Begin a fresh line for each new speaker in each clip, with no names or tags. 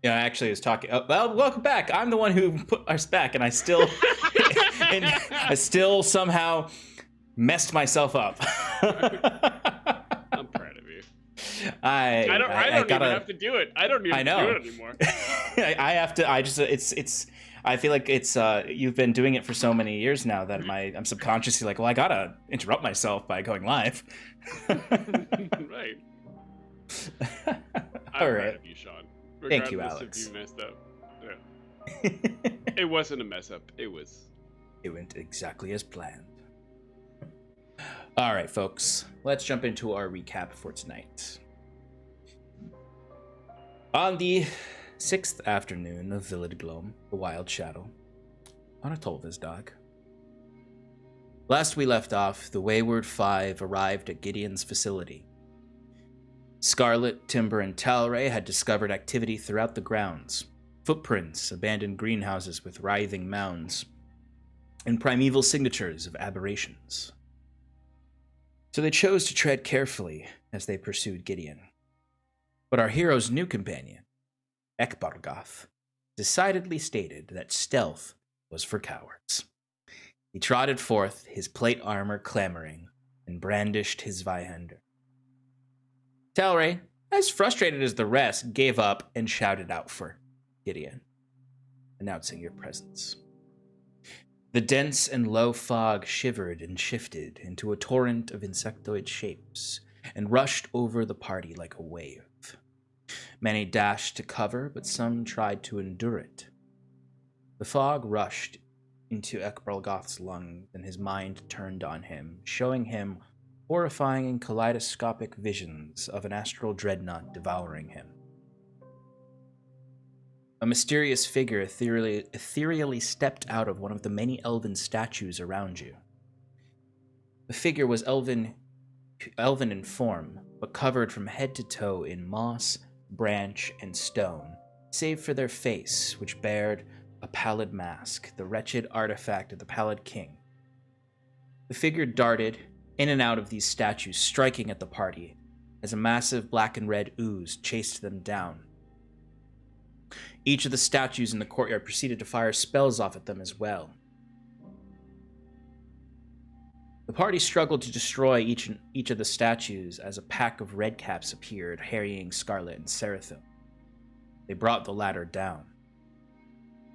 Yeah, I actually was talking. Oh, well, welcome back. I'm the one who put us back, and I still, and I still somehow messed myself up.
I'm proud of you.
I
don't even have to do it. I don't even do it anymore.
I have to. I just it's. I feel like it's you've been doing it for so many years now that I'm subconsciously like, well, I gotta interrupt myself by going live.
Right.
All right.
Proud of you, Sean.
Thank you, Alex.
If you messed up. Yeah. It wasn't a mess up. It
went exactly as planned. All right, folks. Let's jump into our recap for tonight. On the 6th afternoon of Village Gloam, the Wild Shadow, on a Tolvis dog. Last we left off, the Wayward Five arrived at Gideon's facility. Scarlet, Timber, and Talray had discovered activity throughout the grounds. Footprints, abandoned greenhouses with writhing mounds, and primeval signatures of aberrations. So they chose to tread carefully as they pursued Gideon. But our hero's new companion, Ekbargoth, decidedly stated that stealth was for cowards. He trotted forth, his plate armor clamoring, and brandished his Zweihander. Talray, as frustrated as the rest, gave up and shouted out for Gideon, announcing your presence. The dense and low fog shivered and shifted into a torrent of insectoid shapes and rushed over the party like a wave. Many dashed to cover, but some tried to endure it. The fog rushed into Ekbargoth's lungs, and his mind turned on him, showing him horrifying and kaleidoscopic visions of an astral dreadnought devouring him. A mysterious figure ethereally stepped out of one of the many elven statues around you. The figure was elven in form, but covered from head to toe in moss, branch, and stone, save for their face, which bared a pallid mask, the wretched artifact of the Pallid King. The figure darted in and out of these statues, striking at the party, as a massive black and red ooze chased them down. Each of the statues in the courtyard proceeded to fire spells off at them as well. The party struggled to destroy each of the statues as a pack of redcaps appeared, harrying Scarlet and Sarathil. They brought the latter down.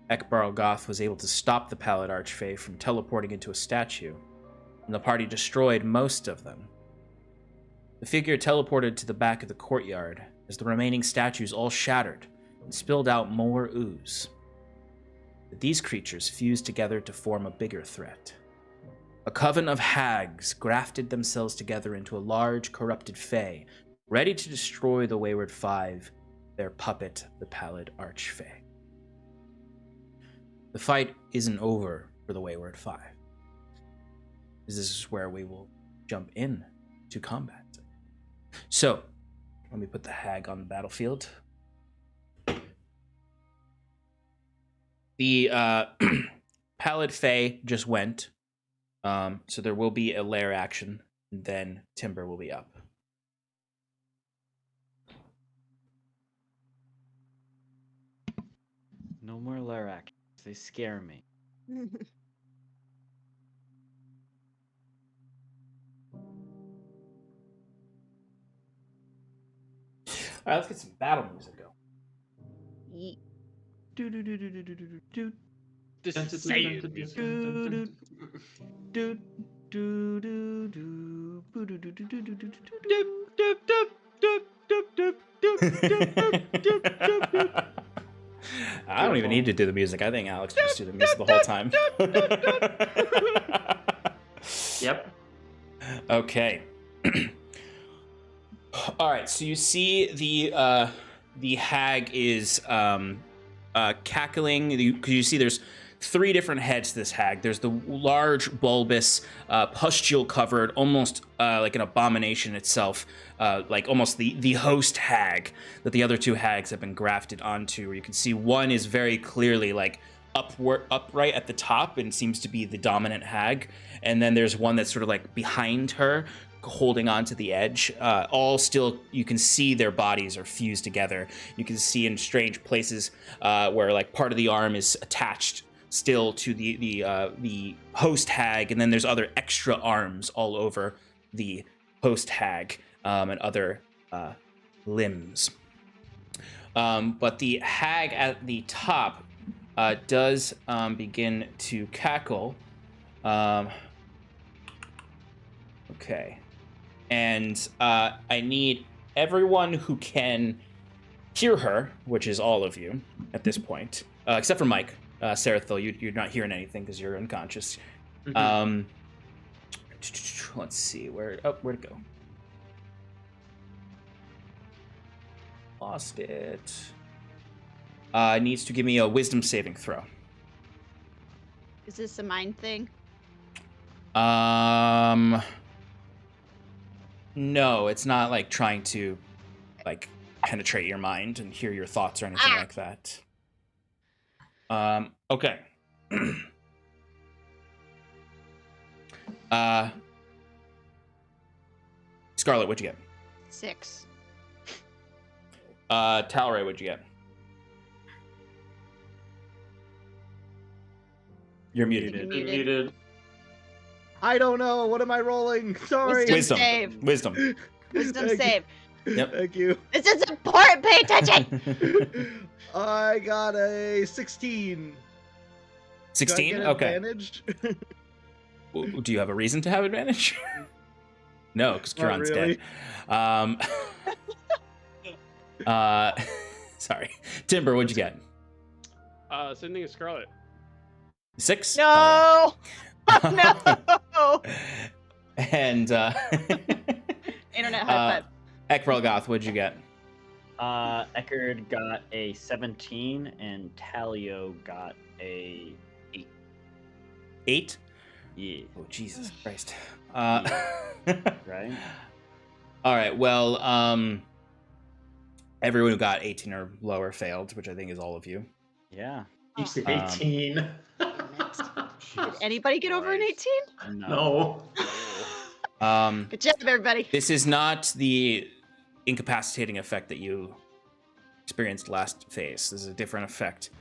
Ekbargoth was able to stop the Pallid Archfey from teleporting into a statue, and the party destroyed most of them. The figure teleported to the back of the courtyard as the remaining statues all shattered and spilled out more ooze. But these creatures fused together to form a bigger threat. A coven of hags grafted themselves together into a large, corrupted fae, ready to destroy the Wayward Five, their puppet, the Pallid Archfey. The fight isn't over for the Wayward Five. This is where we will jump in to combat. So, let me put the hag on the battlefield. The Pallid Fae just went, so there will be a lair action, and then Timber will be up.
No more lair actions. They scare me.
All right, let's get some battle music going.
Yeet.
Just say it.
I don't even need to do the music. I think Alex will just do the music the whole time.
Yep.
Okay. All right. So you see the hag is cackling. You see there's 3 different heads to this hag. There's the large, bulbous, pustule-covered, almost like an abomination itself, like almost the host hag that the other 2 hags have been grafted onto. Where you can see one is very clearly like upright at the top and seems to be the dominant hag, and then there's one that's sort of like behind her, holding on to the edge. All still, you can see their bodies are fused together. You can see in strange places where like part of the arm is attached still to the host hag, and then there's other extra arms all over the host hag and other limbs. But the hag at the top does begin to cackle. Okay. And I need everyone who can hear her, which is all of you at this point, except for Mike. Sarathil, you're not hearing anything because you're unconscious. Mm-hmm. Let's see. Where'd it go? Lost it. Needs to give me a wisdom saving throw.
Is this a mind thing?
No, it's not like trying to like penetrate your mind and hear your thoughts or anything like that. Okay. Scarlet, what'd you get?
6.
Talray, what'd you get? You're muted.
Muted.
I don't know. What am I rolling? Sorry.
Wisdom save.
Wisdom.
Wisdom save.
Yep.
Thank you.
This is important. Pay attention.
I got a 16.
16? Okay.
Advantage?
Do you have a reason to have advantage? No, because Kieran's
really.
dead. Sorry. Timber, what'd you get?
Sending a Scarlet.
6?
No. No.
And
Internet high five.
Ekbrelgoth, what'd you get?
Eckerd got a 17 and Talio got a 8.
8?
Yeah.
Oh, Jesus Christ.
Right?
All right, well, everyone who got 18 or lower failed, which I think is all of you.
Yeah.
You said 18.
Did anybody get over an 18?
No.
Good job, everybody.
This is not the incapacitating effect that you experienced last phase. This is a different effect.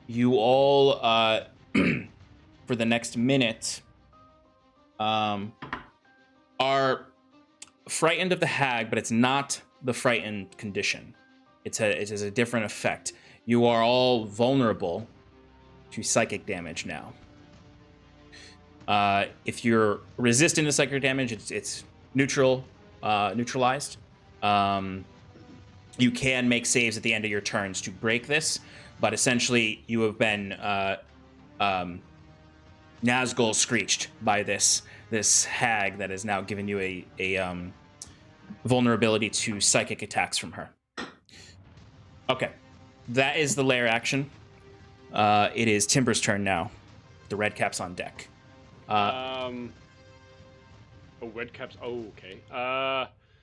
You all, for the next minute, are frightened of the hag, but it's not the frightened condition. It is a different effect. You are all vulnerable to psychic damage now. If you're resistant to psychic damage, it's neutralized. You can make saves at the end of your turns to break this, but essentially you have been Nazgul screeched by this hag that has now given you a vulnerability to psychic attacks from her. Okay, that is the lair action. It is Timber's turn now. The red cap's on deck.
Oh, red caps. Oh, okay.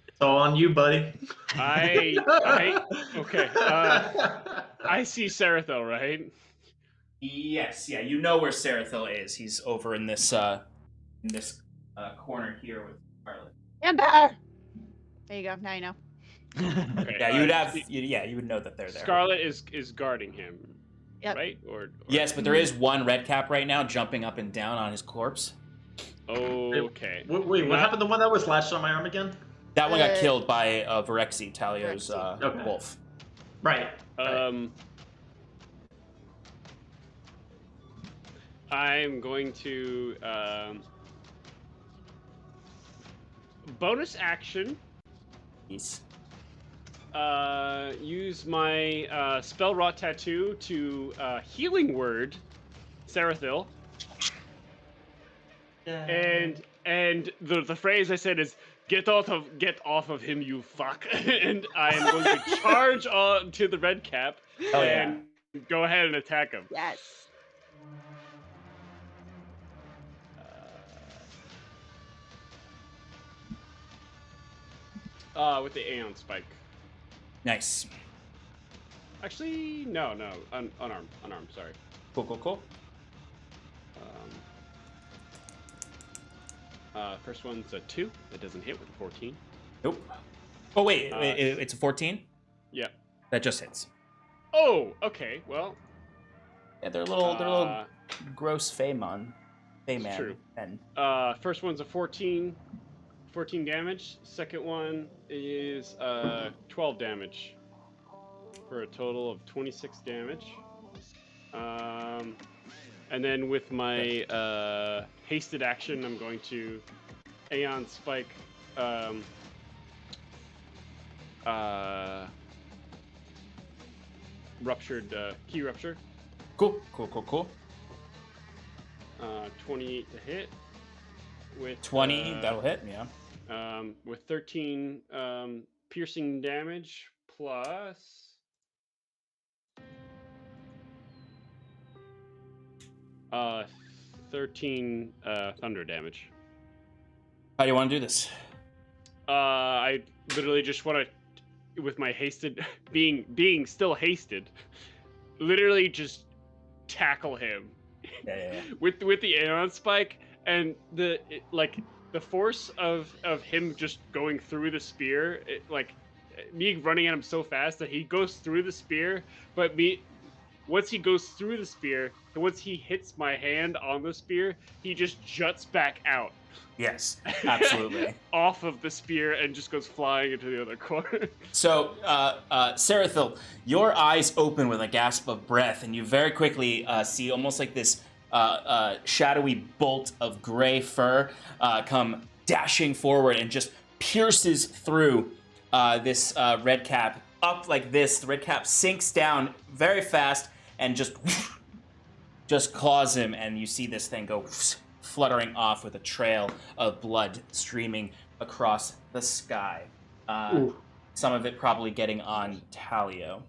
It's all on you, buddy.
Okay. I see Sarathil, right?
Yes, yeah, you know where Sarathil is. He's over in this corner here with Scarlet.
Amber. There you go. Now you know.
Okay,
Yeah, you would know that they're there.
Scarlet is guarding him.
Yep.
Right? Or
Yes, but there is one red cap right now jumping up and down on his corpse.
Okay.
Wait, what happened to the one that was lashed on my arm again?
That one got killed by Virexi, Talio's
Okay.
wolf.
Right.
I'm going to bonus action.
Yes.
Use my spell wrought tattoo to healing word Sarathil. And the phrase I said is get off of him, you fuck. And I am going to charge on to the red cap and go ahead and attack him.
Yes.
With the Aeon spike.
Nice.
Actually, no, unarmed, sorry.
Cool.
First one's a 2. That doesn't hit with a 14.
Nope. Oh wait, it's a 14.
Yeah.
That just hits.
Oh, okay. Well.
Yeah, they're little gross Feyman.
True.
And
First one's a 14 damage. Second one is 12 damage for a total of 26 damage. And then with my hasted action, I'm going to Aeon Spike ruptured key rupture.
Cool.
28 to hit. With
20, that'll hit, yeah.
With 13 piercing damage plus 13 thunder damage.
How do you want to do this?
I literally just want to, with my hasted, being still hasted, literally just tackle him.
Yeah.
with the Aeon Spike and the force of him just going through the spear, me running at him so fast that he goes through the spear, but once he goes through the spear, and once he hits my hand on the spear, he just juts back out.
Yes, absolutely.
Off of the spear and just goes flying into the other corner.
So, Sarathil, your eyes open with a gasp of breath, and you very quickly see almost like this shadowy bolt of gray fur come dashing forward and just pierces through this red cap up like this. The red cap sinks down very fast and just claws him, and you see this thing go fluttering off with a trail of blood streaming across the sky. Some of it probably getting on Talio.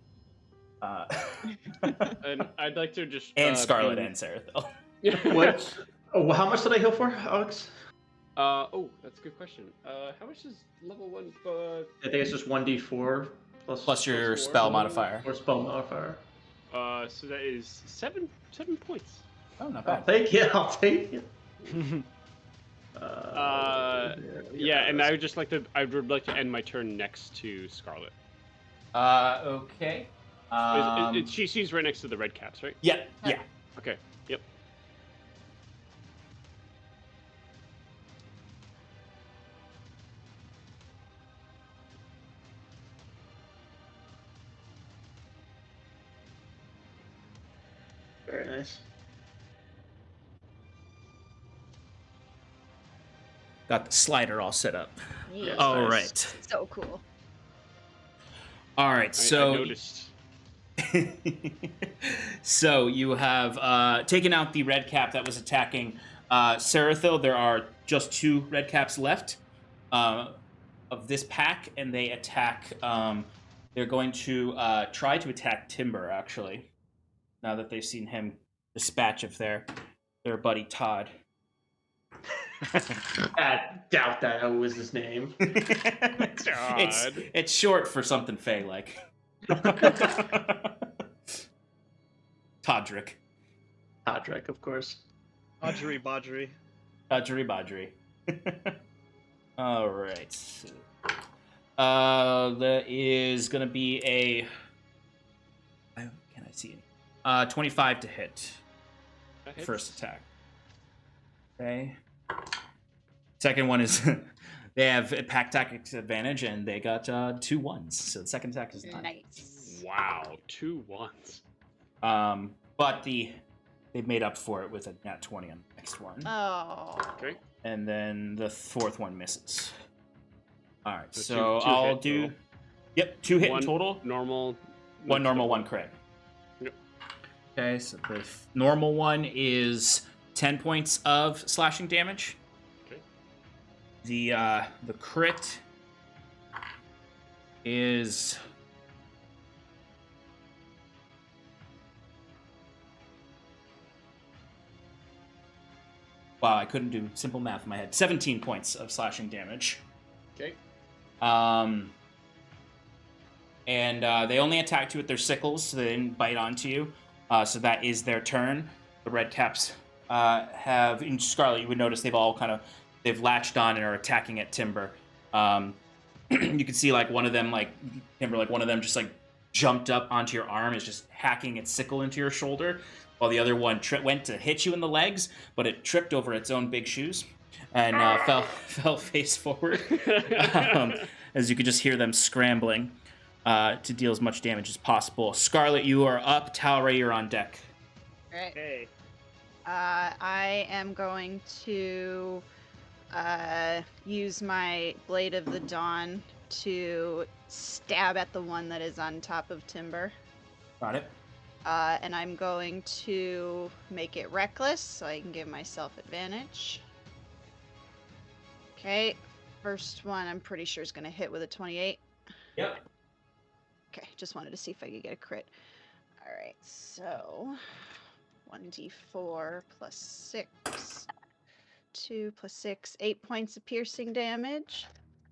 And I'd like to just...
and Scarlet and Sarathil.
What? Oh, how much did I heal for, Alex?
That's a good question. How much is level 1?
I think it's just 1d4
plus your spell modifier.
Or spell modifier.
So that is 7 points.
Oh, not
I'll
bad.
take it. I'll take it.
Yeah, and I would like to end my turn next to Scarlet.
Okay.
She's right next to the red caps, right?
Yeah.
Okay. Yep.
Very nice.
Got the slider all set up.
Yeah.
All
nice.
right.
So cool.
All right.
I
So.
noticed.
So you have taken out the red cap that was attacking Sarathil. There are just 2 red caps left of this pack, and they attack. They're going to try to attack Timber, actually, now that they've seen him dispatch of their buddy Todd.
I doubt that was his name.
It's short for something Fey-like. Todrick.
Todrick, of course.
Audrey Baudry.
Badri. All right. That is going to be a... Can I see it? 25 to hit. First attack. Okay. Second one is... They have a pack tactics advantage, and they got 2 ones. So the second attack is 9.
Nice.
Wow, 2 1s.
But they've made up for it with a nat 20 on the next one.
Oh.
Okay.
And then the 4th one misses. All right,
So
so
two
I'll
hit
do...
total.
Yep, 2 hit in
One
total.
Normal.
1 normal, 1 crit.
Yep.
Okay, so the normal one is 10 points of slashing damage.
Okay.
The crit is... Wow, I couldn't do simple math in my head. 17 points of slashing damage.
Okay.
And they only attacked you with their sickles, so they didn't bite onto you. So that is their turn. The red caps have, in Scarlet, you would notice they've all kind of they've latched on and are attacking at Timber. You can see like one of them, like Timber, like one of them just like jumped up onto your arm, is just hacking its sickle into your shoulder, while the other one went to hit you in the legs, but it tripped over its own big shoes and fell face forward. As you could just hear them scrambling to deal as much damage as possible. Scarlet, you are up. Talray, you're on deck.
All right.
Hey.
I am going to use my Blade of the Dawn to stab at the one that is on top of Timber.
Got it.
And I'm going to make it reckless so I can give myself advantage. Okay, first one I'm pretty sure is going to hit with a 28.
Yep.
Okay, just wanted to see if I could get a crit. Alright, so 1d4 plus 6. 2 plus 6, 8 points of piercing damage.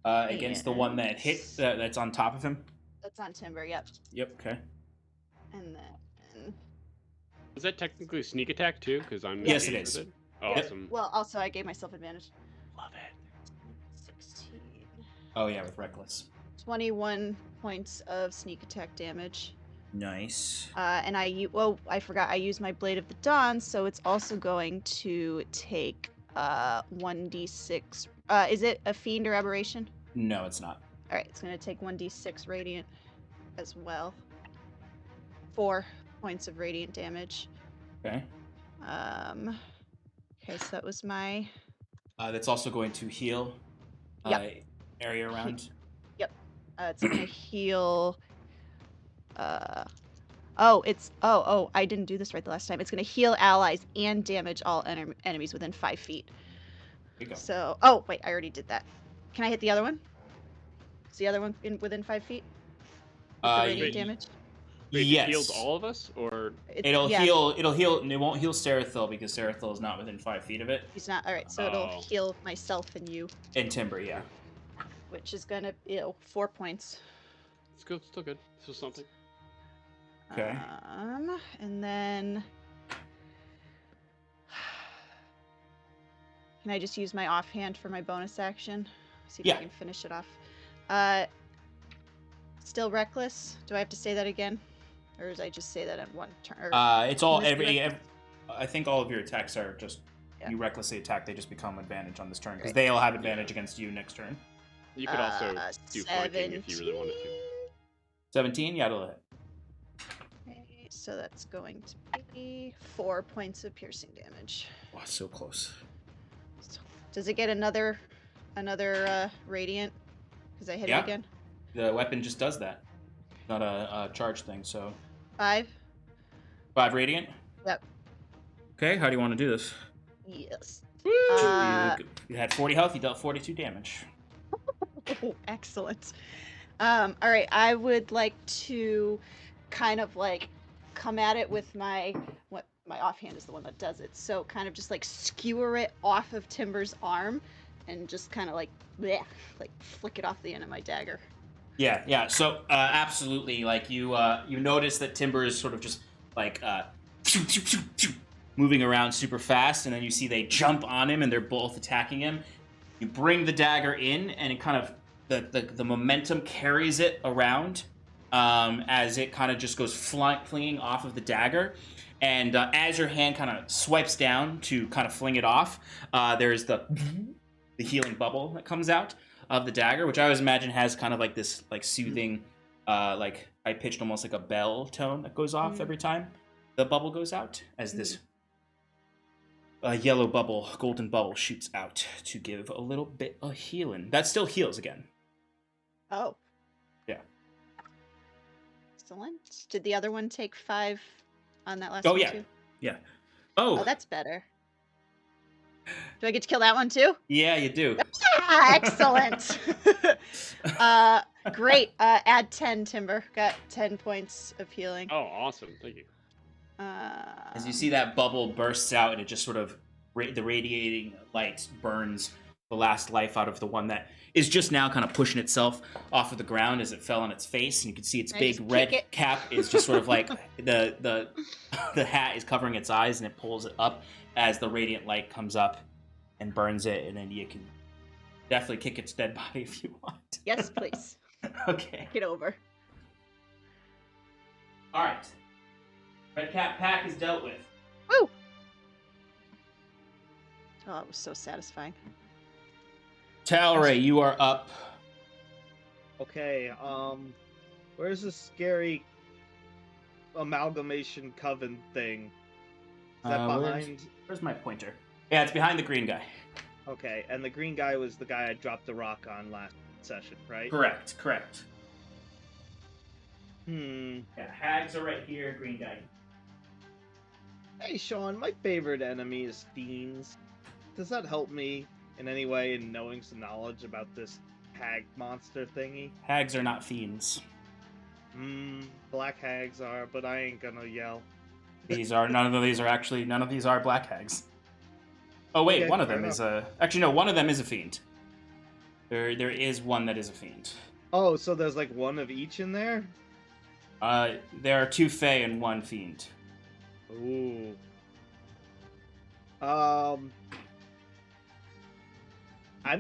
Against the one that hit, that's on top of him?
That's on Timber, yep.
Yep, okay.
And then...
Is that technically a sneak attack too? Because I'm
Yes, it
engaged
is.
with Awesome.
Well, also I gave myself advantage.
Love it.
16.
Oh yeah, with Reckless.
21 points of sneak attack damage.
Nice.
And I forgot, I used my Blade of the Dawn, so it's also going to take 1d6. Is it a fiend or aberration?
No, it's not.
Alright, it's going to take 1d6 radiant as well. 4 points of radiant damage.
Okay.
Okay, so that was my...
That's also going to heal area around.
It's going to heal... I didn't do this right the last time. It's going to heal allies and damage all enemies within 5 feet.
There you go.
So, wait, I already did that. Can I hit the other one? Is the other one within 5 feet? With the radiant damage?
Wait,
yes.
It heals all of us, or
It'll heal. It won't heal Sarathil because Sarathil is not within 5 feet of it.
He's not. All right, so it'll heal myself and you.
And Timber, yeah.
Which is gonna 4 points.
it's good, still good. Still something.
Okay.
And then can I just use my offhand for my bonus action? See if I can finish it off. Still reckless. Do I have to say that again, or does I just say that at one turn?
It's all I think all of your attacks are just you recklessly attack. They just become advantage on this turn because they'll have advantage against you next turn.
You could also do flanking if you really wanted to.
17, yeah, it'll hit.
Okay, so that's going to be 4 points of piercing damage.
Wow, so close.
So, does it get another radiant? Because I hit it again.
The weapon just does that. It's not a charge thing, so.
5.
5 radiant.
Yep.
Okay, how do you want to do this?
Yes.
You had 40 health. You dealt 42 damage.
Excellent. All right, I would like to kind of like come at it with my offhand is the one that does it. So kind of just like skewer it off of Timber's arm and just kind of like flick it off the end of my dagger.
Yeah. So absolutely, like you notice that Timber is sort of just like moving around super fast, and then you see they jump on him and they're both attacking him. You bring the dagger in, and it kind of the momentum carries it around as it kind of just goes flinging off of the dagger. And as your hand kind of swipes down to kind of fling it off, there's the healing bubble that comes out of the dagger, which I always imagine has kind of like this like soothing, like high-pitched, almost like a bell tone that goes off every time the bubble goes out, as this yellow bubble, golden bubble shoots out to give a little bit of healing. That still heals again.
Oh.
Yeah.
Excellent. Did the other one take 5 on that last one too?
Yeah.
Oh, that's better. Do I get to kill that one too?
Yeah, you do.
Excellent. Great. Add 10, Timber. Got 10 points of healing.
Oh, awesome. Thank you.
As you see that bubble bursts out, and it just sort of the radiating light burns the last life out of the one that is just now kind of pushing itself off of the ground as it fell on its face, and you can see its big red cap is just sort of like the hat is covering its eyes, and it pulls it up as the radiant light comes up and burns it, and then you can definitely kick its dead body if you want.
Yes, please.
Okay.
Get over.
All right. Red Cap Pack is dealt with.
Woo! Oh, it was so satisfying.
Talray, you are up.
Okay, where's this scary amalgamation coven thing? Is that behind?
Where's my pointer? Yeah, it's behind the green guy.
Okay, and the green guy was the guy I dropped the rock on last session, right?
Correct.
Hmm.
Yeah, hags are right here, green guy.
Hey, Sean, my favorite enemy is fiends. Does that help me in any way in knowing some knowledge about this hag monster thingy?
Hags are not fiends.
Black hags are, but I ain't gonna yell.
None of these are black hags. Oh wait,
Okay,
one of
fair
them
enough.
is a. Actually, no, one of them is a fiend. There is one that is a fiend.
Oh, so there's like one of each in there?
There are 2 Fae and 1 fiend.
Ooh. I'm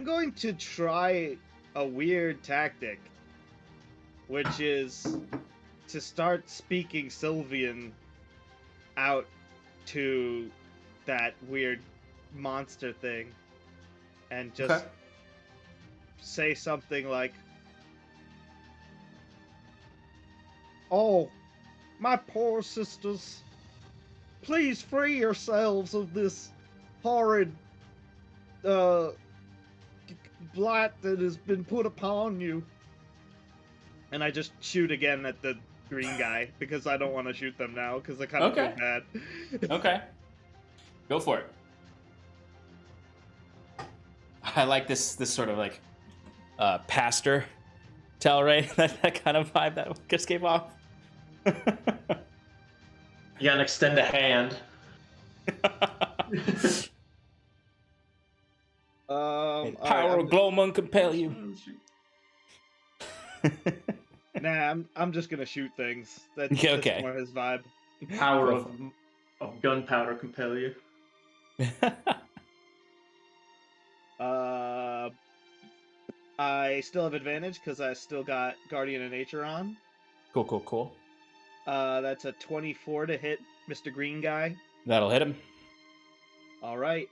going to try a weird tactic, which is to start speaking Sylvian out to that weird monster thing and just
Okay.
say something like, "Oh, my poor sisters, please free yourselves of this horrid blight that has been put upon you." And I just shoot again at the green guy because I don't want to shoot them now because I kind of feel bad.
Okay. Go for it. I like this sort of like pastor Talray, that kind of vibe that just gave off.
You gotta extend a hand.
Power of Glowman compel you.
Nah, I'm just gonna shoot things. That's
okay.
more his vibe.
Power of gunpowder compel you.
I still have advantage because I still got Guardian of Nature on.
Cool.
That's a 24 to hit Mr. Green Guy.
That'll hit him.
All right.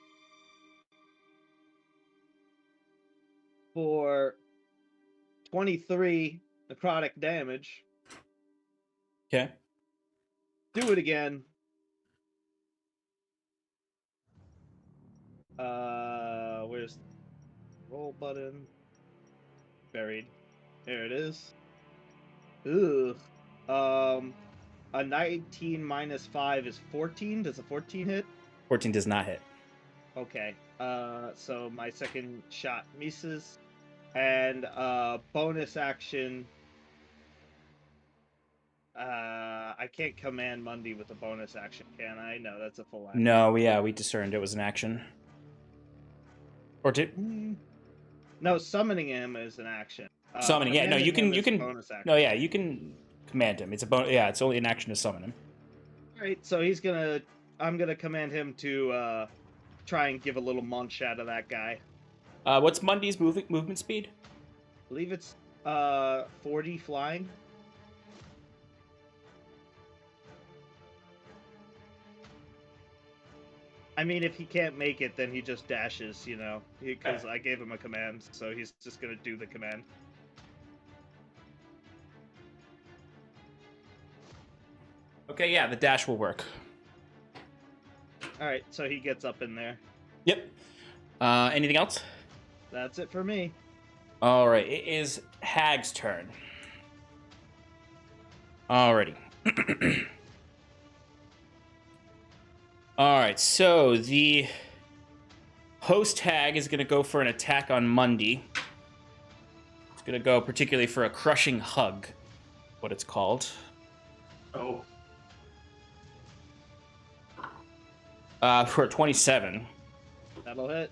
For 23 necrotic damage.
Okay.
Do it again. Where's the roll button? Buried. There it is. Ugh. A 19 minus 5 is 14. Does a 14 hit?
14 does not hit.
Okay. So my second shot misses. And bonus action. I can't command Mundy with a bonus action, can I? No, that's a full action.
No, we discerned it was an action. Or did
No, summoning him is an action.
summoning? Yeah, no, you can
bonus action.
No, yeah, you can command him. It's a bonus. Yeah, it's only an action to summon him.
All right, so I'm gonna command him to try and give a little munch out of that guy.
What's Mundy's movement speed?
I believe it's 40 flying. I mean, if he can't make it, then he just dashes, you know, because I gave him a command, so he's just gonna do the command.
Okay, yeah, the dash will work.
All right, so he gets up in there.
Yep. Anything else?
That's it for me.
All right, it is Hag's turn. Alrighty. All right, so the host hag is going to go for an attack on Mundy. It's going to go particularly for a crushing hug, what it's called.
Oh.
For a 27.
That'll hit.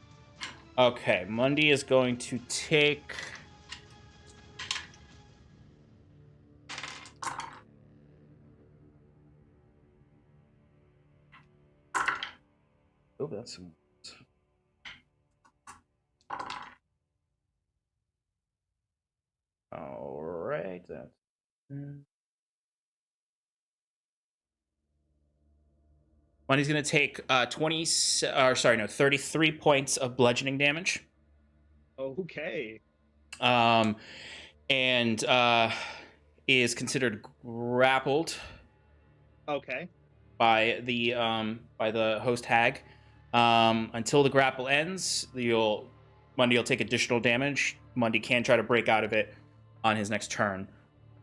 Okay, Mundy is going to take... Oh, that's some... that. Money's going to take 33 points of bludgeoning damage.
Okay.
And is considered grappled.
Okay.
By the host hag. Until the grapple ends, Mundy will take additional damage. Mundy can try to break out of it on his next turn.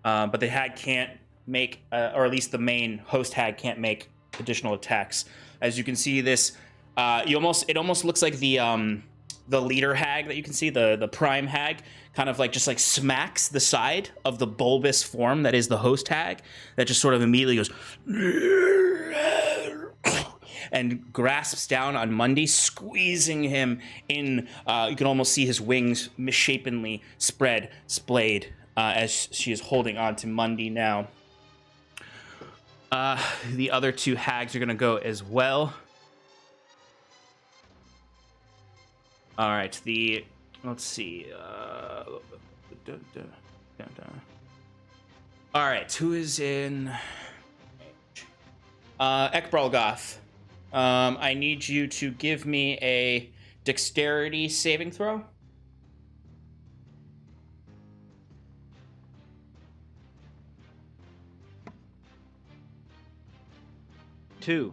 But the hag can't make, or at least the main host hag can't make additional attacks. As you can see, this it almost looks like the leader hag that you can see, the prime hag, kind of just smacks the side of the bulbous form that is the host hag, that just sort of immediately goes and grasps down on Mundy, squeezing him in. You can almost see his wings misshapenly splayed as she is holding on to Mundy now. The other two hags are going to go as well. All right, let's see. All right, who is in? Ekbralgoth. I need you to give me a dexterity saving throw.
Two.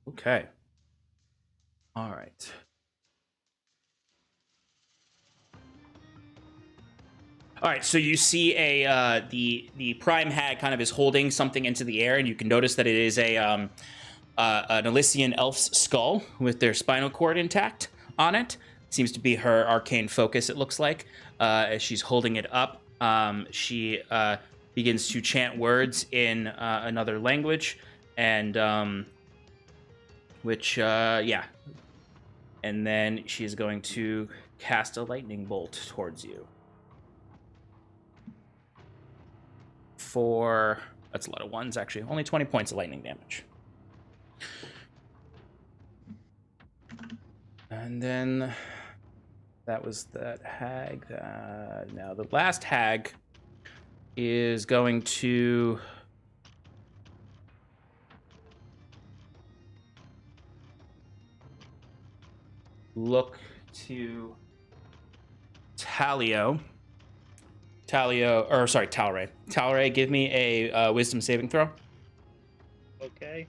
Okay. All right. All right, so you see the prime hag kind of is holding something into the air, and you can notice that it is an Elysian elf's skull with their spinal cord intact on it. Seems to be her arcane focus, it looks like. As she's holding it up, she begins to chant words in another language, and and then she's going to cast a lightning bolt towards you. That's a lot of ones, actually. Only 20 points of lightning damage. And then that was that hag. Now the last hag is going to look to Talray. Talray, give me a wisdom saving throw.
Okay.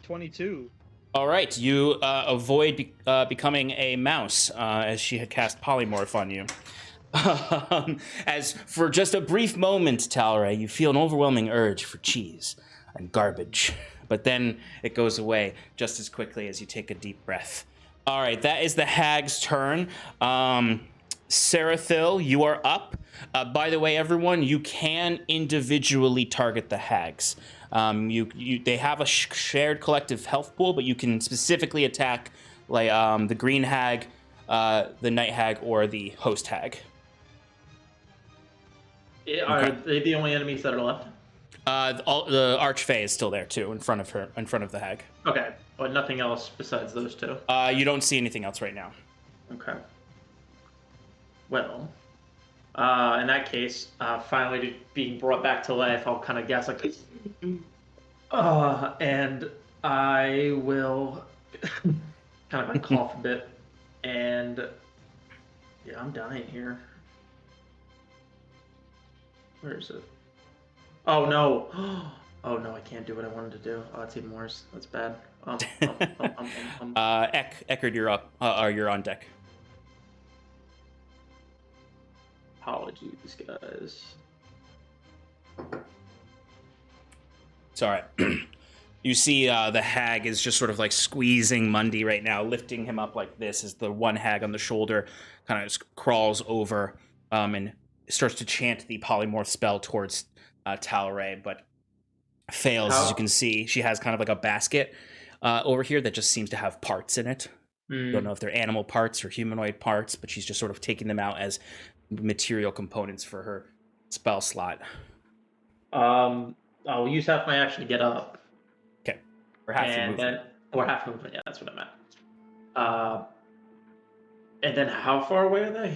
22.
All right, you avoid becoming a mouse as she had cast polymorph on you. As for just a brief moment, Talray, you feel an overwhelming urge for cheese and garbage, but then it goes away just as quickly as you take a deep breath. All right, that is the hag's turn. Sarathil, you are up. By the way, everyone, you can individually target the hags. They have a shared collective health pool, but you can specifically attack the green hag, the night hag, or the host hag.
Are they the only enemies that are left?
The Archfey is still there too, in front of the hag.
Okay, but nothing else besides those two.
You don't see anything else right now.
Okay. Well, in that case, finally being brought back to life, I'll kind of guess and I will kind of cough a bit, and yeah, I'm dying here. Where is it? Oh no! Oh no, I can't do what I wanted to do. Oh, that's even worse. That's bad.
Eckard, you're up. You're on deck.
Apologies, guys.
It's all right. You see the hag is just sort of squeezing Mundy right now, lifting him up like this as the one hag on the shoulder kind of just crawls over and starts to chant the polymorph spell towards Talray, but fails. As you can see, she has kind of a basket over here that just seems to have parts in it. Don't know if they're animal parts or humanoid parts, but she's just sort of taking them out as material components for her spell slot.
I'll use half my action to get up.
Okay. Or half your movement.
Or half movement, yeah, that's what I meant. And then how far away are they?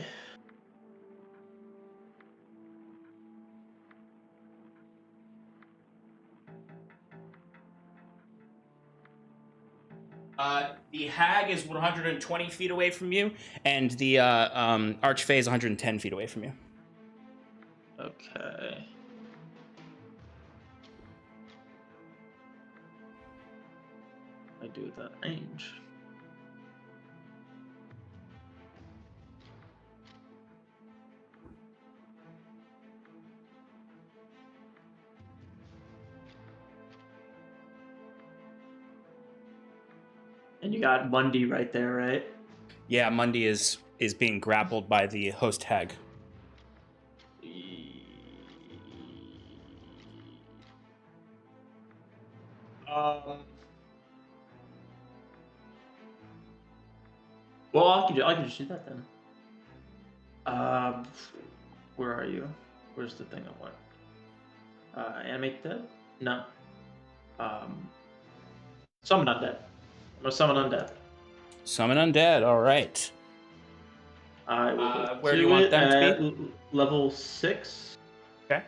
The hag is 120 feet away from you, and the archfey is 110 feet away from you.
Okay. I do that range. And you got Mundy right there, right?
Yeah, Mundy is being grappled by the host hag.
Well, I can just do that then. Where are you? Where's the thing I want? Animate dead? No. Summon undead. I'm gonna summon undead.
Summon undead. All right.
I will
where do you want them to
be? Level 6.
Okay.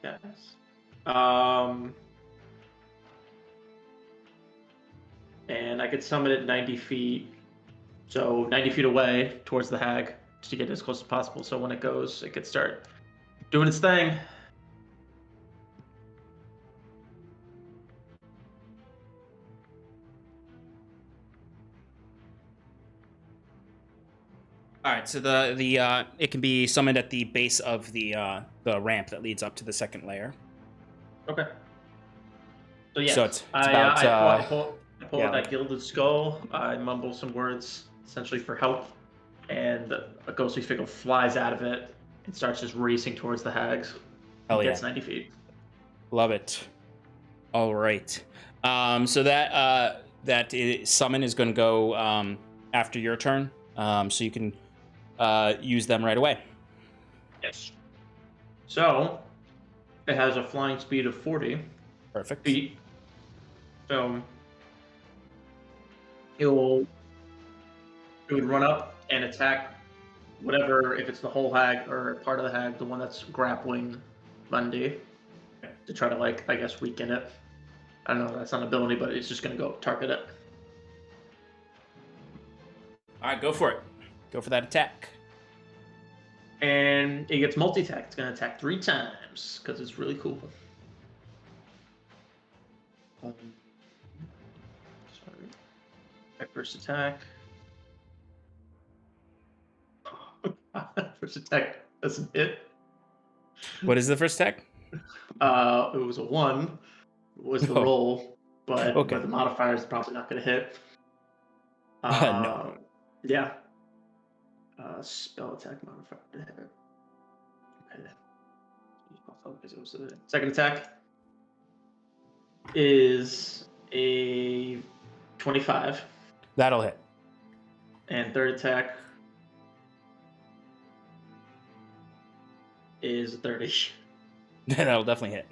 Yes. And I could summon it 90 feet. So 90 feet away towards the hag to get as close as possible. So when it goes, it could start doing its thing.
All right. So the it can be summoned at the base of the ramp that leads up to the second layer.
Okay. So yes,
So it's
I
about,
pull out that gilded skull. I mumble some words, essentially for help, and a ghostly figure flies out of it and starts just racing towards the hags.
Hell yeah.
Gets 90 feet.
Love it. All right. So that summon is going to go after your turn. So you can use them right away.
Yes. So it has a flying speed of 40
Perfect.
feet. So it would run up and attack whatever, if it's the whole hag or part of the hag, the one that's grappling Mundy, to try to, like, I guess, weaken it. I don't know, that's not an ability, but it's just going to go target it.
All right, go for it. Go for that attack.
And it gets multi-attack. It's going to attack 3 times, because it's really cool. Sorry. My first attack. First attack doesn't hit.
What is the first attack?
It was a 1. Was the roll, but
Okay.
the modifier is probably not going to hit.
No.
Yeah. Spell attack modifier to hit. Okay. Second attack is a 25.
That'll hit.
And third attack is 30.
That'll definitely hit.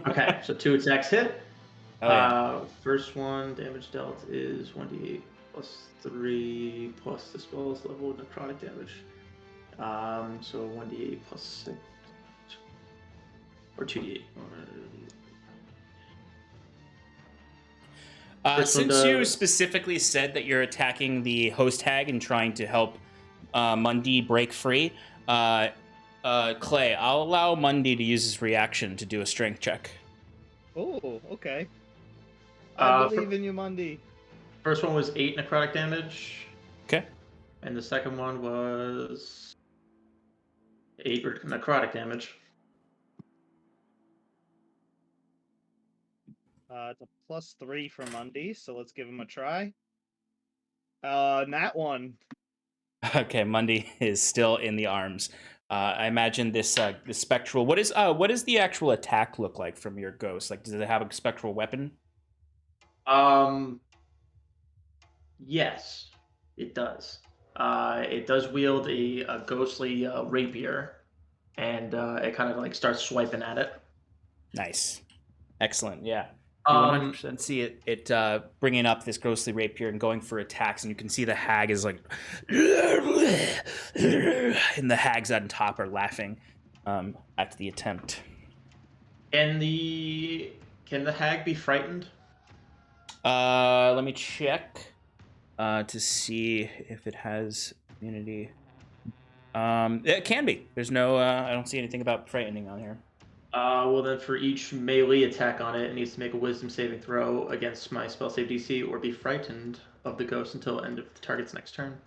Okay, so 2 attacks hit.
Oh, yeah.
First one, damage dealt is 1d8 plus 3 plus the spell's level necrotic damage. So 1d8 plus 6. Or 2d8.
Since you specifically said that you're attacking the host hag and trying to help Mundy break free, Clay, I'll allow Mundy to use his reaction to do a strength check.
Oh, okay. I believe in you, Mundy.
First one was 8 necrotic damage.
Okay.
And the second one was 8 necrotic damage.
It's a +3 for Mundy, so let's give him a try. Nat 1.
Okay, Mundy is still in the arms. I imagine this spectral. What is the actual attack look like from your ghost? Like, does it have a spectral weapon?
Yes, it does. It does wield a ghostly rapier, and it kind of like starts swiping at it.
Nice, excellent. Yeah. You 100% see it bringing up this ghostly rapier and going for attacks, and you can see the hag is like, and the hags on top are laughing at the attempt.
Can the hag be frightened?
Let me check to see if it has immunity. It can be. There's no. I don't see anything about frightening on here.
Well, then for each melee attack on it, it needs to make a wisdom saving throw against my spell save DC or be frightened of the ghost until the end of the target's next turn.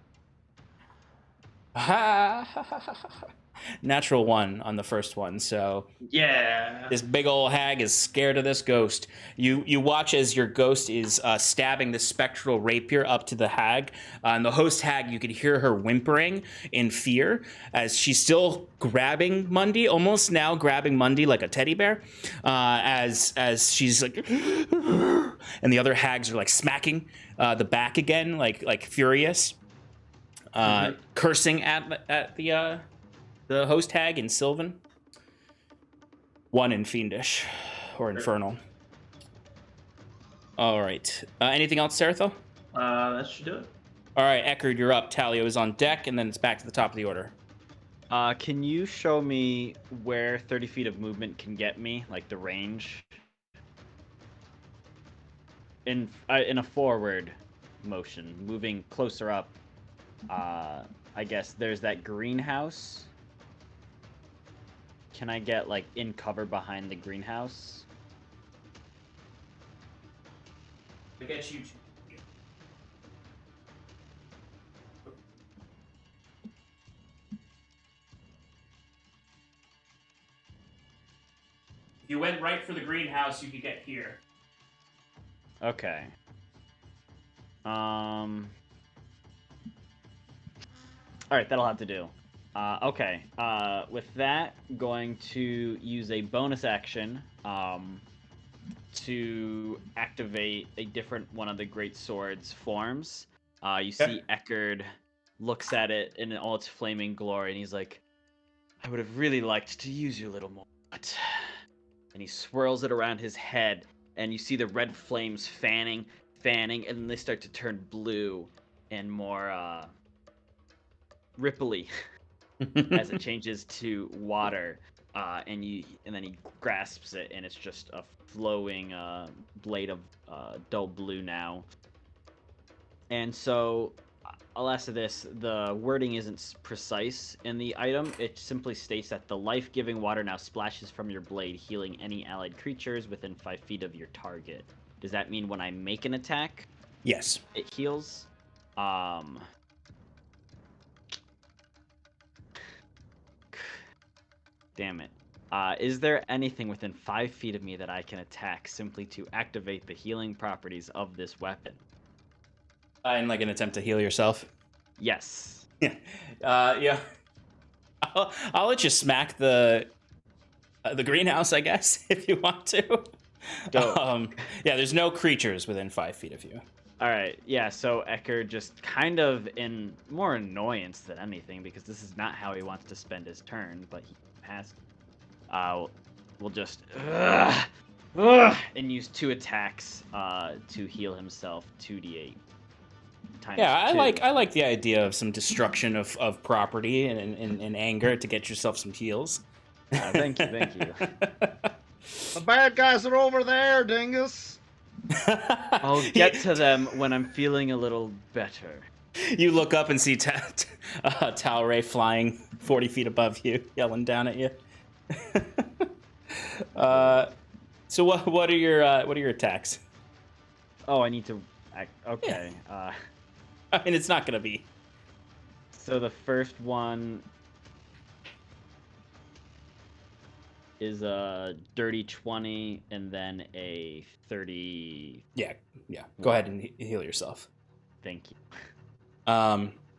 Natural 1 on the first one, so
yeah,
this big old hag is scared of this ghost. You watch as your ghost is stabbing the spectral rapier up to the hag, and the host hag, you could hear her whimpering in fear as she's still grabbing Mundy, almost now grabbing Mundy like a teddy bear, as she's like, and the other hags are like smacking the back again, like furious, cursing at the host hag in Sylvan. 1 in Fiendish or Infernal. All right. Anything else, Sarathil?
That should do it.
All right, Eckerd, you're up. Talio is on deck, and then it's back to the top of the order.
Can you show me where 30 feet of movement can get me, like the range? In a forward motion, moving closer up. I guess there's that greenhouse. Can I get, like, in cover behind the greenhouse?
I get you. If you went right for the greenhouse, you could get here.
Okay. All right, that'll have to do. Okay, with that, going to use a bonus action to activate a different one of the Great Sword's forms. You see Eckerd looks at it in all its flaming glory, and he's like, I would have really liked to use you a little more, but... And he swirls it around his head, and you see the red flames fanning, and then they start to turn blue and more, ripply. As it changes to water, and then he grasps it, and it's just a flowing blade of dull blue now. And so, alas of this, the wording isn't precise in the item. It simply states that the life-giving water now splashes from your blade, healing any allied creatures within 5 feet of your target. Does that mean when I make an attack?
Yes.
It heals? Damn it. Is there anything within 5 feet of me that I can attack simply to activate the healing properties of this weapon?
In like an attempt to heal yourself?
Yes.
Yeah. I'll let you smack the greenhouse, I guess, if you want to.
Dope.
Yeah, there's no creatures within 5 feet of you.
All right, yeah, so Eckerd just kind of in more annoyance than anything, because this is not how he wants to spend his turn, but he has will just and use 2 attacks to heal himself 2d8 times 2.
I like the idea of some destruction of property and anger to get yourself some heals.
Thank you.
The bad guys are over there, dingus.
I'll get to them when I'm feeling a little better.
You look up and see Talray flying 40 feet above you, yelling down at you. So what are your attacks?
Oh, I need to. Okay.
Yeah. I mean, it's not gonna be.
So the first one is a dirty 20, and then a 30.
Yeah. Go ahead and heal yourself.
Thank you.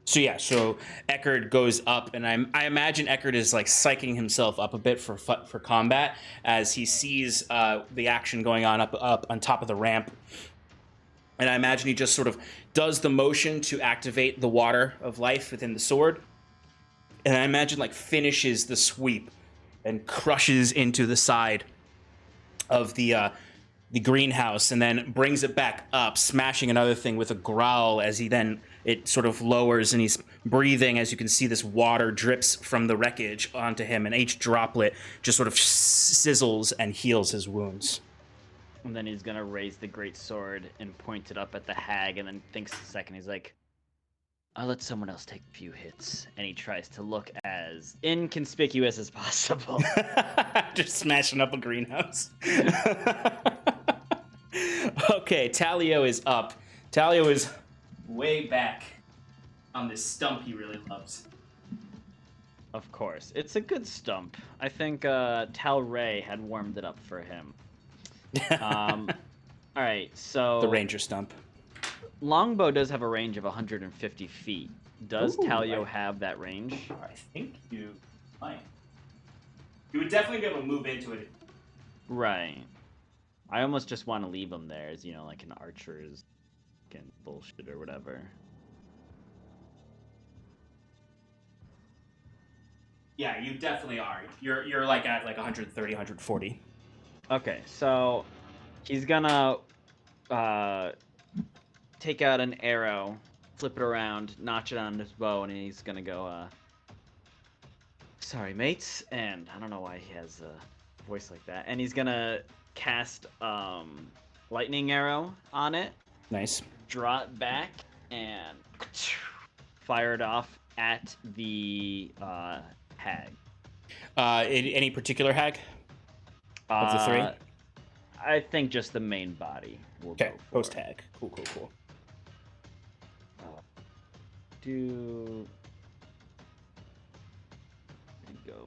So Eckerd goes up, and I imagine Eckerd is like psyching himself up a bit for combat as he sees the action going on up on top of the ramp. And I imagine he just sort of does the motion to activate the water of life within the sword. And I imagine like finishes the sweep and crushes into the side of the the greenhouse and then brings it back up, smashing another thing with a growl as it sort of lowers and he's breathing. As you can see, this water drips from the wreckage onto him, and each droplet just sort of sizzles and heals his wounds.
And then he's gonna raise the great sword and point it up at the hag, and then thinks a second. He's like, I'll let someone else take a few hits. And he tries to look as inconspicuous as possible.
Just smashing up a greenhouse. Okay, Talio is up. Talio is way back on this stump he really loves.
Of course. It's a good stump. I think Tal Ray had warmed it up for him. Alright, so...
The ranger stump.
Longbow does have a range of 150 feet. Does Talio
right.
have that range?
I think you might. You would definitely be able to move into it.
Right. I almost just want to leave him there as, like an archer's fucking bullshit or whatever.
Yeah, you definitely are. You're like at like 130, 140.
Okay, so he's gonna take out an arrow, flip it around, notch it on his bow, and he's gonna go, sorry, mates, and I don't know why he has a voice like that, and he's gonna cast lightning arrow on it.
Nice.
Draw it back and fire it off at the hag.
Any particular hag of the three?
I think just the main body.
Okay, post hag. Cool.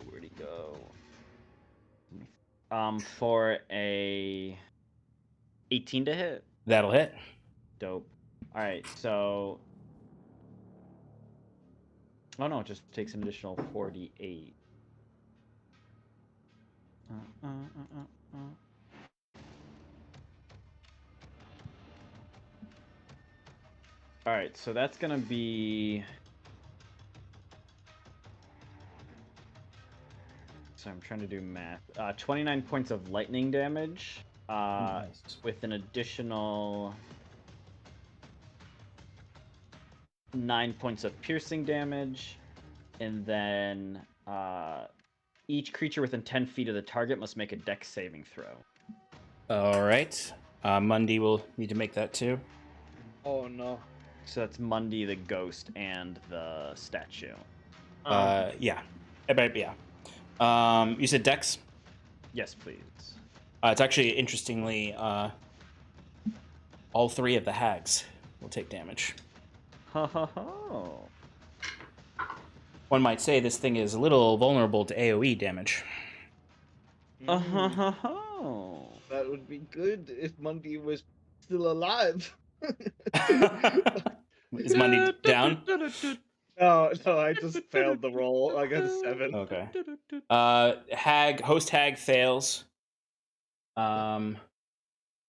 Where'd he go? For a 18 to hit.
That'll hit.
Dope. All right, so. Oh no, it just takes an additional 48. All right, so that's gonna be. So I'm trying to do math. 29 points of lightning damage,
Nice.
with an additional 9 points of piercing damage, and then each creature within 10 feet of the target must make a dex saving throw.
All right. Mundy will need to make that too.
Oh no.
So that's Mundy, the ghost, and the statue.
Yeah. Yeah. You said Dex?
Yes, please.
It's actually, interestingly, all three of the hags will take damage.
Ho ho ho.
One might say this thing is a little vulnerable to AoE damage.
Ho ho ho.
That would be good if Mundy was still alive.
Is Mundy down?
No, I just failed the roll. I got a 7.
Okay. Host hag fails.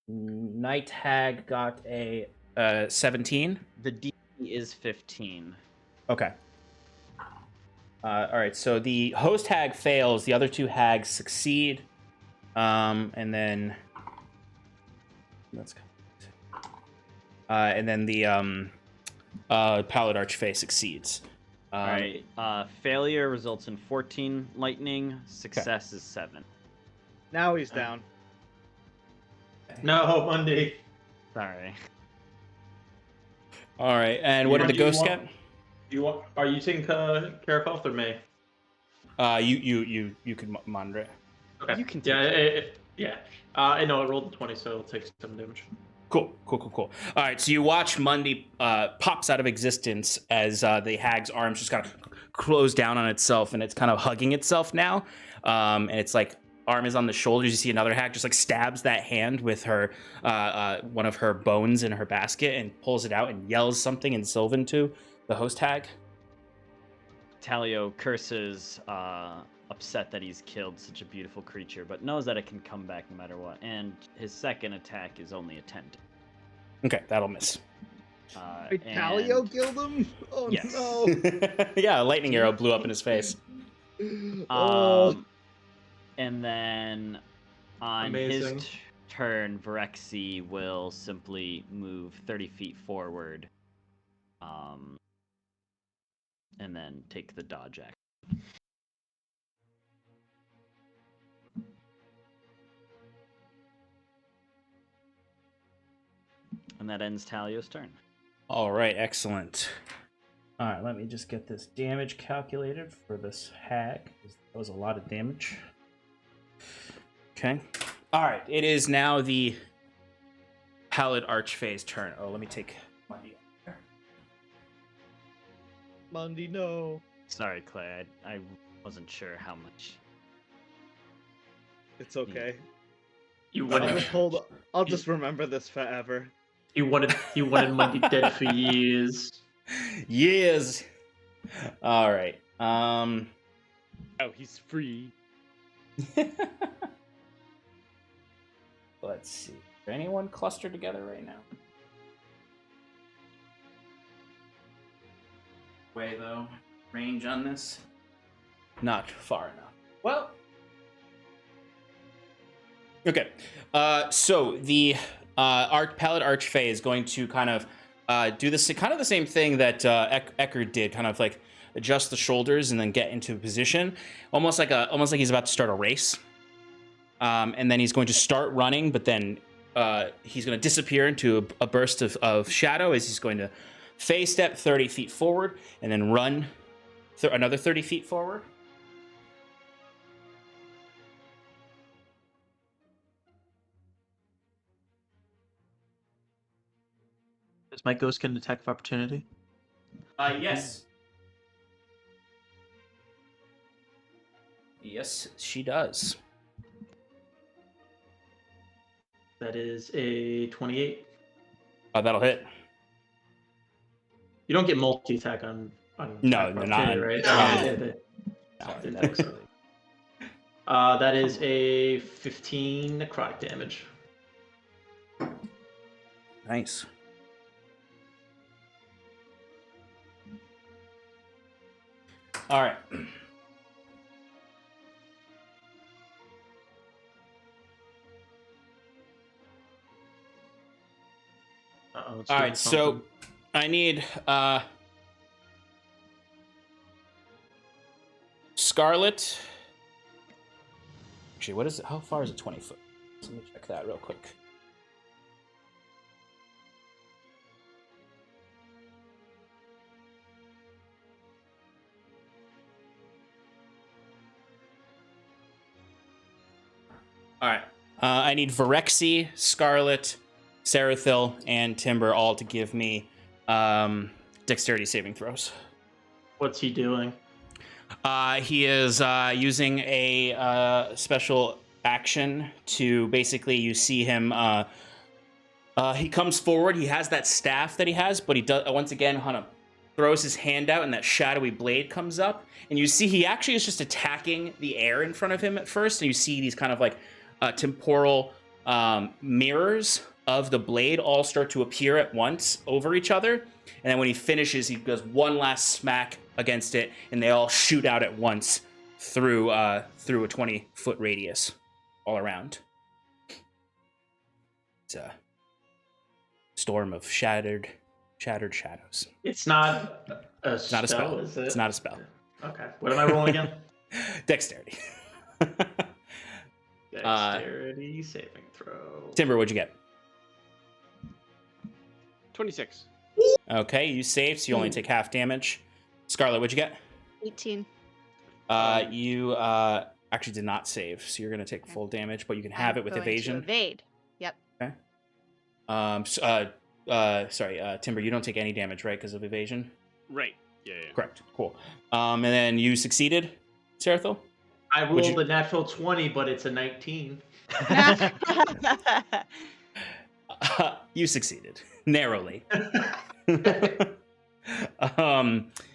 Night hag got a 17.
The DC is 15.
Okay. All right. So the host hag fails. The other two hags succeed. And then that's. And then the Pallid Archfey succeeds.
All right. Failure results in 14 lightning. Success is 7.
Now he's down.
No, Monday.
Sorry.
All right. And what did the ghost get?
Are you taking care of health or me?
You can monitor it.
Okay.
You can
Yeah. I know it rolled a 20, so it'll take some damage.
Cool. All right, so you watch Mundy pops out of existence as the hag's arms just kind of close down on itself, and it's kind of hugging itself now. And it's like arm is on the shoulders. You see another hag just like stabs that hand with her one of her bones in her basket and pulls it out and yells something in Sylvan to the host hag.
Talio curses, upset that he's killed such a beautiful creature, but knows that it can come back no matter what. And his second attack is only a 10.
Okay, that'll miss.
Talio killed him? Oh
Yes.
no.
Yeah, a lightning arrow blew up in his face.
And then on
Amazing.
his turn, Virexi will simply move 30 feet forward, and then take the dodge action. And that ends Talio's turn.
All right, excellent. All right, let me just get this damage calculated for this hag. That was a lot of damage. Okay. All right, it is now the Pallid Archfae's turn. Oh, let me take Mundy up there.
Mundy, no.
Sorry, Clay. I wasn't sure how much.
It's okay.
You wanted,
I'll just remember this forever.
you wanted Mundy dead for years.
Years. All right.
Oh, he's free.
Let's see. Is anyone clustered together right now? Way though. Range on this? Not far enough. Well. Okay. So the Pallid Archfae is going to kind of do this kind of the same thing that Eckerd did, kind of like adjust the shoulders and then get into position, almost like he's about to start a race. And then he's going to start running, but then he's going to disappear into a burst of shadow as he's going to phase step 30 feet forward and then run another 30 feet forward.
Does my ghost get an attack of opportunity?
Yes. Yes, she does.
That is a 28.
That'll hit.
You don't get multi-attack on
No, they're not.
right?
No.
That is a 15 necrotic damage.
Nice. All right. All right, so I need Scarlet. Actually, what is it? How far is it? 20 foot. Let me check that real quick. All right. I need Virexi, Scarlet, Sarathil, and Timber all to give me dexterity saving throws.
What's he doing?
He is using a special action to basically, you see him, he comes forward, he has that staff that he has, but he does, once again, kind of throws his hand out and that shadowy blade comes up, and you see he actually is just attacking the air in front of him at first, and you see these kind of like temporal mirrors of the blade all start to appear at once over each other, and then when he finishes, he does one last smack against it, and they all shoot out at once through a 20-foot radius all around. It's a storm of shattered shadows.
It's not a
It's not a spell.
is it?
It's not a spell.
Okay. What am I rolling again?
Dexterity.
Dexterity saving throw.
Timber, what'd you get?
26.
Okay, you saved, so you only take half damage. Scarlet, what'd you get?
18.
You actually did not save, so you're going to take full damage, but you can have it with
I'm going to
evasion.
evade. Yep.
Okay. Sorry, Timber, you don't take any damage, right, because of evasion?
Right. Yeah.
Correct. Cool. And then you succeeded, Sarathil?
I rolled a natural 20, but it's a 19.
You succeeded narrowly.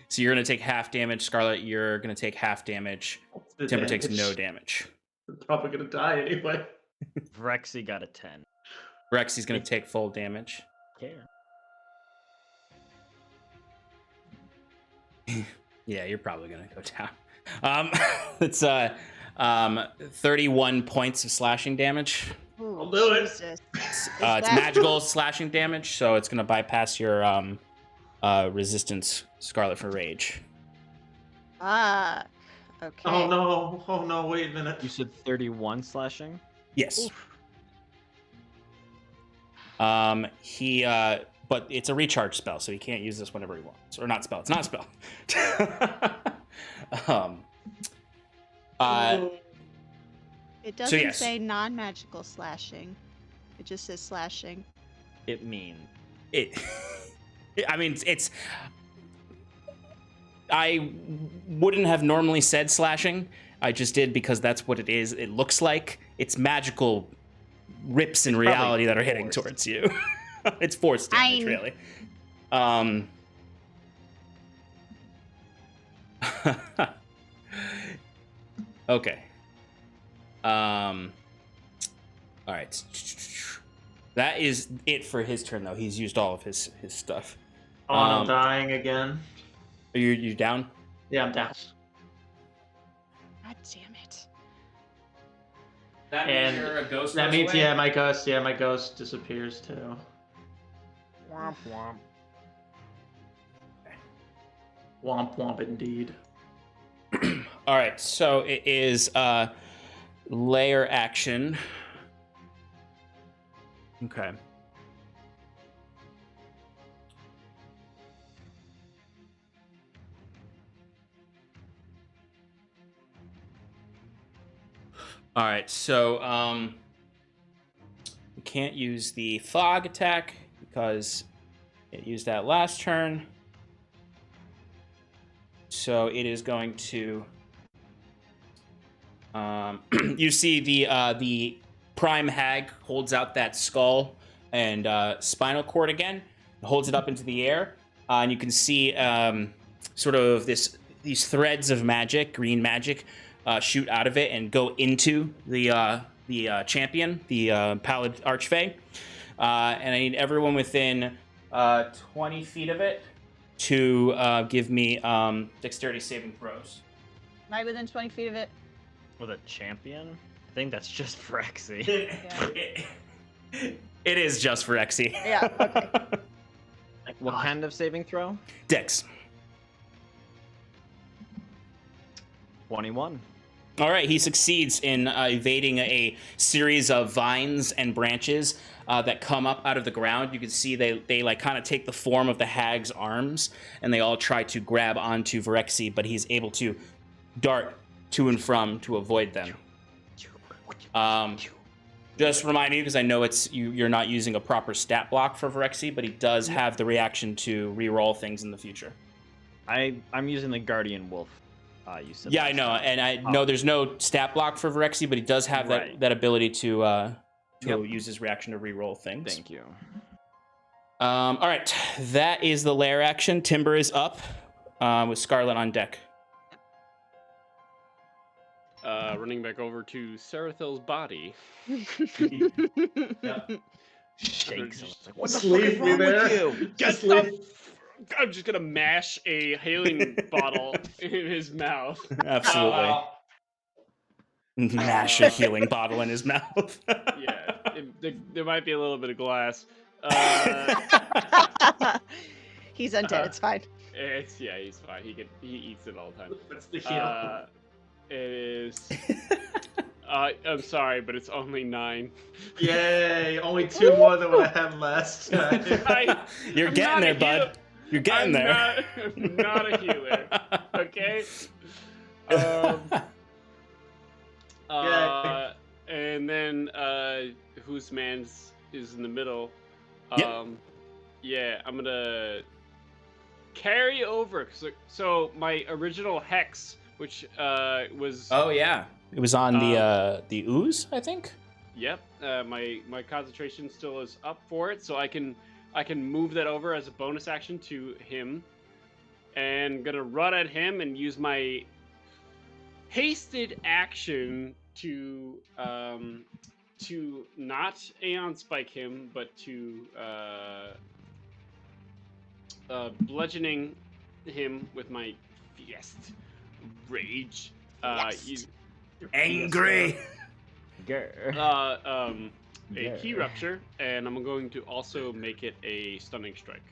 So you're gonna take half damage. Scarlet, you're gonna take half damage. Timber takes no damage.
I'm probably gonna die anyway.
Virexi got a 10.
Rexi's gonna take full damage.
Care.
Yeah, you're probably gonna go down. It's 31 points of slashing damage.
Ooh.
I'll do it.
Jesus.
It's
that-
magical slashing damage, so it's gonna bypass your resistance, Scarlet for Rage.
Ah. Okay.
Oh no, wait a minute.
You said 31 slashing?
Yes. But it's a recharge spell, so he can't use this whenever he wants. Or not spell. It's not a spell.
It doesn't
yes.
say non-magical slashing. It just says slashing.
It means.
I mean, it's. I wouldn't have normally said slashing. I just did because that's what it is. It looks like it's magical rips in reality that are hitting towards you. It's force damage, really. Okay. All right. That is it for his turn, though. He's used all of his stuff.
Oh, I'm dying again.
Are you down?
Yeah, I'm down.
God damn it.
That
And
means you're a ghost.
That
goes
means
away?
my ghost disappears too.
Womp womp.
Womp womp indeed.
All right, so it is layer action. Okay. All right, so we can't use the fog attack because it used that last turn. So it is going to. You see the prime hag holds out that skull and spinal cord again, holds it up into the air, and you can see sort of these threads of magic, green magic, shoot out of it and go into the champion, the Pallid Archfey. And I need everyone within 20 feet of it to give me dexterity saving throws.
Am I within 20 feet of it?
With a champion? I think that's just for Exy.
It is just for Exy.
Yeah, okay.
What kind of saving throw?
Dex.
21.
All right, he succeeds in evading a series of vines and branches that come up out of the ground. You can see they like kind of take the form of the hag's arms, and they all try to grab onto Virexi, but he's able to dart to and from to avoid them. Just remind you, because I know you're not using a proper stat block for Virexi, but he does have the reaction to re-roll things in the future.
I'm using the Guardian Wolf. You said.
Yeah, I know, and I know there's no stat block for Virexi, but he does have that ability to use his reaction to re-roll things.
Thank you.
All right, that is the lair action. Timber is up with Scarlet on deck.
Running back over to Sarathil's body.
Shakes.
Just-
What the
Just
fuck is
leave me
wrong
there.
with you?
Get the I'm just gonna mash a healing bottle in his mouth.
Absolutely. Mash a healing bottle in his mouth.
Yeah, there might be a little bit of glass.
He's undead, it's fine.
He's fine. He eats it all the time.
That's the heal.
It is. I'm sorry, but it's only 9.
Yay! Only 2 more than what I had last time.
You're
I'm
getting
not
there,
a
bud. You're getting there.
I'm not a healer. Okay. And then whose man's is in the middle. Yeah, I'm gonna carry over. So my original hex, which was.
Oh yeah, it was on the ooze, I think.
Yep. My concentration still is up for it, so I can move that over as a bonus action to him, and gonna run at him and use my hasted action to not Aeon Spike him, but to bludgeoning him with my Fiest Rage.
Angry.
a key rupture, and I'm going to also make it a stunning strike.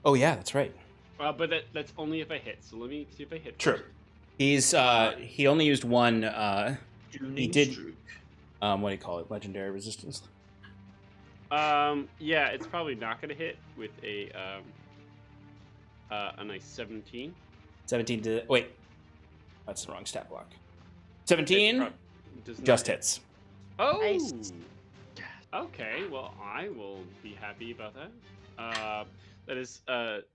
Oh yeah, that's right.
But that's only if I hit. So let me see if I hit.
True.
first.
He's he only used one. He did.
Streak.
What do you call it? Legendary resistance.
Yeah, it's probably not going to hit with a nice 17.
17 to wait. That's the wrong stat block. 17
Does not
just
hit.
hits.
Oh.
Nice.
Okay. Well, I will be happy about that. That is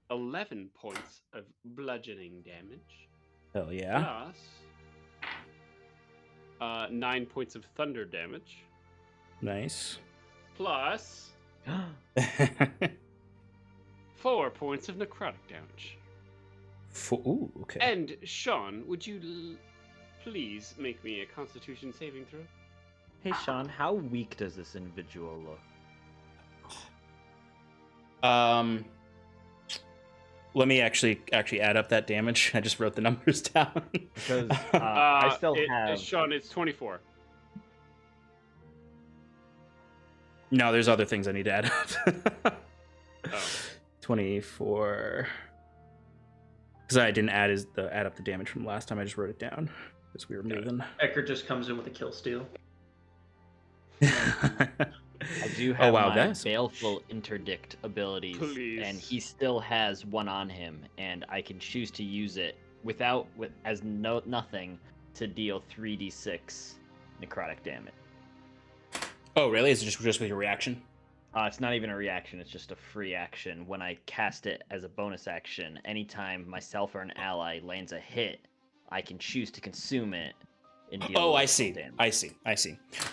11 points of bludgeoning damage.
Hell yeah.
Plus 9 points of thunder damage.
Nice.
Plus 4 points of necrotic damage.
Ooh, okay.
And Sean, would you please make me a Constitution saving throw?
Hey Sean, how weak does this individual look?
Let me actually add up that damage. I just wrote the numbers down.
Because I still have.
Sean, it's 24.
No, there's other things I need to add up.
Oh.
24. Because I didn't add up the damage from last time. I just wrote it down because we were moving.
Eckert just comes in with a kill steal.
I do have my
that's...
baleful interdict abilities,
Please.
and he still has one on him, and I can choose to use it as nothing to deal 3d6 necrotic damage.
Oh, really? Is it just with your reaction?
It's not even a reaction; it's just a free action. When I cast it as a bonus action, anytime myself or an ally lands a hit, I can choose to consume it.
Oh, I see. I see.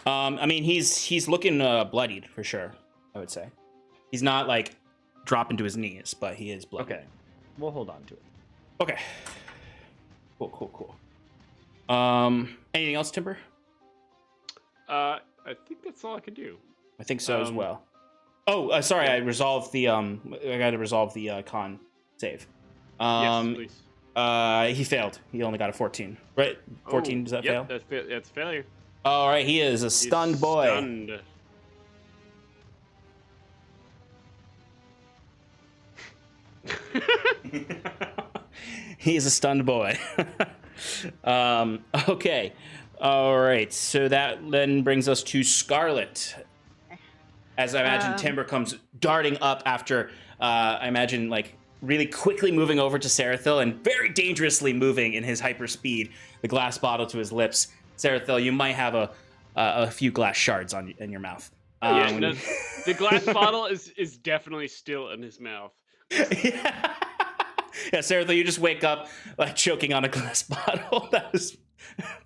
I mean, he's looking bloodied for sure. I would say he's not like dropping to his knees, but he is bloodied.
Okay, we'll hold on to it.
Okay. Cool. Anything else, Timber?
I think that's all I can do.
I think so as well. Oh, sorry. I resolved the I got to resolve the con save.
Yes, please.
He failed. He only got a 14. Right? 14, does that fail?
That's failure.
All right, he is a stunned boy.
Stunned.
He is a stunned boy. Okay. All right, so that then brings us to Scarlet. As I imagine Timber comes darting up after, I imagine, like, really quickly moving over to Sarathil and very dangerously moving in his hyper speed, the glass bottle to his lips. Sarathil, you might have a few glass shards in your mouth.
The glass bottle is definitely still in his mouth.
Yeah, Sarathil, you just wake up like choking on a glass bottle that was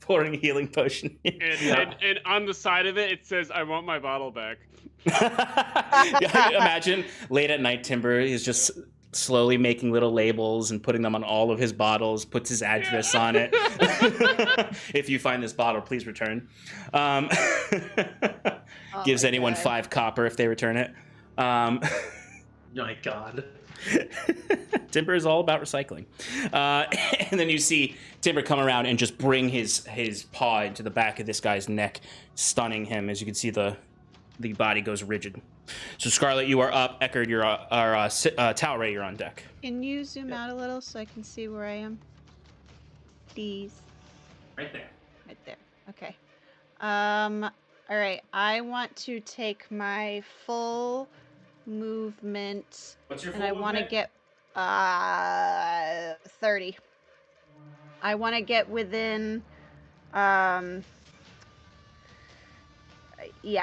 pouring a healing potion.
And on the side of it says, "I want my bottle back."
Imagine late at night, Timber is just slowly making little labels and putting them on all of his bottles, puts his address on it. If you find this bottle, please return. Gives anyone 5 copper if they return it.
My God.
Timber is all about recycling. And then you see Timber come around and just bring his paw into the back of this guy's neck, stunning him. As you can see, the body goes rigid. So Scarlet, you are up. Eckerd, you're Talray, you're on deck.
Can you zoom out a little so I can see where I am? Please.
Right there.
Right there. Okay. All right. I want to take my full movement.
What's your
and I want to get 30. I want to get within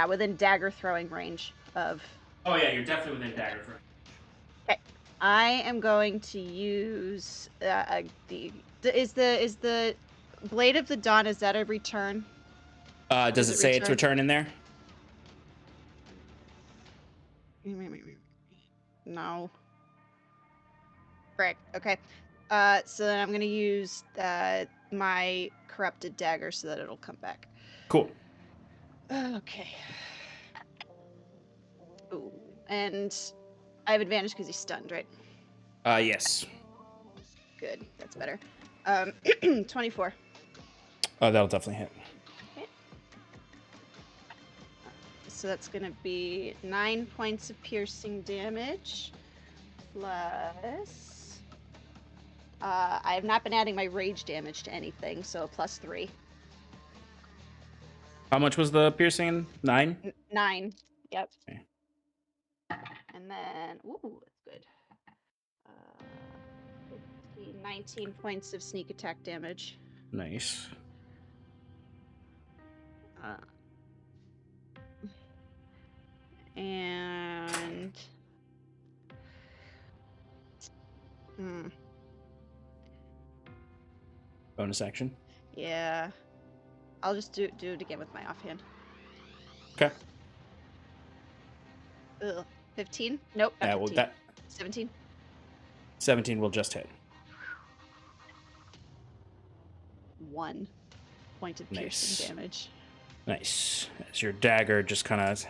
within dagger throwing range of.
Oh yeah, you're definitely within dagger throw.
Okay. I am going to use is the Blade of the Dawn, is that a return?
Does it say it's return in there?
No. Frick. Okay. So then I'm gonna use my corrupted dagger so that it'll come back.
Cool.
Okay. Ooh. And I have advantage because he's stunned, right?
Yes.
Good. That's better. 24.
Oh, that'll definitely hit.
Okay. so that's gonna be 9 points of piercing damage, plus... I have not been adding my rage damage to anything, so +3.
How much was the piercing? 9?
9, yep.
Okay.
And then, ooh, that's good. 19 points of sneak attack damage.
Nice.
And
Bonus action.
yeah, I'll just do it again with my offhand.
Okay.
15? Nope. Not
Yeah, well,
15.
that
17.
17 will just hit.
1 point of piercing damage.
Nice. As your dagger just kind of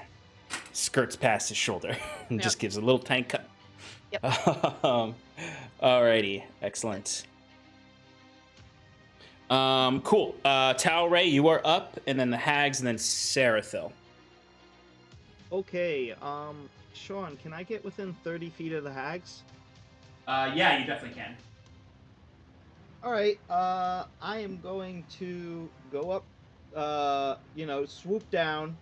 skirts past his shoulder and just gives a little tiny cut.
Yep.
Alrighty. Excellent. Cool. Talray, you are up, and then the hags, and then Sarathil.
Okay, Sean, can I get within 30 feet of the hags?
Yeah, you definitely can.
Alright, I am going to go up, swoop down,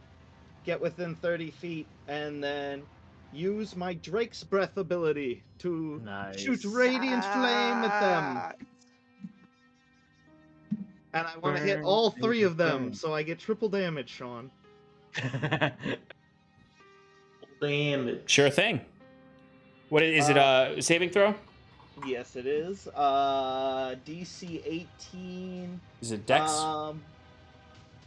get within 30 feet, and then use my Drake's Breath ability to shoot Radiant Flame at them. And I want to hit all 3 of them, so I get triple damage, Sean.
Damage.
Sure thing. What is it? Saving throw?
Yes, it is. DC 18.
Is it Dex?
I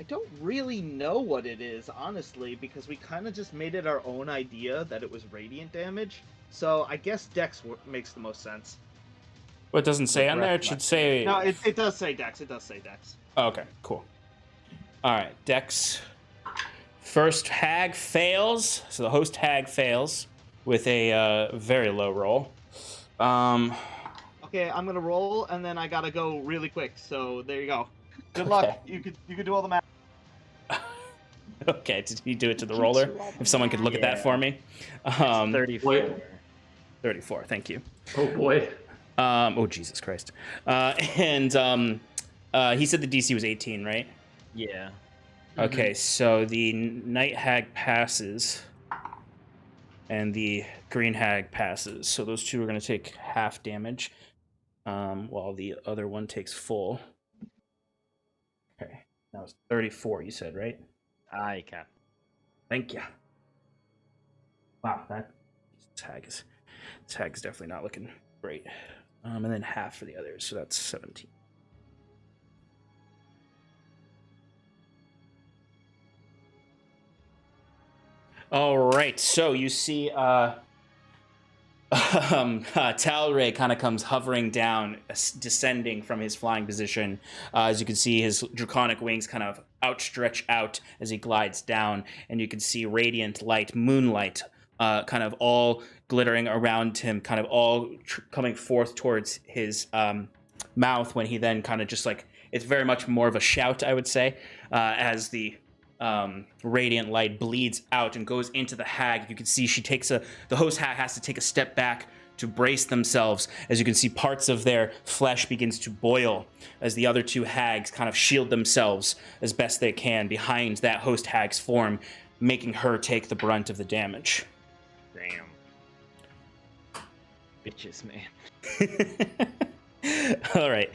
don't really know what it is, honestly, because we kind of just made it our own idea that it was radiant damage. So I guess Dex makes the most sense.
What doesn't say on there? It should say.
No, it does say Dex. It does say Dex.
Oh, okay, cool. All right, Dex. First hag fails, so the host hag fails with a very low roll.
Okay, I'm gonna roll, and then I gotta go really quick. So there you go. Good luck. You could do all the math.
Okay, did he do it to the roller? If someone could look at that for me.
34.
34. Thank you.
Oh boy.
Oh Jesus Christ. He said the DC was 18, right?
Yeah.
Okay, so the night hag passes, and the green hag passes. So those two are going to take half damage, while the other one takes full. Okay, that was 34. You said, right?
Aye, Cap.
Thank you. Wow, this hag is definitely not looking great. And then half for the others, so that's 17. All right, so you see Talray kind of comes hovering down, descending from his flying position. As you can see, his draconic wings kind of outstretch out as he glides down, and you can see radiant light, moonlight, kind of all glittering around him, kind of all coming forth towards his mouth when he then kind of just like, it's very much more of a shout, I would say, as the radiant light bleeds out and goes into the hag. You can see the host hag has to take a step back to brace themselves. As you can see, parts of their flesh begins to boil as the other two hags kind of shield themselves as best they can behind that host hag's form, making her take the brunt of the damage.
Damn. Bitches, man.
All right.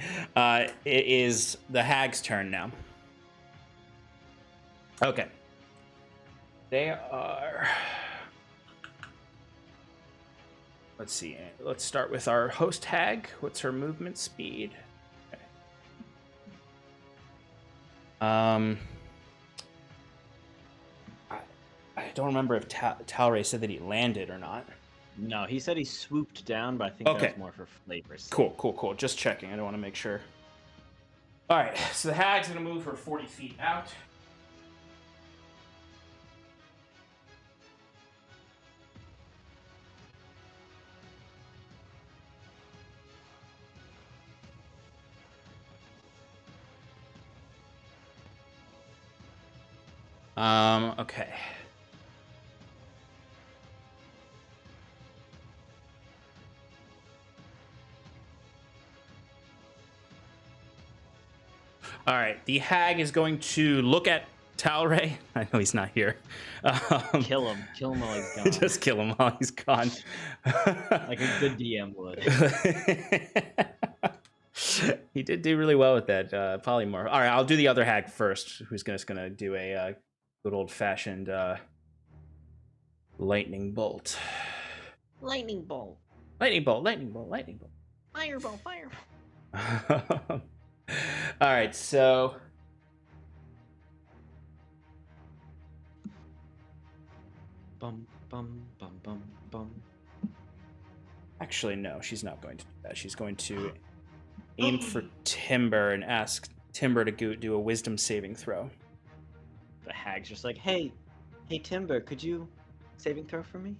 It is the hag's turn now. Okay. They are... Let's see. Let's start with our host hag. What's her movement speed? Okay. I don't remember if Talray said that he landed or not.
No, he said he swooped down, but I think that was more for flavors.
Cool. Just checking. I don't want to make sure. All right. So the hag's going to move her 40 feet out. Okay. All right, the hag is going to look at Talray. I know he's not here.
Kill him while he's gone.
Just kill him while he's gone.
Like a good DM would.
He did do really well with that polymorph. All right, I'll do the other hag first, who's just gonna do a good old-fashioned lightning bolt.
Lightning bolt.
Lightning bolt, lightning bolt, lightning bolt.
Fireball, fireball.
All right, so
Bum bum bum bum bum.
actually no, she's not going to do that. She's going to aim for Timber and ask Timber to do a wisdom saving throw.
The hag's just like, hey, Timber, could you saving throw for me?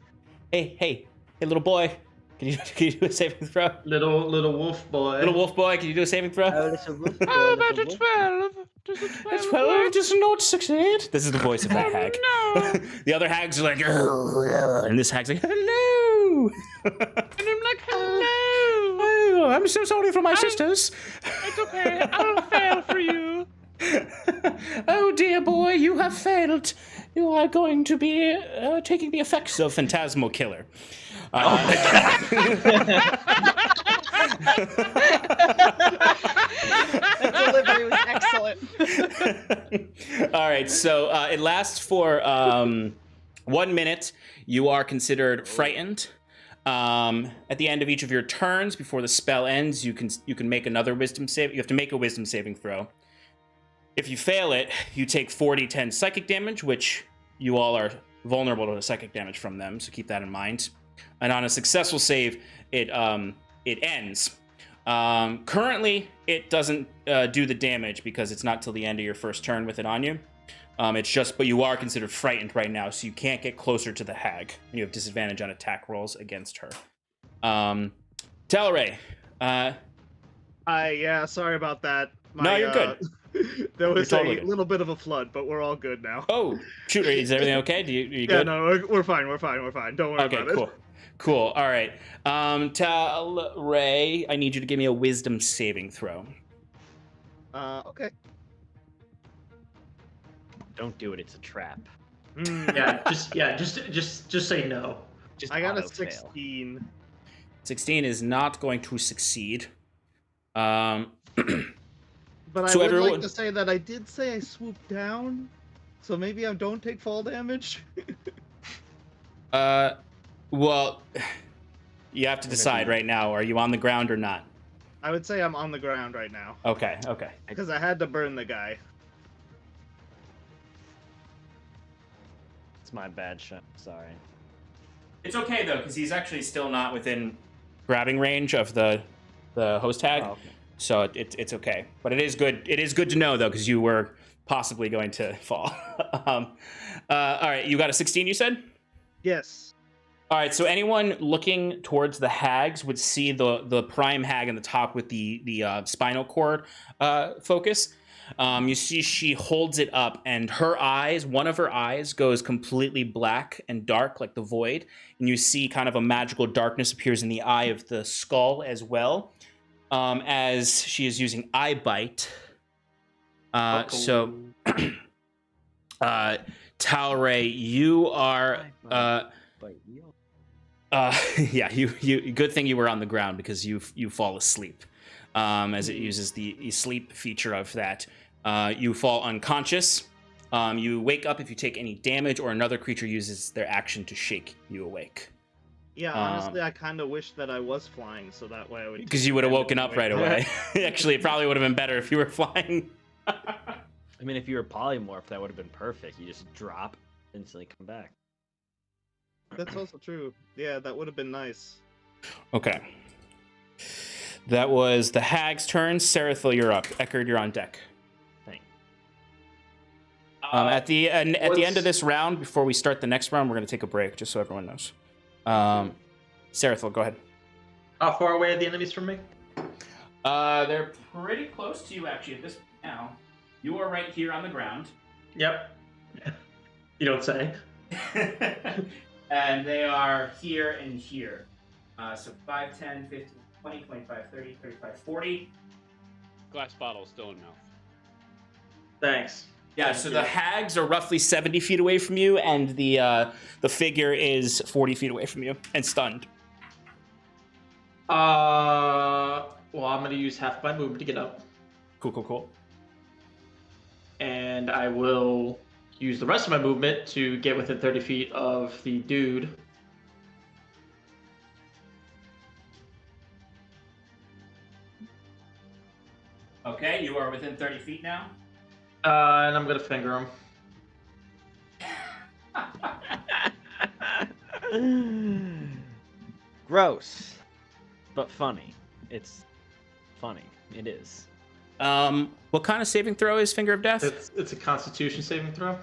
Hey, little boy, can you do a saving throw?
Little wolf boy.
Little wolf boy, can you do a saving throw?
Oh, little wolf boy,
How
little
about a
wolf.
12? Does a 12
That's well,
work?
it does not succeed. This is the voice of that hag.
No.
The other hags are like, and this hag's like, hello.
And I'm like, hello.
Oh, I'm so sorry for my sisters.
It's okay. I'll fail for you.
Oh dear boy, you have failed. You are going to be taking the effects of Phantasmal Killer.
That delivery was excellent.
All right, so it lasts for 1 minute. You are considered frightened. At the end of each of your turns, before the spell ends, you can make another wisdom save. You have to make a wisdom saving throw. If you fail it, you take 4d10 psychic damage, which you all are vulnerable to psychic damage from them, so keep that in mind. And on a successful save, it ends. Currently, it doesn't do the damage because it's not till the end of your first turn with it on you. It's just, but you are considered frightened right now, so you can't get closer to the hag. You have disadvantage on attack rolls against her. Talray.
Yeah, sorry about that.
No, you're good.
There was
You're totally
a
good.
little bit of a flood, but we're all good now.
Oh, shoot, is everything okay? Are you
Yeah,
good?
no, we're fine. We're fine. Don't worry
Okay,
about
cool. All right. Talray, I need you to give me a wisdom saving throw.
it. Okay.
Don't do it. It's a trap.
Just say no.
Just
I got a
auto-fail.
16.
16 is not going to succeed.
But
So
I would
everyone-
like to say that I did say I swooped down, so maybe I don't take fall damage.
Well, you have to decide right now. Are you on the ground or not?
I would say I'm on the ground right now
Okay.
because I had to burn the guy.
It's my bad shot. Sorry.
It's okay though, because he's actually still not within grabbing range of the host tag,
Oh, okay.
so it's okay. But it is good. It is good to know though, because you were possibly going to fall. All right, you got a 16. You said.
Yes.
All right, so anyone looking towards the hags would see the prime hag in the top with the spinal cord focus. You see she holds it up, and her eyes, one of her eyes goes completely black and dark like the void, and you see kind of a magical darkness appears in the eye of the skull as well, as she is using eye bite. So, Talray, you are...
But you.
yeah, you. Good thing you were on the ground because you fall asleep, as it uses the sleep feature of that. You fall unconscious. You wake up if you take any damage, or another creature uses their action to shake you awake.
Yeah, honestly, I kind of wish that I was flying, so that way I would.
Because you would have woken up right away. Actually, it probably would have been better if you were flying.
I mean, if you were polymorph, that would have been perfect. You just drop, instantly come back.
That's also true. Yeah, that would have been nice.
Okay. That was the hag's turn. Sarathil, you're up. Eckerd, you're on deck.
Thanks.
At the end of this round, before we start the next round, we're going to take a break, just so everyone knows. Sarathil, go ahead.
How far away are the enemies from me?
They're pretty close to you, actually, at this point now. You are right here on the ground.
Yep. You don't say.
And they are here and here. So 5, 10, 15, 20, 25, 30, 35, 40.
Glass bottle still in mouth.
Thanks.
Yeah, so the hags are roughly 70 feet away from you, and the figure is 40 feet away from you and stunned.
Well, I'm gonna use half my movement to get up,
Cool.
and I will use the rest of my movement to get within 30 feet of the dude.
Okay, you are within 30 feet now.
And I'm gonna finger him.
Gross, but funny. It's funny. It is.
What kind of saving throw is Finger of Death?
It's a Constitution saving throw.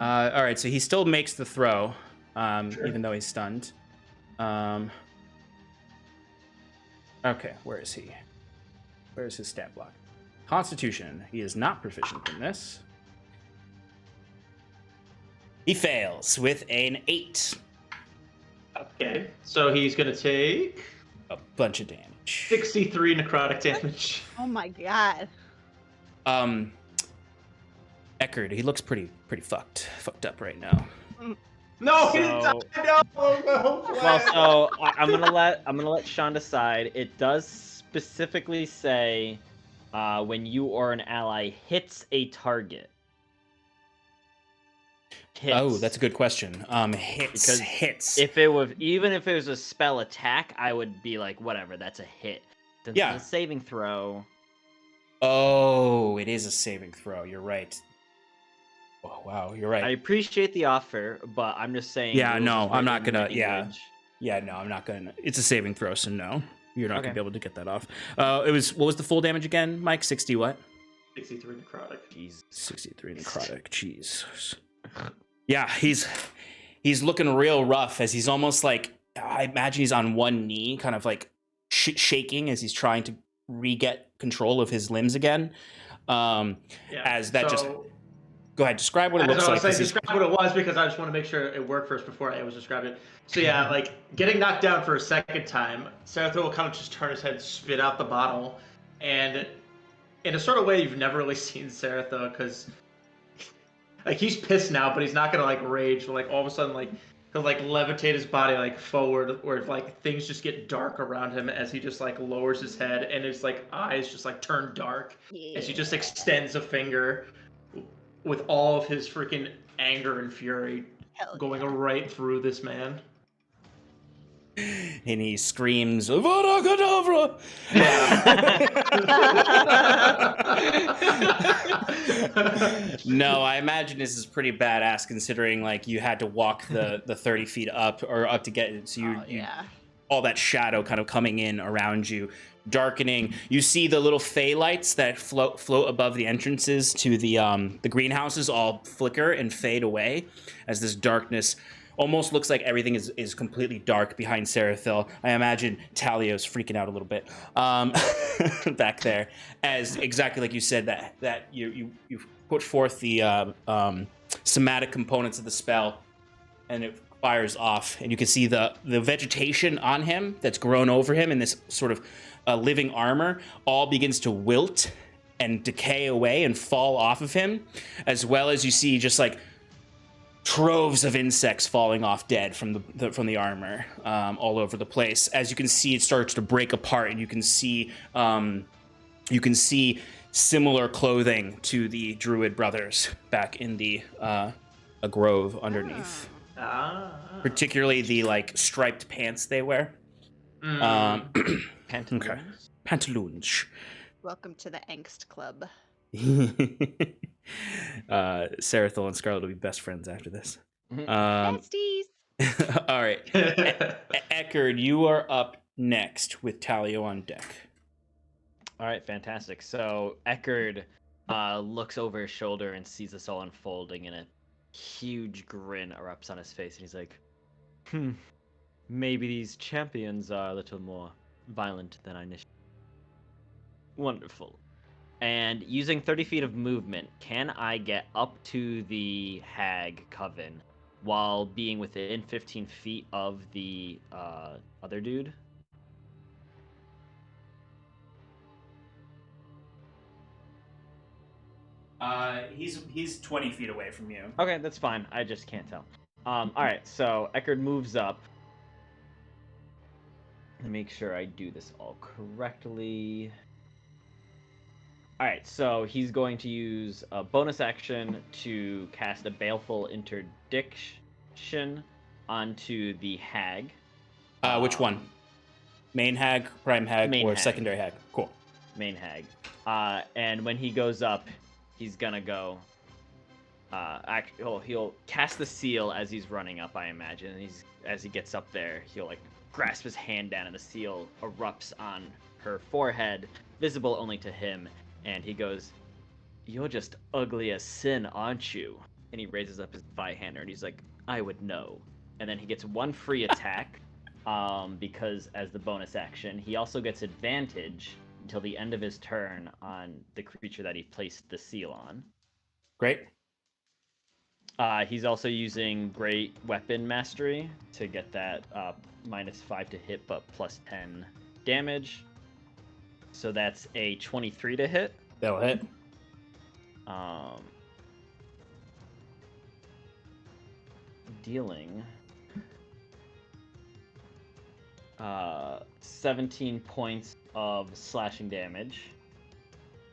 All right, so he still makes the throw,
Sure.
even though he's stunned. Okay, where is he? Where's his stat block? Constitution. He is not proficient in this. He fails with an 8.
Okay, so he's gonna take
A bunch of damage.
63 necrotic damage.
Oh my god.
Eckerd, he looks pretty fucked up right now.
No, he didn't
So-
die. No.
Well, so I'm gonna let Sean decide. It does specifically say when you or an ally hits a target. Hits.
Oh, that's a good question.
Because
Hits.
Even if it was a spell attack, I would be like, whatever, that's a hit. Since
Yeah.
it's a saving throw.
Oh, it is a saving throw. You're right. Oh, wow, you're right.
I appreciate the offer, but I'm just saying.
Yeah,
rules
no,
is
I'm
written
not gonna-
in
yeah.
language.
Yeah, no, I'm not gonna. It's a saving throw, so no, you're not
Okay.
gonna be able to get that off. It was what was the full damage again, Mike? 60 what?
63 necrotic.
Jesus.
63 necrotic. Jesus. Yeah, he's looking real rough as he's almost like I imagine he's on one knee, kind of like shaking as he's trying to re-get control of his limbs again.
Yeah.
As that just go ahead, describe what it looks like.
Describe what it was because I just want to make sure it worked first before I was described it. So yeah, like getting knocked down for a second time, Sarathil will kind of just turn his head, spit out the bottle, and in a sort of way you've never really seen Sarathil because like he's pissed now, but he's not gonna like rage. But, like all of a sudden, like he'll like levitate his body like forward, where like things just get dark around him as he just like lowers his head, and his like eyes just like turn dark as he just extends a finger with all of his freaking anger and fury
Hell
going right through this man.
And he screams, "Avada Kedavra!" No, I imagine this is pretty badass considering like you had to walk the 30 feet up or up to get it. So you
Yeah.
all that shadow kind of coming in around you, darkening. You see the little fey lights that float above the entrances to the greenhouses all flicker and fade away as this darkness almost looks like everything is completely dark behind Sarathil. I imagine Talio's freaking out a little bit back there, as exactly like you said that you put forth the somatic components of the spell, and it fires off, and you can see the vegetation on him that's grown over him in this sort of living armor all begins to wilt and decay away and fall off of him, as well as you see just like troves of insects falling off dead from the armor all over the place. As you can see, it starts to break apart, and you can see similar clothing to the Druid brothers back in the a grove underneath. Particularly the like striped pants they wear.
Pantaloons.
Okay. Pantaloons.
Welcome to the Angst Club.
Sarathil and Scarlet will be best friends after this.
Besties.
All right. Eckerd, you are up next with Talio on deck.
All right, fantastic. So Eckerd looks over his shoulder and sees this all unfolding, and a huge grin erupts on his face, and he's like, maybe these champions are a little more violent than I initially. Wonderful. And using 30 feet of movement, can I get up to the hag coven while being within 15 feet of the other dude?
He's 20 feet away from you.
Okay, that's fine. I just can't tell. All right, so Eckerd moves up. Let me make sure I do this all correctly. All right, so he's going to use a bonus action to cast a Baleful Interdiction onto the hag.
Which one? Main hag, prime hag,
Main
or
hag.
secondary hag? Cool.
Main hag. And when he goes up, he's gonna go. He'll cast the seal as he's running up, I imagine. And as he gets up there, he'll like grasp his hand down, and the seal erupts on her forehead, visible only to him. And he goes, "You're just ugly as sin, aren't you?" And he raises up his Vihander, and he's like, "I would know." And then he gets one free attack, because as the bonus action, he also gets advantage until the end of his turn on the creature that he placed the seal on.
Great.
He's also using Great Weapon Mastery to get that -5 to hit, but +10 damage. So that's a 23 to hit.
That'll hit.
Dealing 17 points of slashing damage.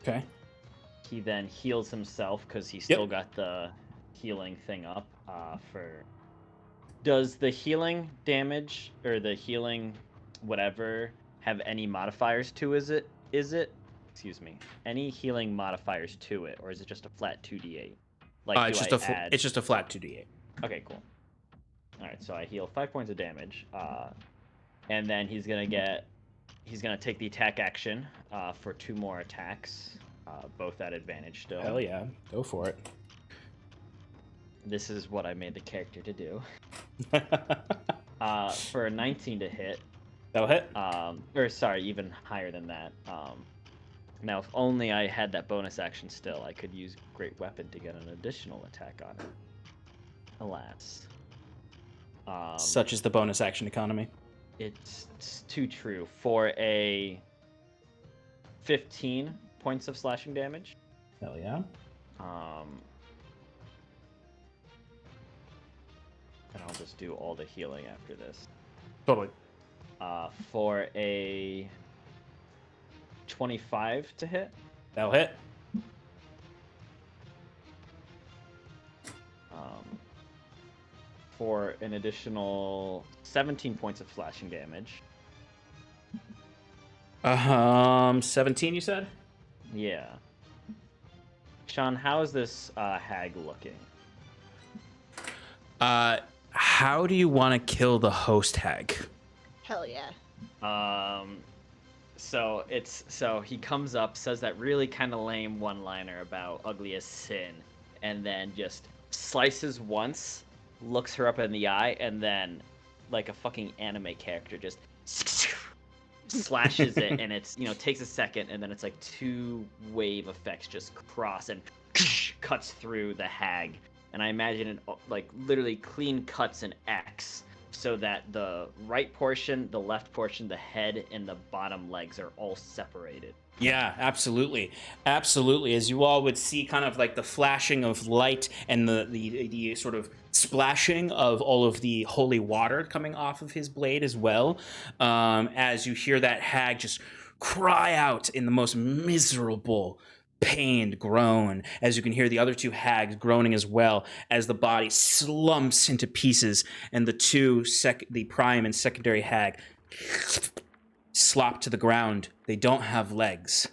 Okay.
He then heals himself because he's still got the healing thing up. Does the healing damage or the healing whatever have any modifiers to it? Excuse me. Any healing modifiers to it, or is it just a flat 2d8? Like
it's just a flat 2d8.
Okay, cool. All right, so I heal 5 points of damage, and then he's gonna take the attack action for 2 more attacks, both at advantage still.
Hell yeah, go for it.
This is what I made the character to do. For a 19 to hit.
That'll hit.
Or sorry, even higher than that. Now, if only I had that bonus action still, I could use Great Weapon to get an additional attack on it. Alas.
Such is the bonus action economy.
It's too true. For a 15 points of slashing damage.
Hell yeah.
And I'll just do all the healing after this.
Totally.
For a 25 to hit.
That'll hit.
For an additional 17 points of slashing damage.
17 you said?
Yeah. Sean, how is this hag looking?
How do you want to kill the host hag?
Hell yeah.
So he comes up, says that really kind of lame one-liner about ugly as sin, and then just slices once, looks her up in the eye, and then, like a fucking anime character, just slashes it, and it's, takes a second, and then it's like 2 wave effects just cross and cuts through the hag. And I imagine it like literally clean cuts an X, so that the right portion, the left portion, the head, and the bottom legs are all separated.
Yeah, absolutely. Absolutely. As you all would see kind of like the flashing of light and the sort of splashing of all of the holy water coming off of his blade as well, as you hear that hag just cry out in the most miserable pained groan, as you can hear the other 2 hags groaning as well, as the body slumps into pieces, and the prime and secondary hag slop to the ground. They don't have legs.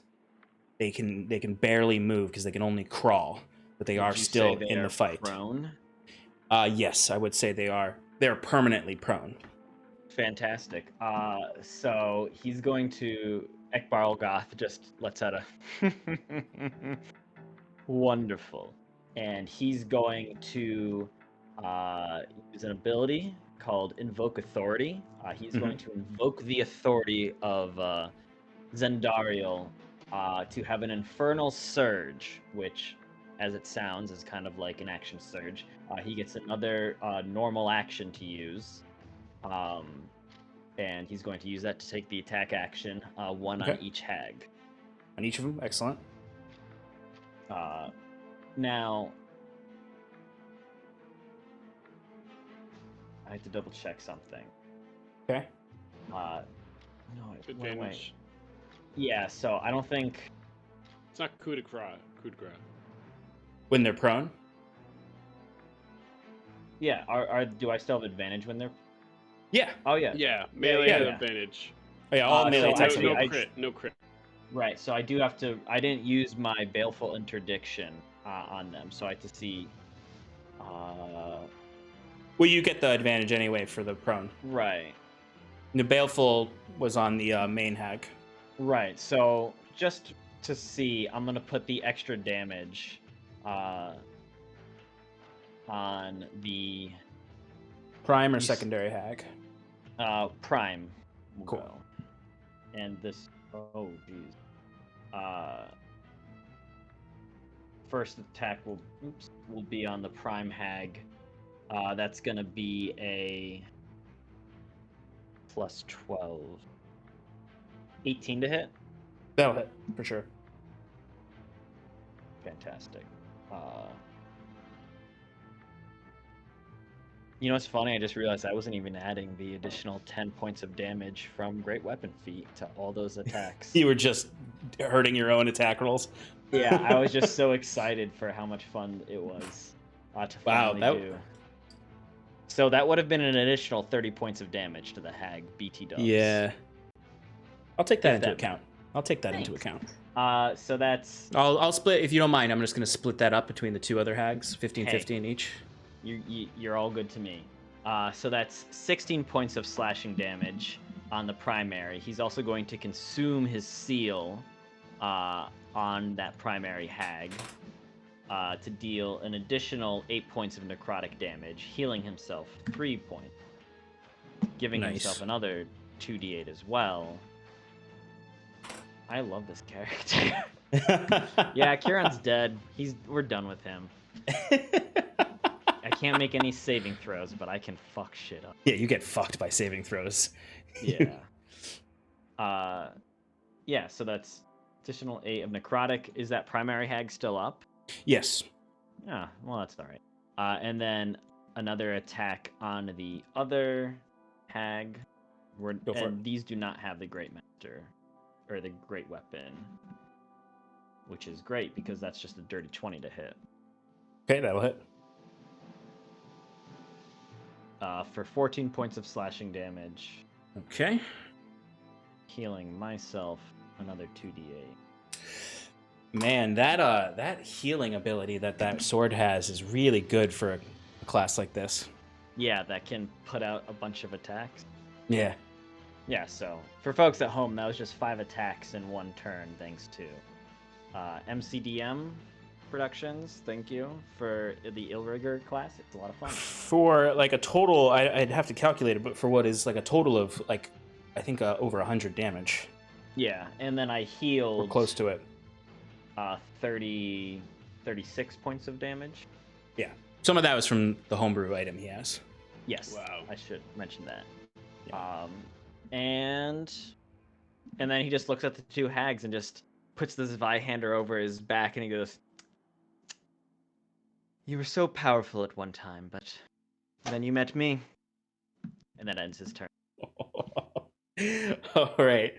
They can barely move because they can only crawl, but they are still in the fight.
Prone?
Yes, I would say they are. They're permanently prone.
Fantastic. So he's going to Ekbarlgoth just lets out a wonderful, and he's going to use an ability called Invoke Authority. He's going to invoke the authority of Zendariel to have an Infernal Surge, which, as it sounds, is kind of like an action surge. He gets another normal action to use. And he's going to use that to take the attack action, 1 on each hag.
On each of them? Excellent.
Now, I have to double check something.
Okay.
No, wait.
Advantage.
Yeah, so I don't think.
It's not coup de grace. Coup de grace.
When they're prone?
Yeah, do I still have advantage when they're?
Yeah.
Oh yeah.
Yeah, melee
yeah.
advantage.
Oh, yeah, all melee
so
attacks.
actually,
no crit. No crit.
Right, so I do have to. I didn't use my baleful interdiction on them, so I have to see.
Well, you get the advantage anyway for the prone.
Right.
The baleful was on the main hag.
Right. So just to see, I'm gonna put the extra damage on the
Prime or secondary hag?
prime. We'll
Cool.
go. And this. Oh, geez. First attack will be on the prime hag. That's gonna be a plus 12. 18 to hit.
That'll hit, for sure.
Fantastic. You know what's funny? I just realized I wasn't even adding the additional 10 points of damage from Great Weapon Feat to all those attacks.
You were just hurting your own attack rolls.
Yeah, I was just so excited for how much fun it was to finally do. So that would have been an additional 30 points of damage to the hag, BT dubs.
Yeah. I'll take that into
that-
account. I'll take that into account.
So that's...
I'll split, if you don't mind, I'm just going to split that up between the two other hags, 15-15 each.
You're all good to me. So that's 16 points of slashing damage on the primary. He's also going to consume his seal on that primary hag to deal an additional 8 points of necrotic damage, healing himself 3 points, giving himself another 2d8 as well. I love this character. Yeah, Kieran's dead. We're done with him. I can't make any saving throws, but I can fuck shit up.
Yeah, you get fucked by saving throws.
Yeah. Yeah, so that's additional 8 of necrotic. Is that primary hag still up?
Yes.
Yeah, well, that's all right. And then another attack on the other hag.
Go for it.
These do not have the Great Master, or the Great Weapon, which is great because that's just a dirty 20 to hit.
Okay, that'll hit.
For 14 points of slashing damage.
Okay.
Healing myself another 2d8.
Man, that healing ability that sword has is really good for a class like this.
Yeah, that can put out a bunch of attacks.
Yeah.
Yeah, so for folks at home, that was just 5 attacks in one turn, thanks to MCDM Productions. Thank you for the Illrigger class. It's a lot of fun.
For like a total, I'd have to calculate it, but for what is like a total of like, I think over 100 damage.
Yeah, and then I healed.
We're close to it.
36 points of damage.
Yeah. Some of that was from the homebrew item he has.
Yes.
Wow.
I should mention that.
Yeah.
And then he just looks at the two hags and just puts this Vihander over his back and he goes, "You were so powerful at one time, but then you met me." And that ends his turn.
All right.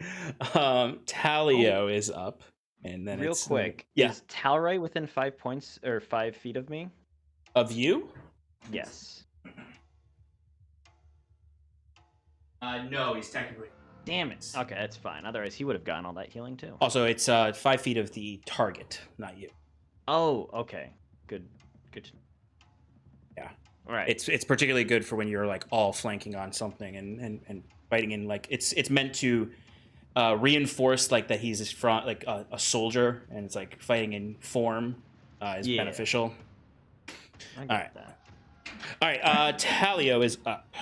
Talio is up. And then
Real
it's
quick,
yeah.
Is Talray within 5 points or 5 feet of me?
Of you?
Yes.
No, he's technically.
Damn it. Okay, that's fine. Otherwise, he would have gotten all that healing too.
Also, it's 5 feet of the target, not you.
Oh, okay. Good. Good.
Yeah.
All right.
It's particularly good for when you're like all flanking on something and fighting in like it's meant to reinforce like that he's front like a soldier and it's like fighting in form is beneficial.
I get
all right.
that.
All right. Talio is up.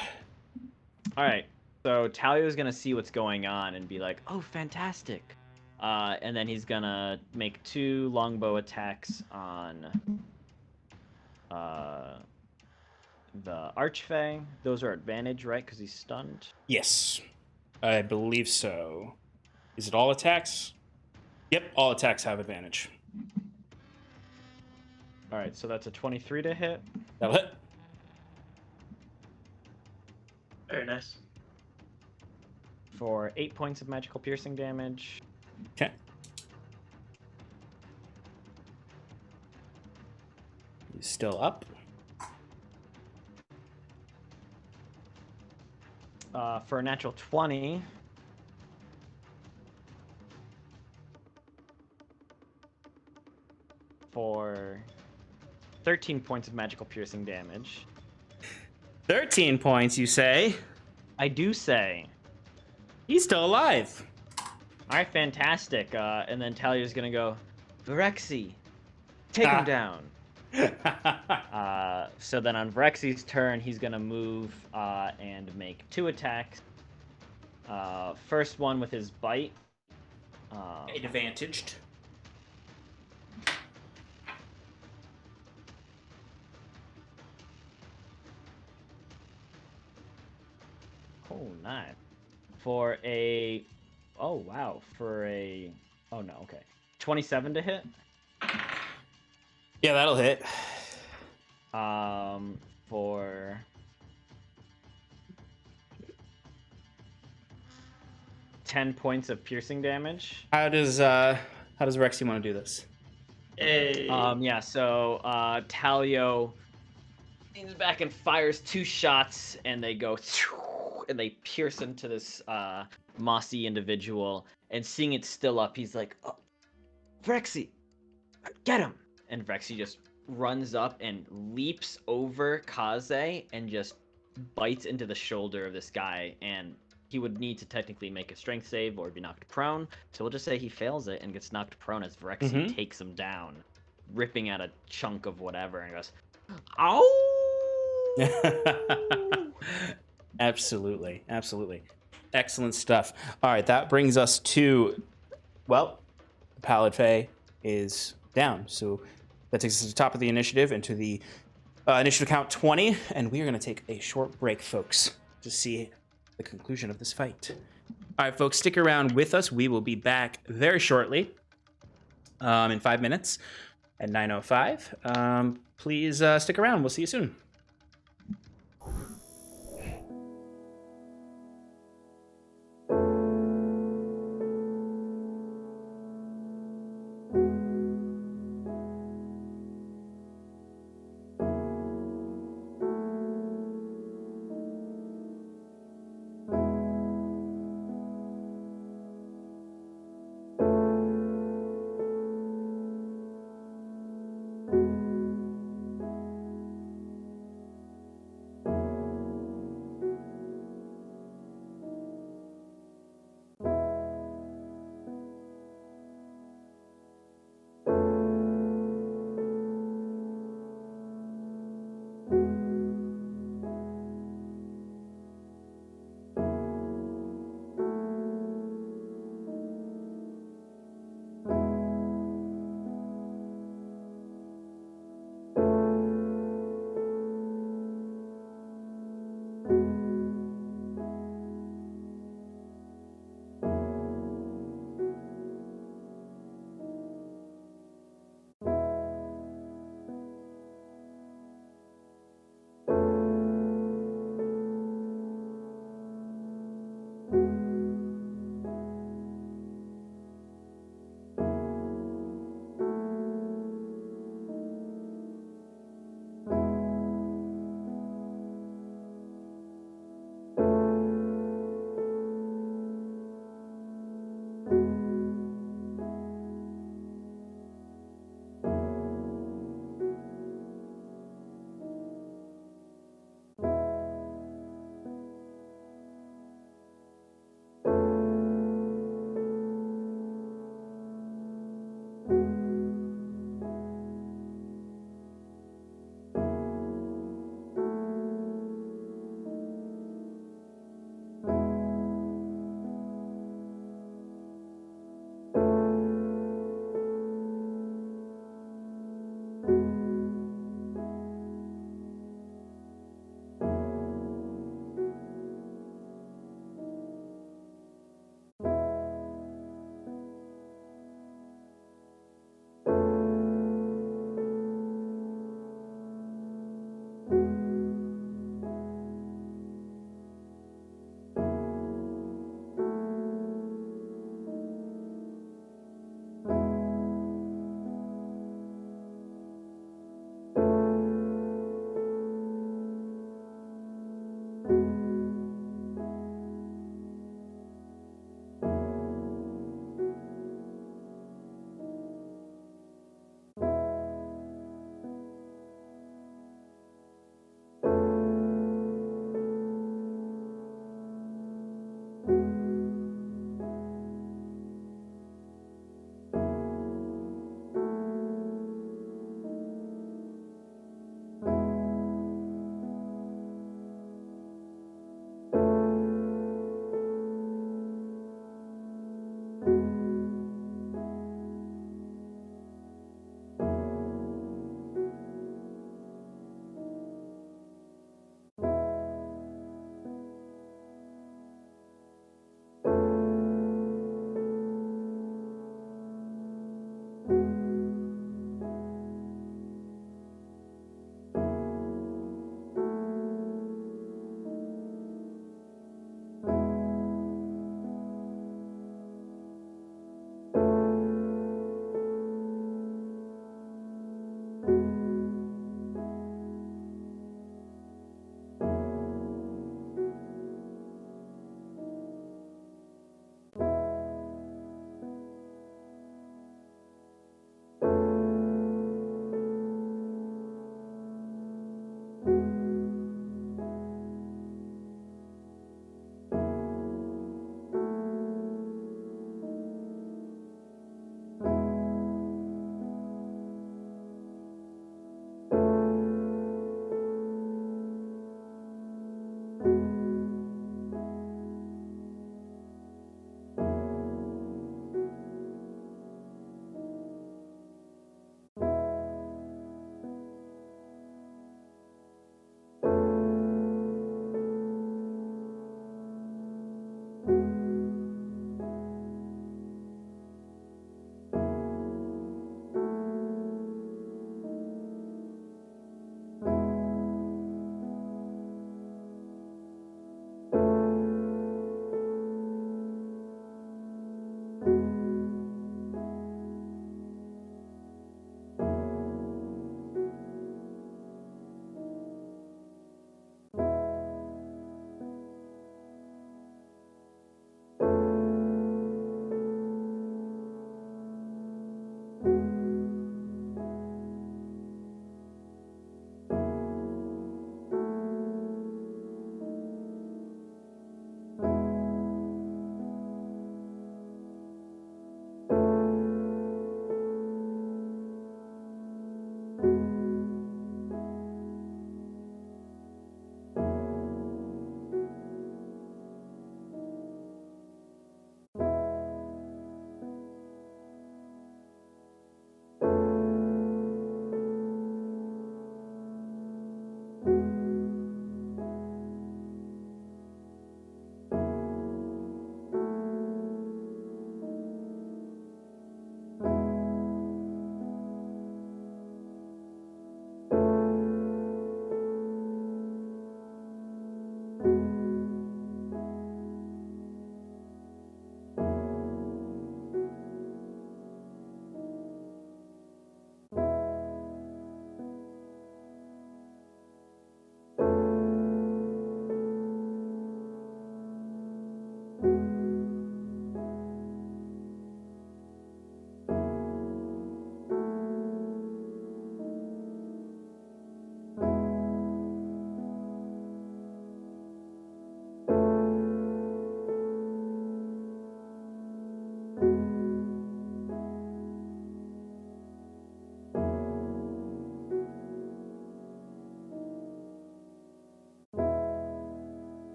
All right. So Talio's gonna see what's going on and be like, "Oh, fantastic!" And then he's gonna make 2 longbow attacks on the Archfey. Those are advantage, right? Because he's stunned.
Yes, I believe so. Is it all attacks? Yep, all attacks have advantage.
All right, so that's a 23 to hit
That'll hit.
Very nice.
for 8 points of magical piercing damage.
Okay. He's still up.
For a natural 20. For 13 points of magical piercing damage.
13 points, you say?
I do say.
He's still alive.
All right, fantastic. And then Talier's gonna go, Virexi, take him down. So then on Virexi's turn, he's gonna move and make 2 attacks. First one with his bite.
Advantaged.
Oh, nice. For a... Oh, wow. For a... Oh, no, okay. 27 to hit.
Yeah, that'll hit.
For... 10 points of piercing damage.
How does Rexy want to do this?
Hey.
Yeah, so Talio leans back and fires 2 shots, and they go and they pierce into this mossy individual. And seeing it still up, he's like, oh, Vrexy, get him! And Vrexy just runs up and leaps over Kaze and just bites into the shoulder of this guy. And he would need to technically make a strength save or be knocked prone. So we'll just say he fails it and gets knocked prone as Vrexy takes him down, ripping out a chunk of whatever, and goes, ow!
Absolutely. Excellent stuff. All right, that brings us to, well, Pallid Fae is down. So that takes us to the top of the initiative and to the initiative count 20. And we are going to take a short break, folks, to see the conclusion of this fight. All right, folks, stick around with us. We will be back very shortly, in 5 minutes at 9:05. Please stick around. We'll see you soon.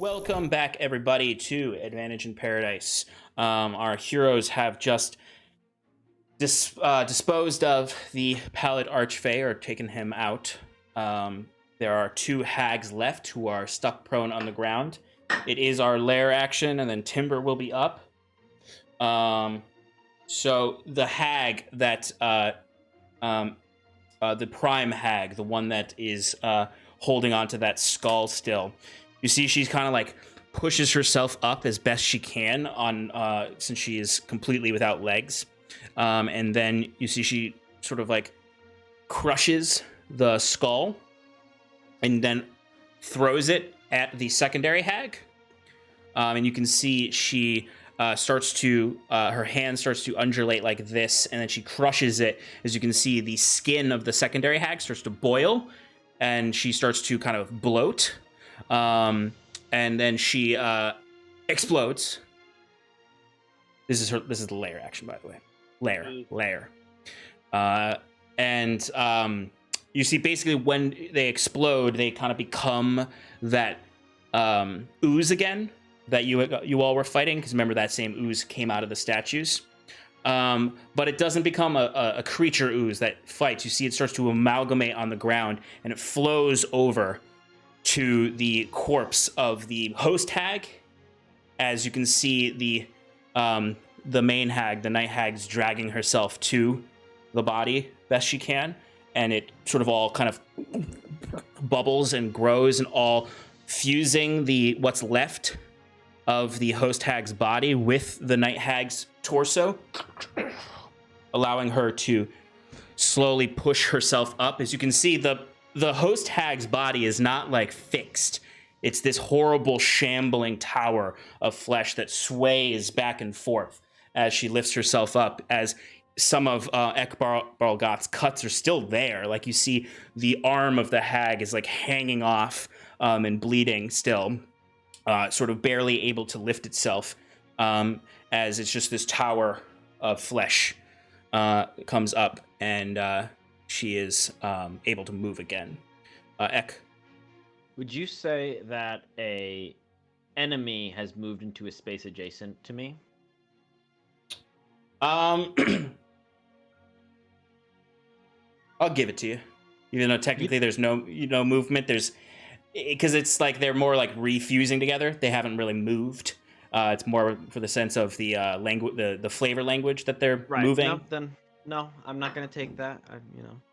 Welcome back, everybody, to Advantage in Paradise. Our heroes have just disposed of the Pallid Archfey, or taken him out. There are 2 hags left who are stuck prone on the ground. It is our lair action, and then Timber will be up. So the hag that, the prime hag, the one that is holding onto that skull still, you see she's kind of like pushes herself up as best she can on since she is completely without legs. And then you see she sort of like crushes the skull and then throws it at the secondary hag. And you can see she starts to, her hand starts to undulate like this, and then she crushes it. As you can see, the skin of the secondary hag starts to boil, and she starts to kind of bloat. And then she explodes. This is the lair action, by the way. Lair. And you see basically when they explode, they kind of become that ooze again that you all were fighting, because remember that same ooze came out of the statues. But it doesn't become a creature ooze that fights. You see it starts to amalgamate on the ground, and it flows over to the corpse of the host hag. As you can see, the main hag, the night hag's dragging herself to the body best she can, and it sort of all kind of bubbles and grows, and all fusing what's left of the host hag's body with the night hag's torso, allowing her to slowly push herself up. As you can see, the host hag's body is not like fixed. It's this horrible shambling tower of flesh that sways back and forth as she lifts herself up, as some of Ekbarlgoth's cuts are still there. Like you see the arm of the hag is like hanging off and bleeding still, sort of barely able to lift itself, as it's just this tower of flesh comes up, and she is able to move again. Ek.
Would you say that a enemy has moved into a space adjacent to me?
I'll give it to you, even though technically there's no movement. There's, because it's like they're more like refusing together. They haven't really moved. It's more for the sense of the language, the flavor language that they're moving.
No, then no, I'm not gonna take that.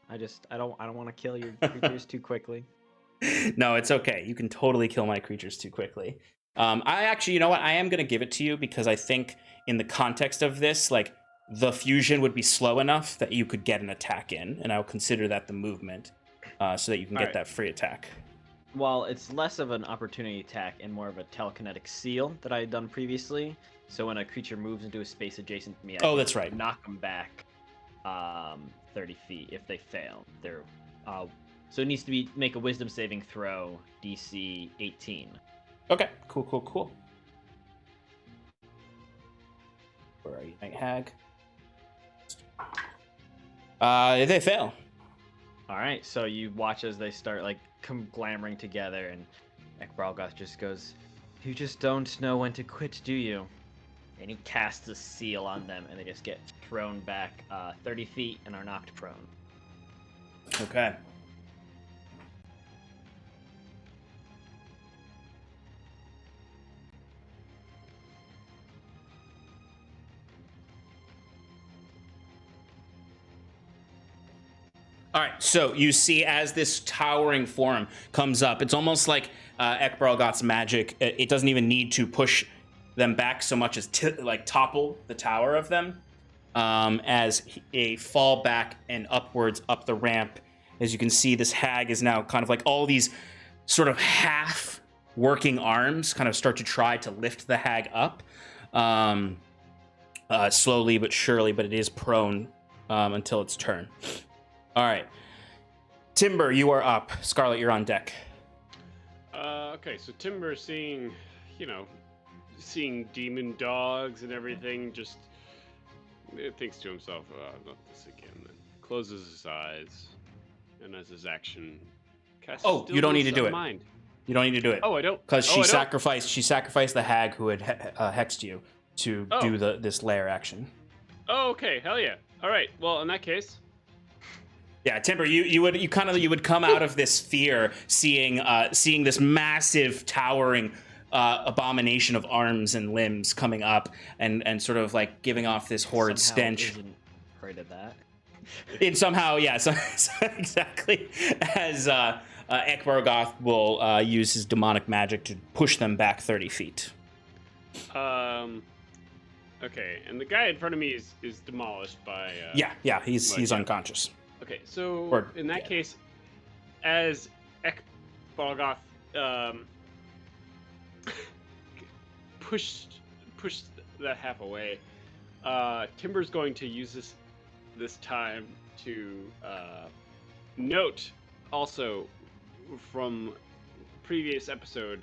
I don't want to kill your creatures too quickly.
No, it's okay. You can totally kill my creatures too quickly. I actually, you know what? I am gonna give it to you because I think in the context of this, like, the fusion would be slow enough that you could get an attack in, and I'll consider that the movement, so that you can get that free attack.
Well, it's less of an opportunity attack and more of a telekinetic seal that I had done previously. So when a creature moves into a space adjacent to me, I
that's right.
knock them back 30 feet if they fail. So it needs to make a Wisdom saving throw, DC 18.
Okay, cool. Where are you, Night Hag? They fail.
All right, so you watch as they start like glamoring together, and Ekbarlgoth just goes, "You just don't know when to quit, do you?" And he casts a seal on them, and they just get thrown back 30 feet and are knocked prone.
Okay. All right, so you see as this towering form comes up, it's almost like Ekbarlgoth's magic. It doesn't even need to push them back so much as topple the tower of them, as a fall back and upwards up the ramp. As you can see, this hag is now kind of like all these sort of half working arms kind of start to try to lift the hag up, slowly but surely, but it is prone until its turn. All right, Timber, you are up. Scarlet, you're on deck.
Okay, so Timber seeing demon dogs and everything, just thinks to himself, not this again. Then closes his eyes, and as his action, casts.
Oh, you don't need to do it.
Mind.
You don't need to do it.
Oh, I don't.
Because
Oh,
she
I don't?
sacrificed the hag who had hexed you to do this lair action.
Oh, okay. Hell yeah. All right. Well, in that case.
Yeah, Timber, you would come out of this fear, seeing this massive towering abomination of arms and limbs coming up, and sort of like giving off this horrid stench.
Isn't afraid of that.
And somehow, yeah, so exactly as Ekbargoth will use his demonic magic to push them back 30 feet.
Okay, and the guy in front of me is demolished by.
Yeah, he's unconscious.
Okay, so
Or
in that
dead.
case, as Ekbargoth pushed that half away, Timber's going to use this time to note also from previous episode,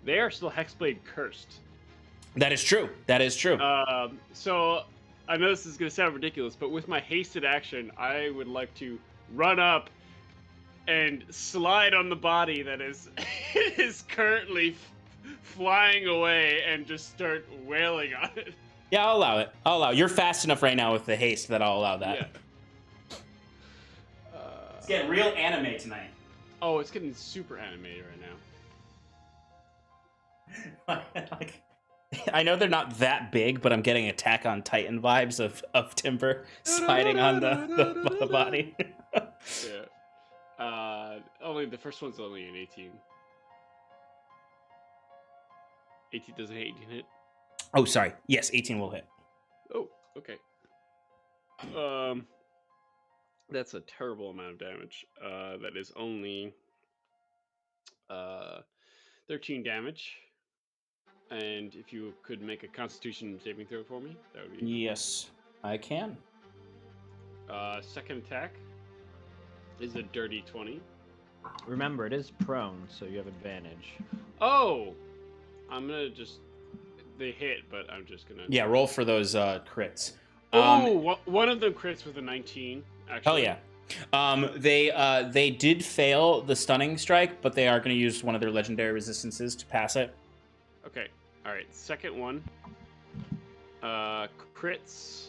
they are still Hexblade cursed.
That is true.
So I know this is going to sound ridiculous, but with my hasted action, I would like to run up and slide on the body that is is currently flying away and just start wailing on it.
Yeah, I'll allow it. You're fast enough right now with the haste that I'll allow that.
Yeah.
It's getting real anime tonight.
Oh, it's getting super animated right now.
I know they're not that big, but I'm getting Attack on Titan vibes of Timber sliding on the body.
Yeah. Only the first one's only an 18. 18 doesn't 18 hit.
Oh, sorry. Yes, 18 will hit.
Oh, okay. That's a terrible amount of damage. That is only 13 damage. And if you could make a Constitution saving throw for me, that would be.
Yes, I can.
Second attack is a dirty 20.
Remember, it is prone, so you have advantage.
Oh, I'm gonna just. They hit, but I'm just gonna.
Yeah, roll for those crits.
One of them crits with a 19. Actually.
Hell yeah. They did fail the stunning strike, but they are going to use one of their legendary resistances to pass it.
Okay. All right. Second one. Crits.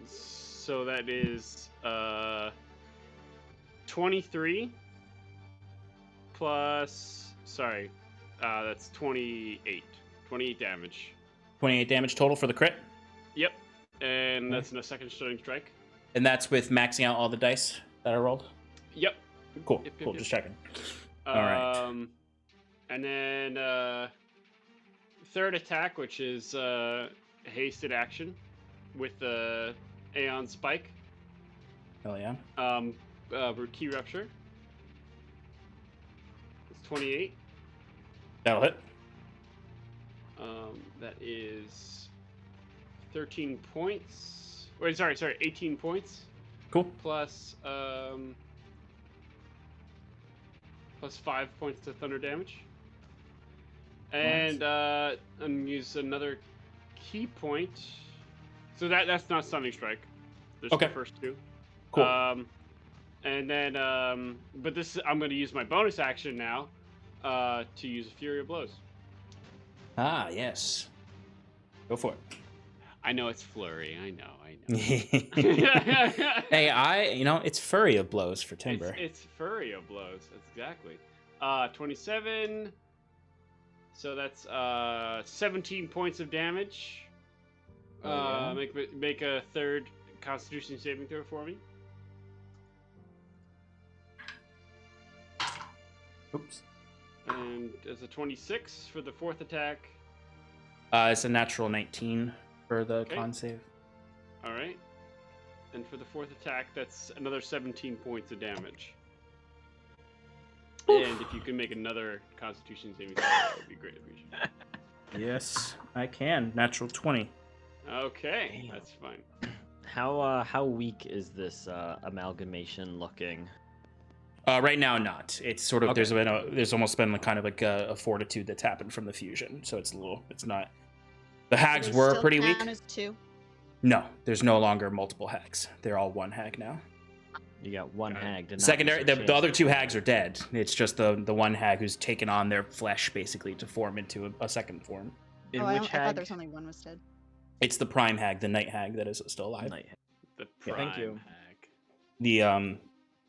So that is 23 plus. Sorry. That's 28. 28 damage.
28 damage total for the crit.
Yep. And that's in a second stunning strike.
And that's with maxing out all the dice that I rolled?
Yep.
Cool,
Yep,
cool,
yep.
just checking. All right.
And then third attack, which is hasted action with the Aeon Spike.
Hell yeah.
Key Rupture. It's 28.
That'll hit.
That is 13 points. Wait, sorry, 18 points.
Cool.
Plus 5 points to thunder damage. And and use another key point. So that's not stunning strike. There's
Okay.
the first two.
Cool.
And then but this I'm going to use my bonus action now to use a Fury of Blows.
Ah, yes. Go for it.
I know it's flurry. I know.
Hey, it's furry of blows for Timber.
It's Fury of Blows. That's exactly. 27. So that's 17 points of damage.
Oh,
Make a third Constitution saving throw for me.
Oops.
And it's a 26 for the fourth attack.
It's a natural 19 for the
Okay.
con save.
All right. And for the fourth attack, that's another 17 points of damage. And if you can make another Constitution saving throw, that would be great appreciated.
Yes, I can. Natural 20.
Okay,
Damn.
that's fine.
How weak is this amalgamation looking?
Right now, not. It's sort of
Okay.
there's almost been kind of like a fortitude that's happened from the fusion, so it's not. The hags
They
were
still
pretty weak.
count as two.
No, there's no longer multiple hags. They're all one hag now.
You got one hag. Did not
Secondary,
use a
the
chance
other
to
two
roll.
hags are dead. It's just the one hag who's taken on their flesh, basically, to form into a second form.
In
I
which
thought
hag?
there was only one was dead.
It's the prime hag, the night hag, that is still alive.
Night hag.
The
Yeah.
prime
Thank you.
hag.
The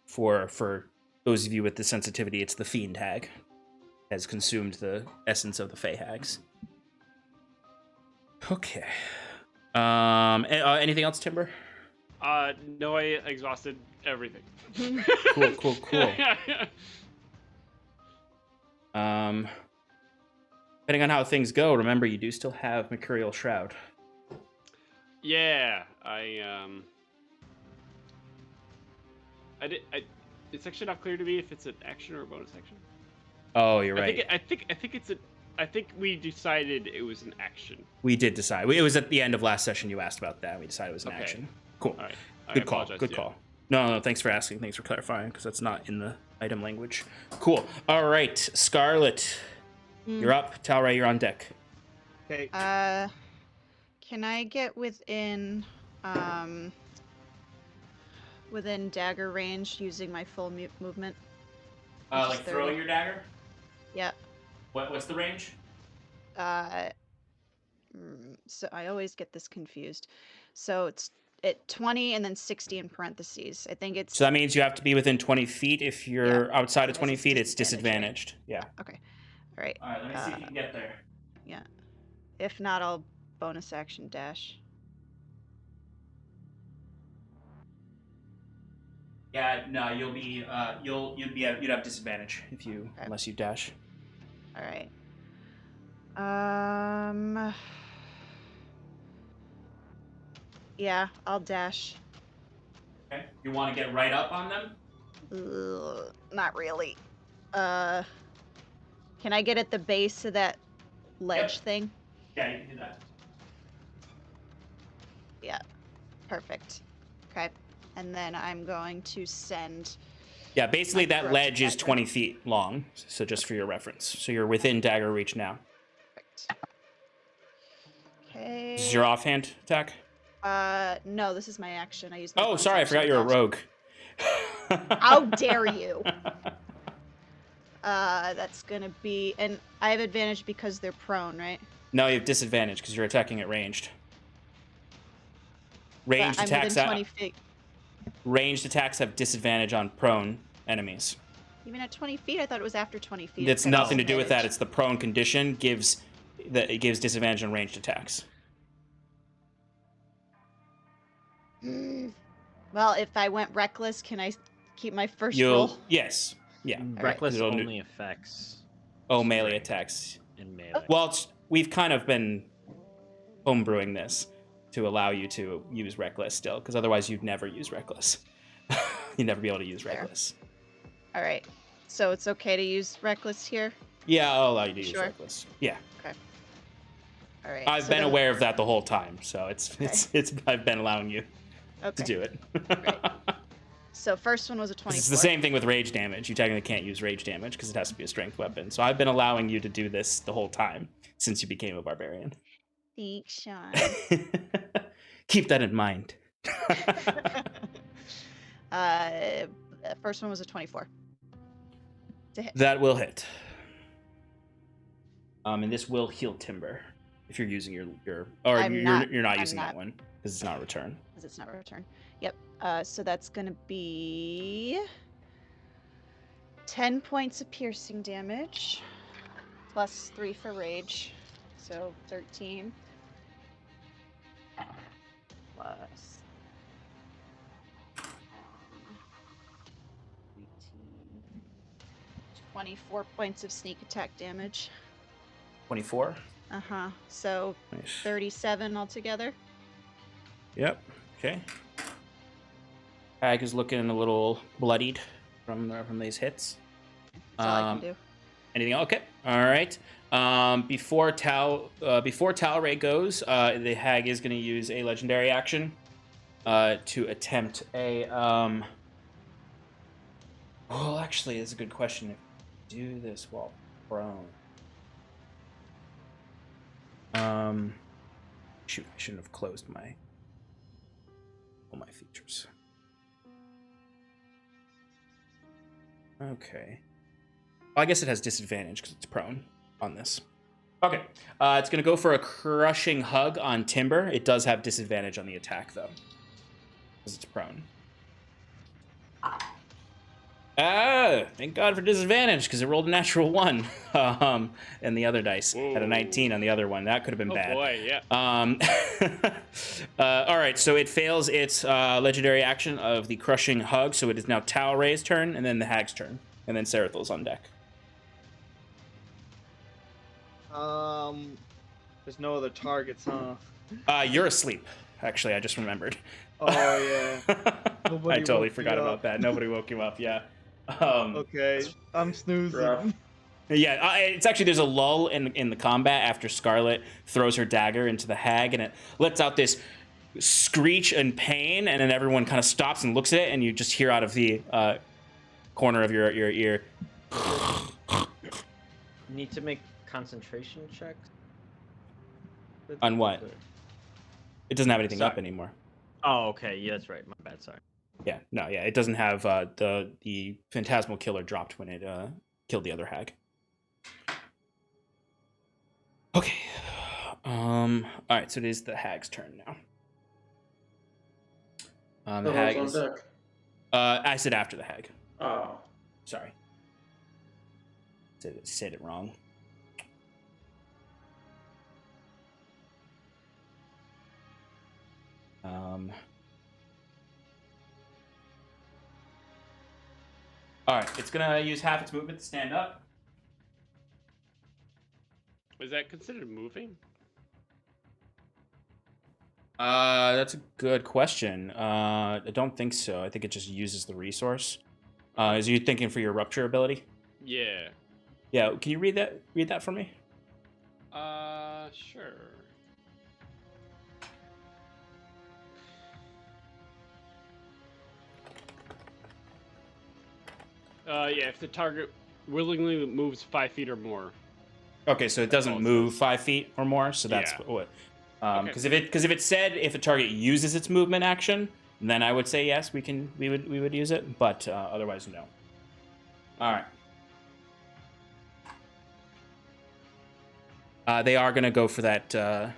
for those of you with the sensitivity, it's the fiend hag has consumed the essence of the fey hags. Okay. Anything else, Timber?
No, I exhausted everything.
Cool. Depending on how things go, remember you do still have Mercurial Shroud.
Yeah, it's actually not clear to me if it's an action or a bonus action.
Oh, you're right.
I think we decided it was an action.
We did decide. It was at the end of last session you asked about that. We decided it was an
Okay.
action. Cool.
All right.
Good call. Good
yeah.
call. No, thanks for asking. Thanks for clarifying, because that's not in the item language. Cool. All right, Scarlet, you're up. Talray, you're on deck.
Okay.
Can I get within dagger range using my full movement? Which is
Like
30.
throwing your dagger?
Yeah.
What's the range?
So I always get this confused. So it's at 20 and then 60 in parentheses. I think it's
So that means you have to be within 20 feet. If you're outside of
Otherwise
20
it's
feet, it's
disadvantaged,
disadvantaged. Yeah.
okay. All right.
All right, let me see if you can get there.
Yeah. If not, I'll bonus action dash.
Yeah, no, you'd have disadvantage if you
Okay.
unless you dash.
All right. Yeah, I'll dash.
Okay. You want to get right up on them?
Not really. Can I get at the base of that ledge thing?
Yeah, you can do that.
Yeah. Perfect. Okay. And then I'm going to send.
Yeah, basically
My
that
correct
ledge is
dagger.
20 feet long. So just for your reference. So you're within dagger reach now.
Perfect. Okay.
This is your offhand attack?
No, this is my action. I used my
Oh,
bonus
sorry, I
action
forgot you're a
dash.
rogue.
How dare you? That's gonna be, and I have advantage because they're prone, right?
No, you have disadvantage because you're attacking at ranged.
But
Ranged
I'm
attacks
within 20 feet.
Ranged attacks have disadvantage on prone enemies.
Even at 20 feet, I thought it was after 20 feet.
It's
got
nothing to do with that.
disadvantage.
It's the prone condition it gives disadvantage on ranged attacks.
Well, if I went reckless, can I keep my first roll?
Yes. Yeah.
Reckless
It'll do-
only affects
melee
strength
attacks.
and melee.
Well, we've kind of been homebrewing this to allow you to use reckless still, because otherwise you'd never use reckless. You'd never be able to use
Fair.
reckless.
All right. So it's okay to use reckless here?
Yeah, I'll allow you to use
Sure.
reckless. Yeah.
All right.
I've
so
been
then-
aware of that the whole time, so I've been allowing you
Okay.
to do it.
Great. So first one was a 24.
It's the same thing with rage damage. You technically can't use rage damage because it has to be a strength weapon. So I've been allowing you to do this the whole time since you became a barbarian.
Thanks, Sean.
Keep that in mind.
First one was a 24. To hit.
That will hit. And this will heal Timber if you're using your or
I'm
you're
not-
not
I'm
using that
not.
one because it's not a return.
Because it's not a return. Yep. So that's going to be 10 points of piercing damage, plus 3 for rage. So 13. Plus 18. 24 points of sneak attack damage.
24.
Uh-huh. So
Nice.
37 altogether.
Yep. Okay. Hag is looking a little bloodied from these hits.
That's all I can do.
Anything else? Okay. All right. Before Talray goes, the hag is going to use a legendary action to attempt a. Well, actually, it's a good question. If you do this while prone. Shoot! I shouldn't have closed all my features. Okay. Well, I guess it has disadvantage because it's prone on this. Okay. It's going to go for a crushing hug on Timber. It does have disadvantage on the attack, though, because it's prone. Thank God for disadvantage, because it rolled a natural 1. And the other dice had a 19 on the other one. That could have been bad.
Oh boy, yeah.
All right, so it fails its legendary action of the crushing hug, so it is now Talray's turn, and then the hag's turn, and then Sarathil's on deck.
There's no other targets, huh?
You're asleep. Actually, I just remembered.
Oh yeah.
I totally forgot about that. Nobody woke you up. Yeah.
Okay, I'm snoozing.
Rough.
Yeah, it's actually, there's a lull in the combat after Scarlet throws her dagger into the hag, and it lets out this screech and pain, and then everyone kind of stops and looks at it, and you just hear out of the corner of your ear.
Need to make concentration checks.
On what? It doesn't have anything
Sorry.
up anymore.
Oh, okay. Yeah, that's right. My bad. Sorry.
Yeah, no, yeah, it doesn't have the Phantasmal Killer dropped when it killed the other hag. Okay. All right, so it is the hag's turn now. The hag
on
is.
deck.
I said after the hag.
Oh.
Sorry. Said it wrong. All right, it's gonna use half its movement to stand up.
Is that considered moving?
That's a good question. I don't think so. I think it just uses the resource. Is you thinking for your Rupture ability?
Yeah.
Yeah. Can you read that for me?
Sure. Yeah, if the target willingly moves 5 feet or more.
Okay, so it doesn't move 5 feet or more. So that's
Yeah.
what.
Okay.
Because if it said if a target uses its movement action, then I would say yes, we would use it. But otherwise, no. All right. They are gonna go for that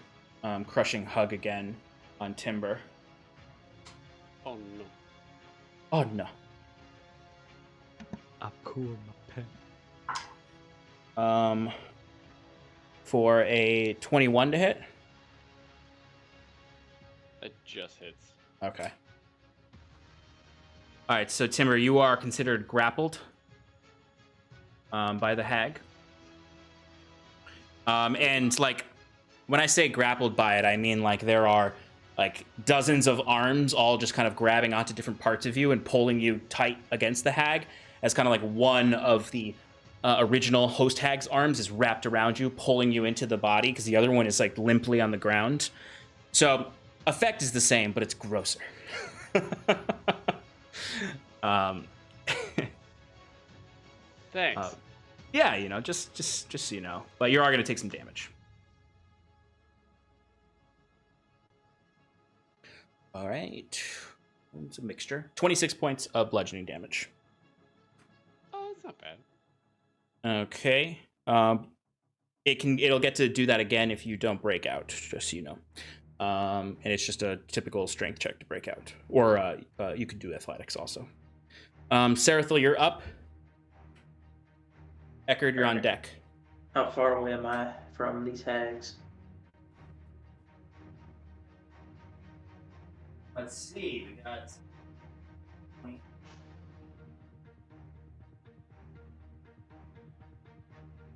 crushing hug again on Timber.
Oh no.
Oh no.
I'm cool, my pen.
For a 21 to hit.
That just hits.
Okay. All right, so Timber, you are considered grappled by the hag. And like, when I say grappled by it, I mean like there are like dozens of arms all just kind of grabbing onto different parts of you and pulling you tight against the hag, as kind of like one of the original host hag's arms is wrapped around you, pulling you into the body, because the other one is like limply on the ground. So effect is the same, but it's grosser.
Thanks.
Yeah, you know, just so you know. But you are going to take some damage. All right. It's a mixture. 26 points of bludgeoning damage.
Oh, that's not bad.
Okay. It'll get to do that again if you don't break out, just so you know. And it's just a typical strength check to break out. Or you could do athletics also. Sarathil, you're up. Eckerd, you're on deck.
How far away am I from these hags?
Let's see. We got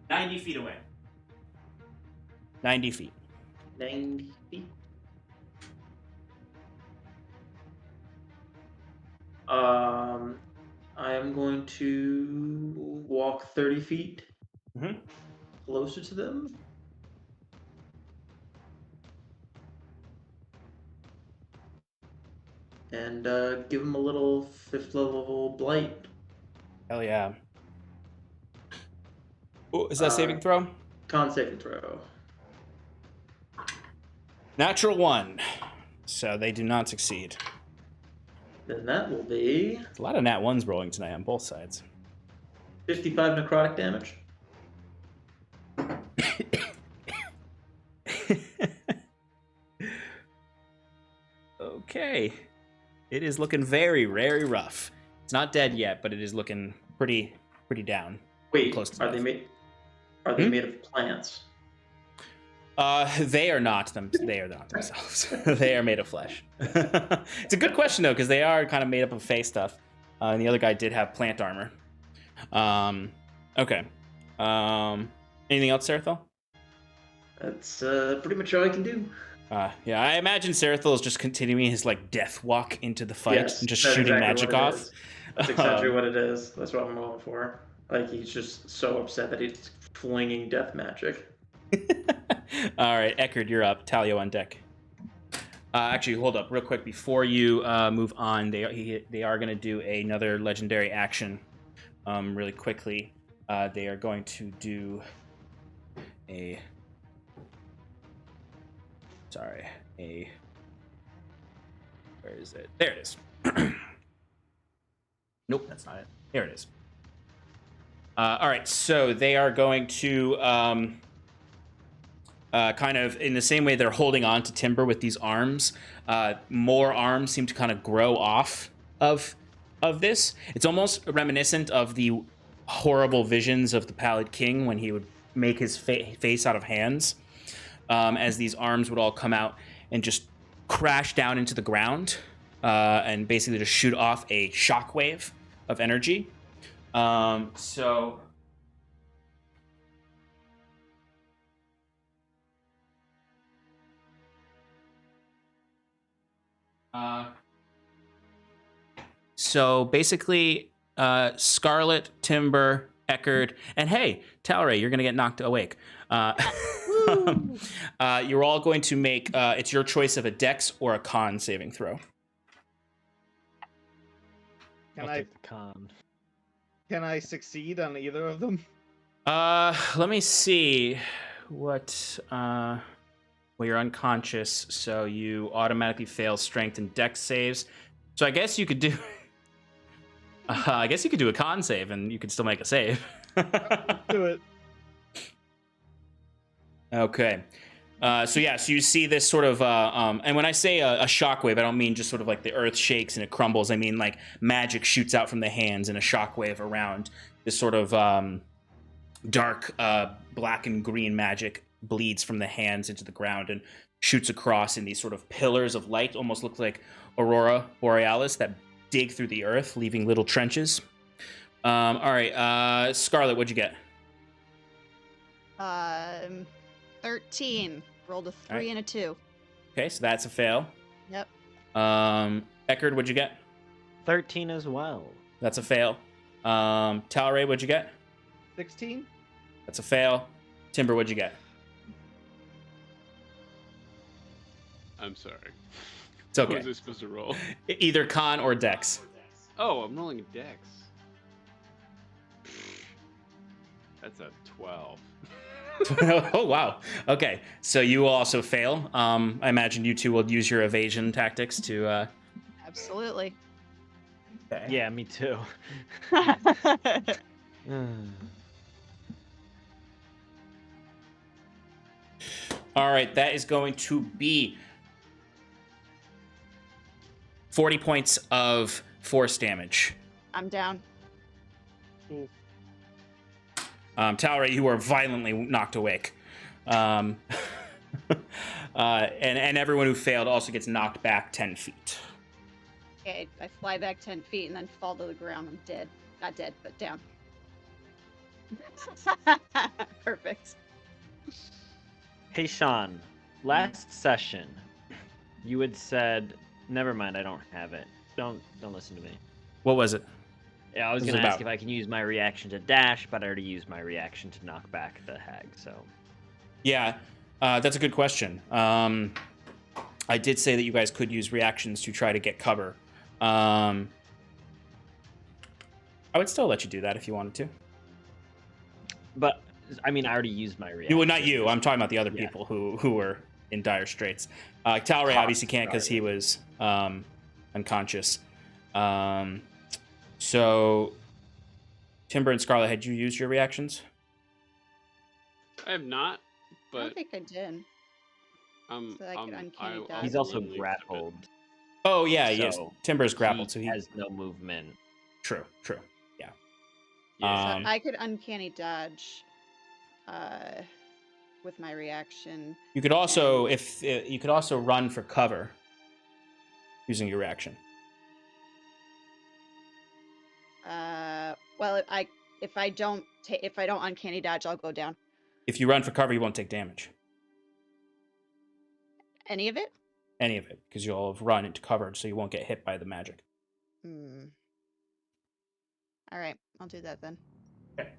90 feet away. 90 feet.
90 feet. I am going to walk 30 feet closer to them. And give them a little 5th level blight.
Hell yeah. Oh, is that saving throw?
Con saving throw.
Natural 1. So they do not succeed.
Then that will be
There's a lot of nat 1s rolling tonight on both sides.
55 necrotic damage.
Okay. It is looking very, very rough. It's not dead yet, but it is looking pretty down.
Wait,
Close to
are they
death.
made? Are they made of plants?
They are not themselves. They are made of flesh. It's a good question though, because they are kind of made up of fey stuff. And the other guy did have plant armor. Okay. Anything else, Sarathil?
That's pretty much all I can do.
Yeah, I imagine Sarathil is just continuing his like death walk into the fight
Yes,
and just
that's
shooting
exactly
magic
what it
off.
is. That's exactly what it is. That's what I'm going for. Like, he's just so upset that he's flinging death magic.
All right, Eckerd, you're up. Talio on deck. Actually, hold up real quick before you move on. They are going to do another legendary action really quickly. They are going to do a... Sorry, where is it? There it is. Nope, that's not it. There it is. All right, so they are going to kind of in the same way they're holding on to Timber with these arms. More arms seem to kind of grow off of this. It's almost reminiscent of the horrible visions of the Pallid King when he would make his face out of hands. As these arms would all come out and just crash down into the ground and basically just shoot off a shockwave of energy. So basically, Scarlet, Timber, Eckerd, and hey, Talray, you're gonna get knocked awake. You're all going to make it's your choice of a Dex or a Con saving throw.
Can
I'll
I
take the con.
can I succeed on either of them?
Let me see what well, you're unconscious, so you automatically fail strength and Dex saves. So I guess you could do a con save and you could still make a save.
Do it.
Okay. So you see this sort of, and when I say a shockwave, I don't mean just sort of like the earth shakes and it crumbles. I mean like magic shoots out from the hands and a shockwave around. This sort of dark black and green magic bleeds from the hands into the ground and shoots across in these sort of pillars of light, almost look like aurora borealis that dig through the earth, leaving little trenches. All right, Scarlet, what'd you get?
13. Rolled a 3
Alright.
and a 2.
Okay, so that's a fail.
Yep.
Eckerd, what'd you get?
13 as well.
That's a fail. Talray, what'd you get?
16?
That's a fail. Timber, what'd you get?
I'm sorry.
It's okay.
What was I supposed to roll?
Either con or dex.
Oh, I'm rolling a dex. That's a 12.
Oh, wow. Okay, so you will also fail. I imagine you two will use your evasion tactics to...
Absolutely.
Okay.
Yeah, me too.
All right, that is going to be 40 points of force damage.
I'm down.
Talray, you are violently knocked awake. And everyone who failed also gets knocked back 10 feet.
Okay, I fly back 10 feet and then fall to the ground. I'm dead. Not dead, but down. Perfect.
Hey, Sean. Last session, you had said, "Never mind, I don't have it. Don't listen to me."
What was it?
Yeah, I was
What was
gonna
it
ask
about?
if I can use my reaction to dash, but I already used my reaction to knock back the hag. So
Yeah, that's a good question. I did say that you guys could use reactions to try to get cover. I would still let you do that if you wanted to.
But I mean, I already used my reaction.
Well, not you. I'm talking about the other
Yeah.
people who were in dire straits. Talray obviously can't because he was unconscious. So Timber and Scarlet, had you used your reactions?
I have not,
I
but
don't think I did. So I could uncanny dodge.
He's also
will leave it.
grappled.
Oh yeah, yes.
So
Timber's grappled, so
he
he
has no movement.
True. Yeah.
Yeah.
So I could uncanny dodge with my reaction.
You could also, if you could also run for cover using your reaction.
Well, if I don't uncanny dodge, I'll go down.
If you run for cover, you won't take damage.
Any of it?
Any of it, because you'll have run into cover, so you won't get hit by the magic.
All right, I'll do that then.
Okay.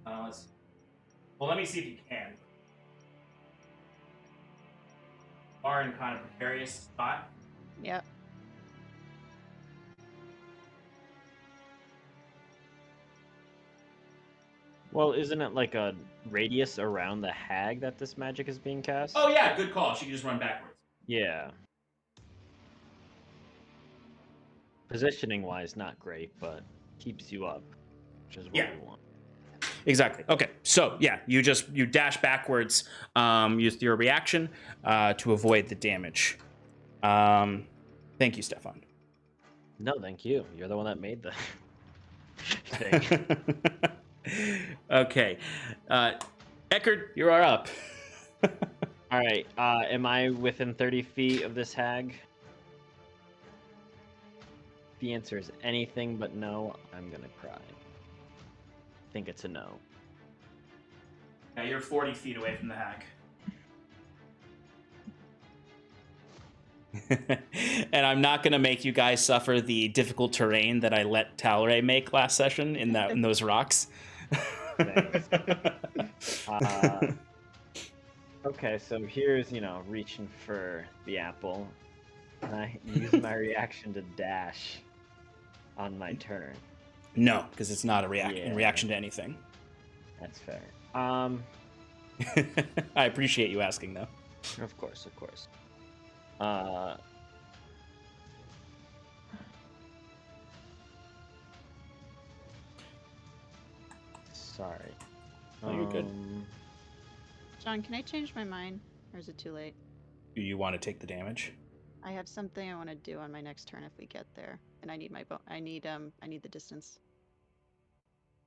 Well, let me see if you can. Are in kind of precarious spot.
Yep.
Well, isn't it like a radius around the hag that this magic is being cast?
Oh yeah, good call. She can just run backwards.
Yeah. Positioning wise, not great, but keeps you up, which is what we want.
Exactly. Okay. So yeah, you dash backwards, use your reaction to avoid the damage. Thank you, Stefan.
No, thank you. You're the one that made the thing.
Okay. Eckert, you are up.
All right. Am I within 30 feet of this hag? If the answer is anything but no, I'm gonna cry. I think it's a no.
Yeah, you're 40 feet away from the hag. And I'm not going to make you guys suffer the difficult terrain that I let Talray make last session in those rocks.
Okay, so here's, reaching for the apple. And I use my reaction to dash on my turn.
No, because it's not a reaction to anything.
That's fair.
I appreciate you asking, though.
Of course. Sorry.
Oh, you're good.
John, can I change my mind, or is it too late?
Do you want to take the damage?
I have something I want to do on my next turn if we get there, and I need my I need the distance.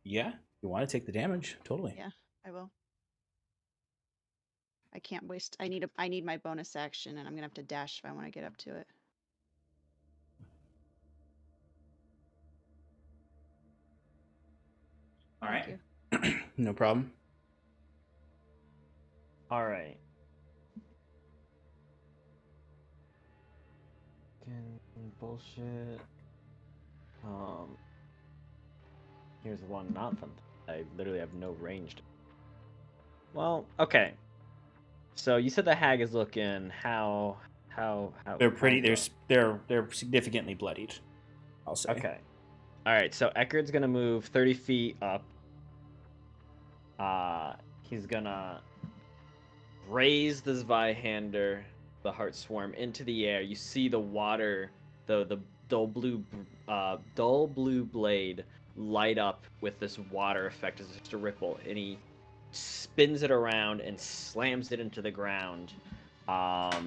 Yeah, you want to take the damage? Totally.
Yeah, I will. I can't waste. I need my bonus action, and I'm gonna have to dash if I want to get up to it.
All right. No problem.
All right. Bullshit. Here's one not fun. I literally have no range. Well, okay. So you said the hag is looking how
They're pretty. They're significantly bloodied, I'll say.
Okay. All right. So Eckerd's gonna move 30 feet up. He's gonna raise the Zweihander, the Heart Swarm, into the air. You see the water, the dull blue blade light up with this water effect as just a ripple, and he spins it around and slams it into the ground,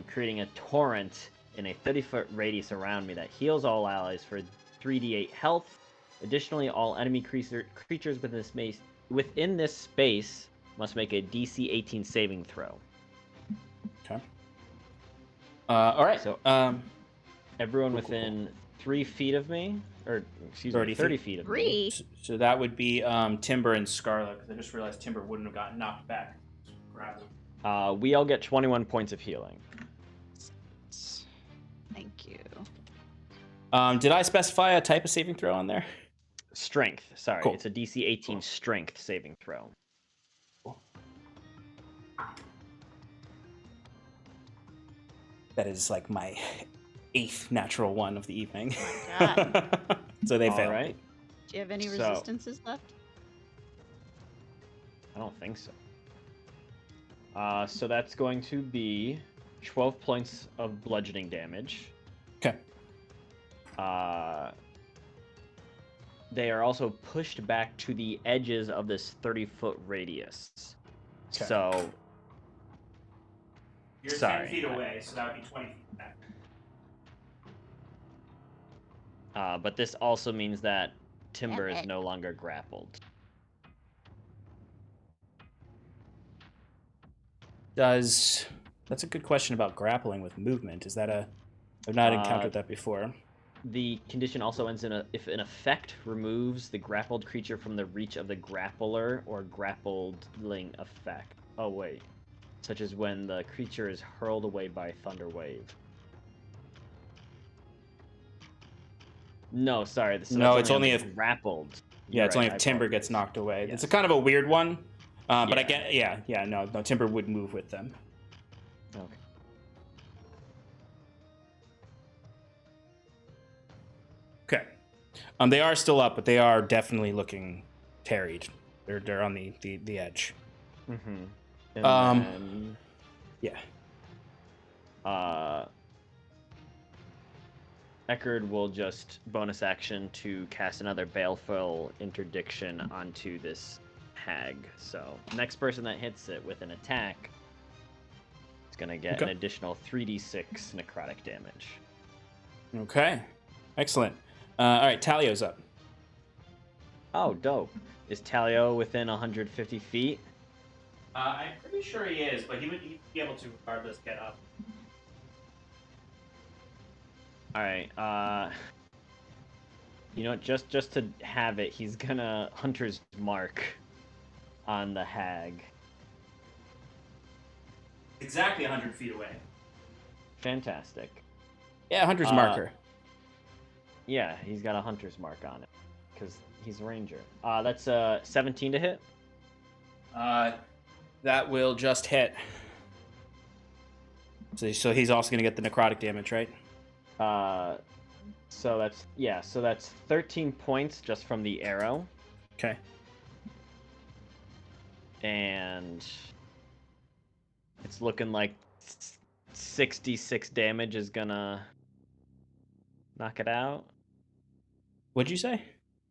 creating a torrent in a 30-foot radius around me that heals all allies for 3d8 health. Additionally, all enemy creatures within this space must make a DC 18 saving throw.
Okay. All right.
So everyone within 3 feet of me, or excuse me, 30 feet of me.
So that would be Timber and Scarlet, because I just realized Timber wouldn't have gotten knocked back.
We all get 21 points of healing.
Thank you.
Did I specify a type of saving throw on there?
Strength. Sorry,
cool.
It's a DC 18 strength saving throw.
Cool. That is like my 8th natural one of the evening.
Oh my God.
So they failed.
Right.
Do you have any resistances left?
I don't think so. So that's going to be 12 points of bludgeoning damage.
Okay.
they are also pushed back to the edges of this 30-foot radius.
Okay.
So
You're
sorry,
10 feet away, so that would be 20 feet back.
but this also means that Timber is no longer grappled.
That's a good question about grappling with movement. Is that I've not encountered that before.
The condition also ends if an effect removes the grappled creature from the reach of the grappler or grappling effect. Oh wait, such as when the creature is hurled away by thunder wave. No, sorry.
No, it's only if
grappled.
Yeah, it's only if Timber gets knocked away. Yes. It's a kind of a weird one, but I get no, Timber would move with them.
Okay.
Okay. They are still up, but they are definitely looking tarried. They're on the edge.
Mm-hmm.
And then,
Eckerd will just bonus action to cast another Baleful Interdiction onto this hag. So next person that hits it with an attack is gonna get an additional 3d6 necrotic damage.
Okay. Excellent. All right, Talio's up.
Oh, dope. Is Talio within 150 feet?
I'm pretty sure he is, but he'd be able to regardless get up.
All right. You know what? Just to have it, he's gonna Hunter's Mark on the hag.
Exactly 100 feet away.
Fantastic.
Yeah, Hunter's Marker.
Yeah, he's got a Hunter's Mark on it because he's a ranger. That's 17 to hit.
That will just hit. So he's also gonna get the necrotic damage, right?
So that's 13 points just from the arrow.
Okay.
And it's looking like 66 damage is gonna knock it out.
What'd you say?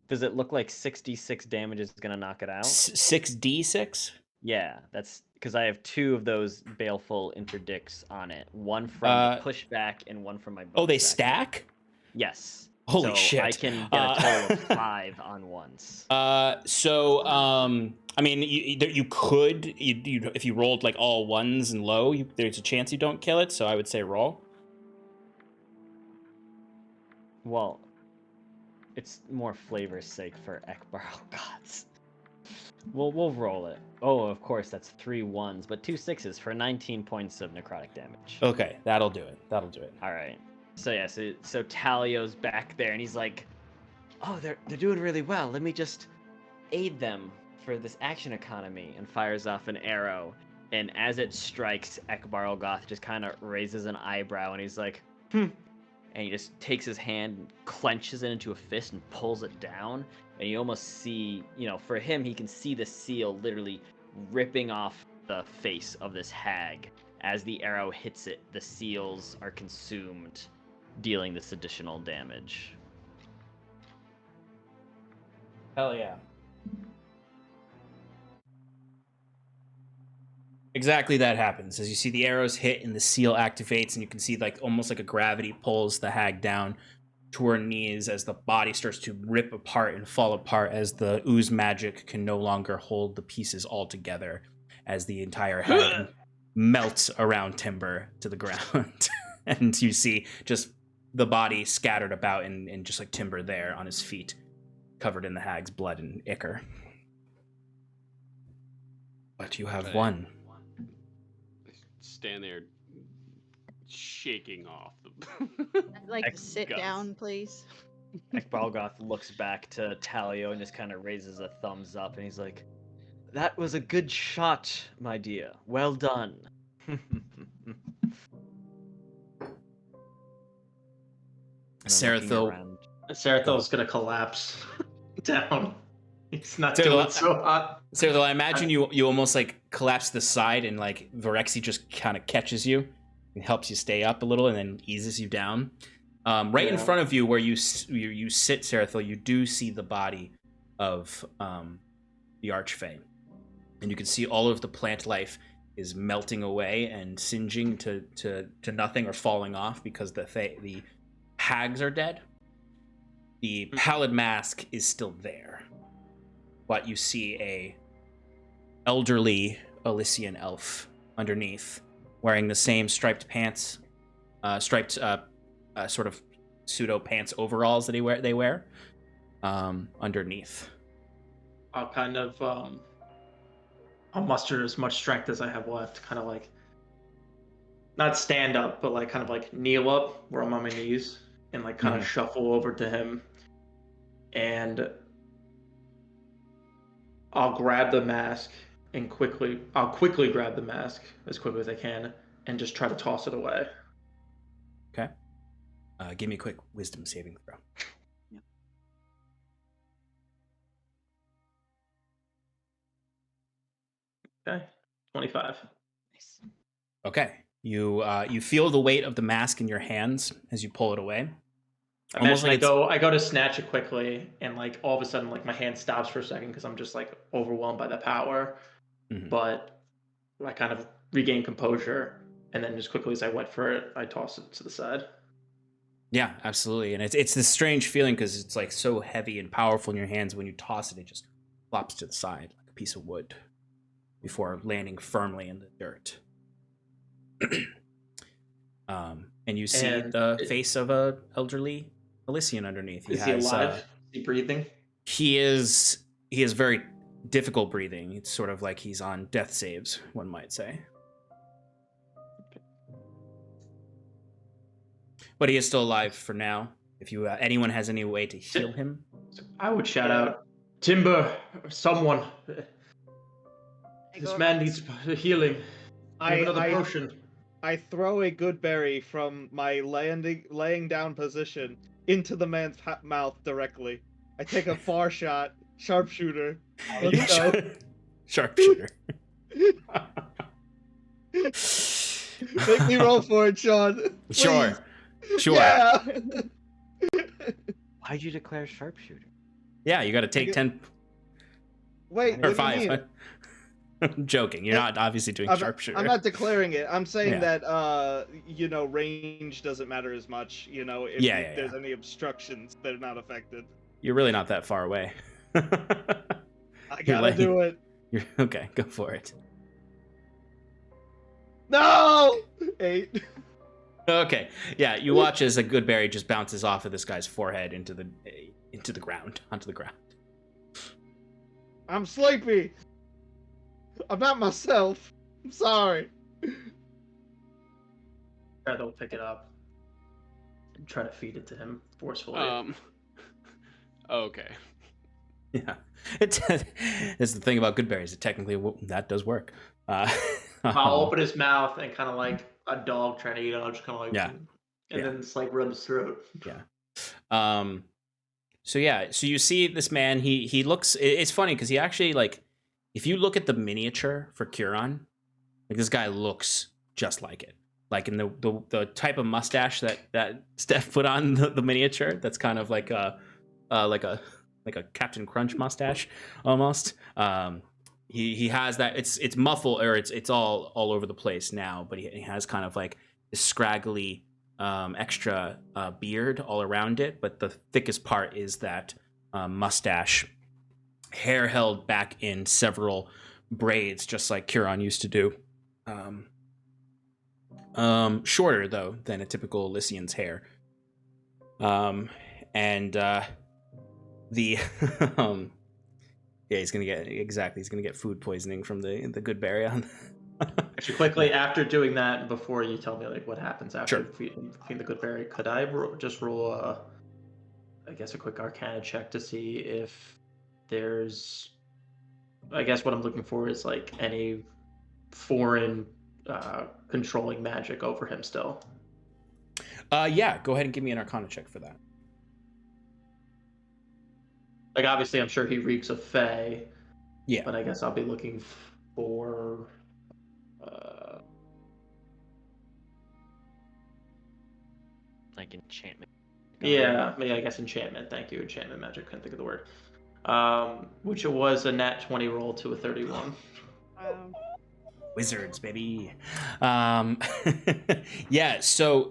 Does it look like 66 damage is gonna knock it out?
6d6?
Yeah, that's because I have 2 of those Baleful Interdicts on it. One from the pushback and one from my bonus
they
action.
Stack?
Yes.
Holy shit.
I can get a total of 5 on once.
I mean, you could, if you rolled like all ones and low, there's a chance you don't kill it, so I would say roll.
Well, it's more flavor's sake for Ekbarl Gods. We'll roll it. Oh, of course, that's 3 1s, but 2 6s for 19 points of necrotic damage.
Okay, that'll do it.
All right. So Talio's back there, and he's like, "Oh, they're doing really well. Let me just aid them for this action economy," and fires off an arrow. And as it strikes, Ekbar Goth just kind of raises an eyebrow, and he's like, And he just takes his hand and clenches it into a fist and pulls it down. And you almost see, for him, he can see the seal literally ripping off the face of this hag. As the arrow hits it, the seals are consumed, dealing this additional damage.
Hell yeah. Exactly that happens. As you see the arrows hit and the seal activates, and you can see almost like a gravity pulls the hag down to her knees as the body starts to rip apart and fall apart as the ooze magic can no longer hold the pieces all together as the entire head melts around Timber to the ground. And you see just the body scattered about and just like Timber there on his feet, covered in the hag's blood and ichor. But you have won.
Stand there shaking off
I'd like to sit down, please.
Ekbalgoth looks back to Talio and just kind of raises a thumbs up, and he's like, "That was a good shot, my dear. Well done."
Sarathil's gonna collapse down. It's not doing so hot.
Sarathil, I imagine you almost collapse to the side, and Virexi just kind of catches you and helps you stay up a little and then eases you down. Right in
Yeah.
front of you, where you sit, Sarathil, you do see the body of the Archfey, and you can see all of the plant life is melting away and singeing to nothing or falling off because the hags are dead. The pallid mask is still there, but you see a elderly Elysian elf underneath, wearing the same striped pants, striped sort of pseudo pants overalls that they wear underneath.
I'll kind of I'll muster as much strength as I have left, kind of like not stand up, but like kind of like kneel up where I'm on my knees and like kind of shuffle over to him, and I'll grab the mask and I'll quickly grab the mask as quickly as I can and just try to toss it away.
Okay. Give me a quick wisdom saving throw.
Okay, 25.
Nice.
Okay. You feel the weight of the mask in your hands as you pull it away.
Almost like I go to snatch it quickly, and like all of a sudden, like my hand stops for a second because I'm just like overwhelmed by the power. But I kind of regain composure, and then as quickly as I went for it, I toss it to the side.
Yeah, absolutely. And it's this strange feeling because it's like so heavy and powerful in your hands. When you toss it, it just flops to the side like a piece of wood before landing firmly in the dirt. And you see the face of a elderly Elysian underneath.
Is he alive? Is he breathing?
He is very difficult breathing. It's sort of like he's on death saves, one might say. But he is still alive for now. If you anyone has any way to heal him,
I would shout out, Timber, someone. This man needs healing. I have another potion.
I throw a good berry from my laying down position into the man's mouth directly. I take a far shot, sharpshooter. Let's go.
Sharpshooter.
Make me roll for it, Sean.
Sure. Sure.
Yeah.
Why'd you declare sharpshooter?
Yeah, you got to take 10.
Wait,
or 5. I'm joking. You're not obviously doing sharpshooter.
I'm not declaring it. I'm saying that range doesn't matter as much. If there's any obstructions, they're not affected.
You're really not that far away.
I gotta do it.
Okay, go for it.
No! 8.
Okay, yeah, you watch as a good berry just bounces off of this guy's forehead onto the ground.
I'm sleepy. I'm not myself. I'm sorry.
They'll pick it up and try to feed it to him forcefully.
Okay.
Yeah, it's the thing about good berries. Technically, that does work.
I'll open his mouth and kind of like a dog trying to eat it. I'll just kind of like, and then it's like rub his throat.
Yeah. So you see this man. He looks. It's funny because he actually like. If you look at the miniature for Curon, like this guy looks just like it. Like in the type of mustache that Steph put on the miniature, that's kind of like a Captain Crunch mustache almost. He has that. It's muffled or it's all over the place now, but he has kind of like this scraggly extra beard all around it. But the thickest part is that mustache. Hair held back in several braids, just like Curon used to do. Shorter though than a typical Elysian's hair. He's gonna get food poisoning from the good berry on.
Actually, quickly after doing that, before you tell me like what happens after feeding the good berry, could I just roll a quick Arcana check to see if there's, I guess what I'm looking for is like any foreign controlling magic over him still.
Yeah, go ahead and give me an Arcana check for that.
Like obviously I'm sure he reeks of Fey.
Yeah.
But I guess I'll be looking for
like enchantment.
Yeah, I guess enchantment. Thank you, enchantment magic. Couldn't think of the word. Which it was a nat 20 roll to a 31.
Wizards, baby. Yeah, so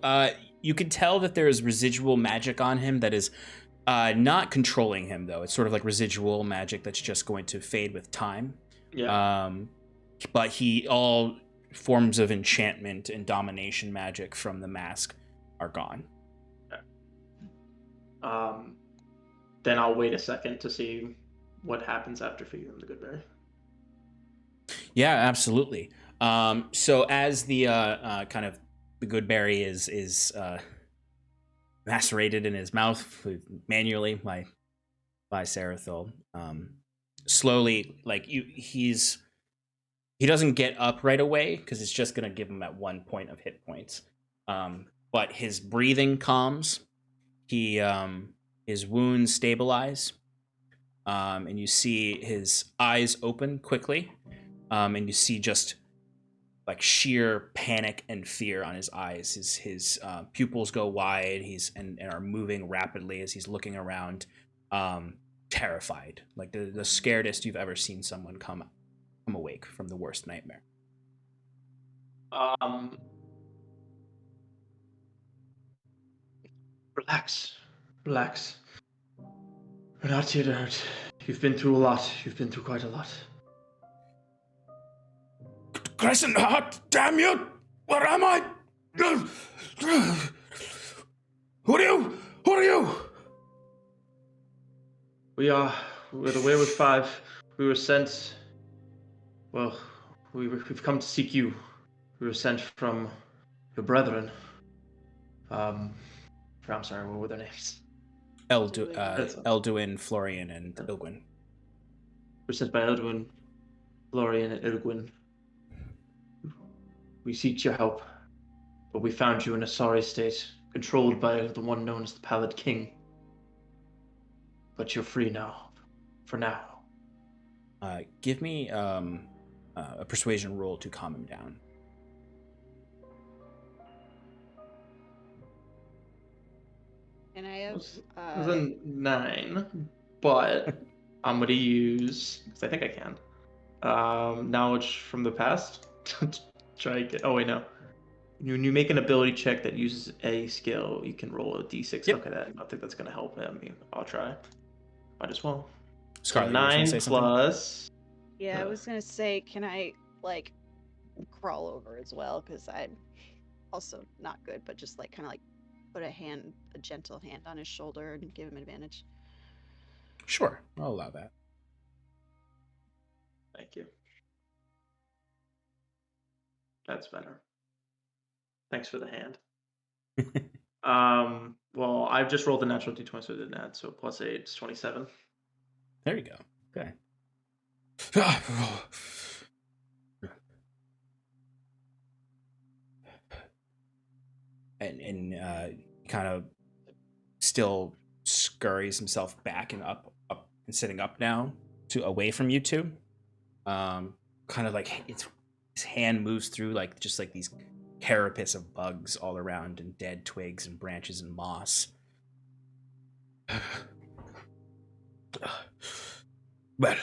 you can tell that there is residual magic on him that is not controlling him, though. It's sort of like residual magic that's just going to fade with time.
Yeah.
But all forms of enchantment and domination magic from the mask are gone.
Then I'll wait a second to see what happens after feeding them the good berry.
Yeah, absolutely. So as the kind of the good berry is macerated in his mouth manually by Sarathil, slowly, like he doesn't get up right away because it's just gonna give him at 1 point of hit points. But his breathing calms. His wounds stabilize, and you see his eyes open quickly, and you see just like sheer panic and fear on his eyes. His pupils go wide. And are moving rapidly as he's looking around, terrified, like the scaredest you've ever seen someone come awake from the worst nightmare.
Relax. We're not here to hurt. You've been through a lot. You've been through quite a lot.
Crescent Heart, damn you! Where am I? Who are you?
We're the Wayward Five. We were sent. Well, we've come to seek you. We were sent from your brethren. I'm sorry, what were their names?
Elduin, Florian, and Ilgwyn.
We're sent by Elduin, Florian, and Ilgwyn. We seek your help, but we found you in a sorry state, controlled by the one known as the Pallid King. But you're free now, for now.
Give me a persuasion roll to calm him down.
And I have
It was a 9, but I'm gonna use, because I think I can, knowledge from the past to try and get. Oh wait, no. When you make an ability check that uses a skill, you can roll a d6.
Yep.
Look at that. I don't think that's gonna help him. I'll try. Might as well.
Scarlett,
So
you were gonna
9
say something?
plus.
Yeah, I was gonna say, can I like crawl over as well? Because I'm also not good, but just like kind of like put a gentle hand on his shoulder and give him advantage.
Sure, I'll allow that.
Thank you. That's better. Thanks for the hand. Well, I've just rolled a natural d20, so I didn't add. So plus 8 is 27.
There you go. Okay. And kind of still scurries himself back and up and sitting up now to away from you two. Kind of like his hand moves through like just like these carapace of bugs all around and dead twigs and branches and moss.
Well,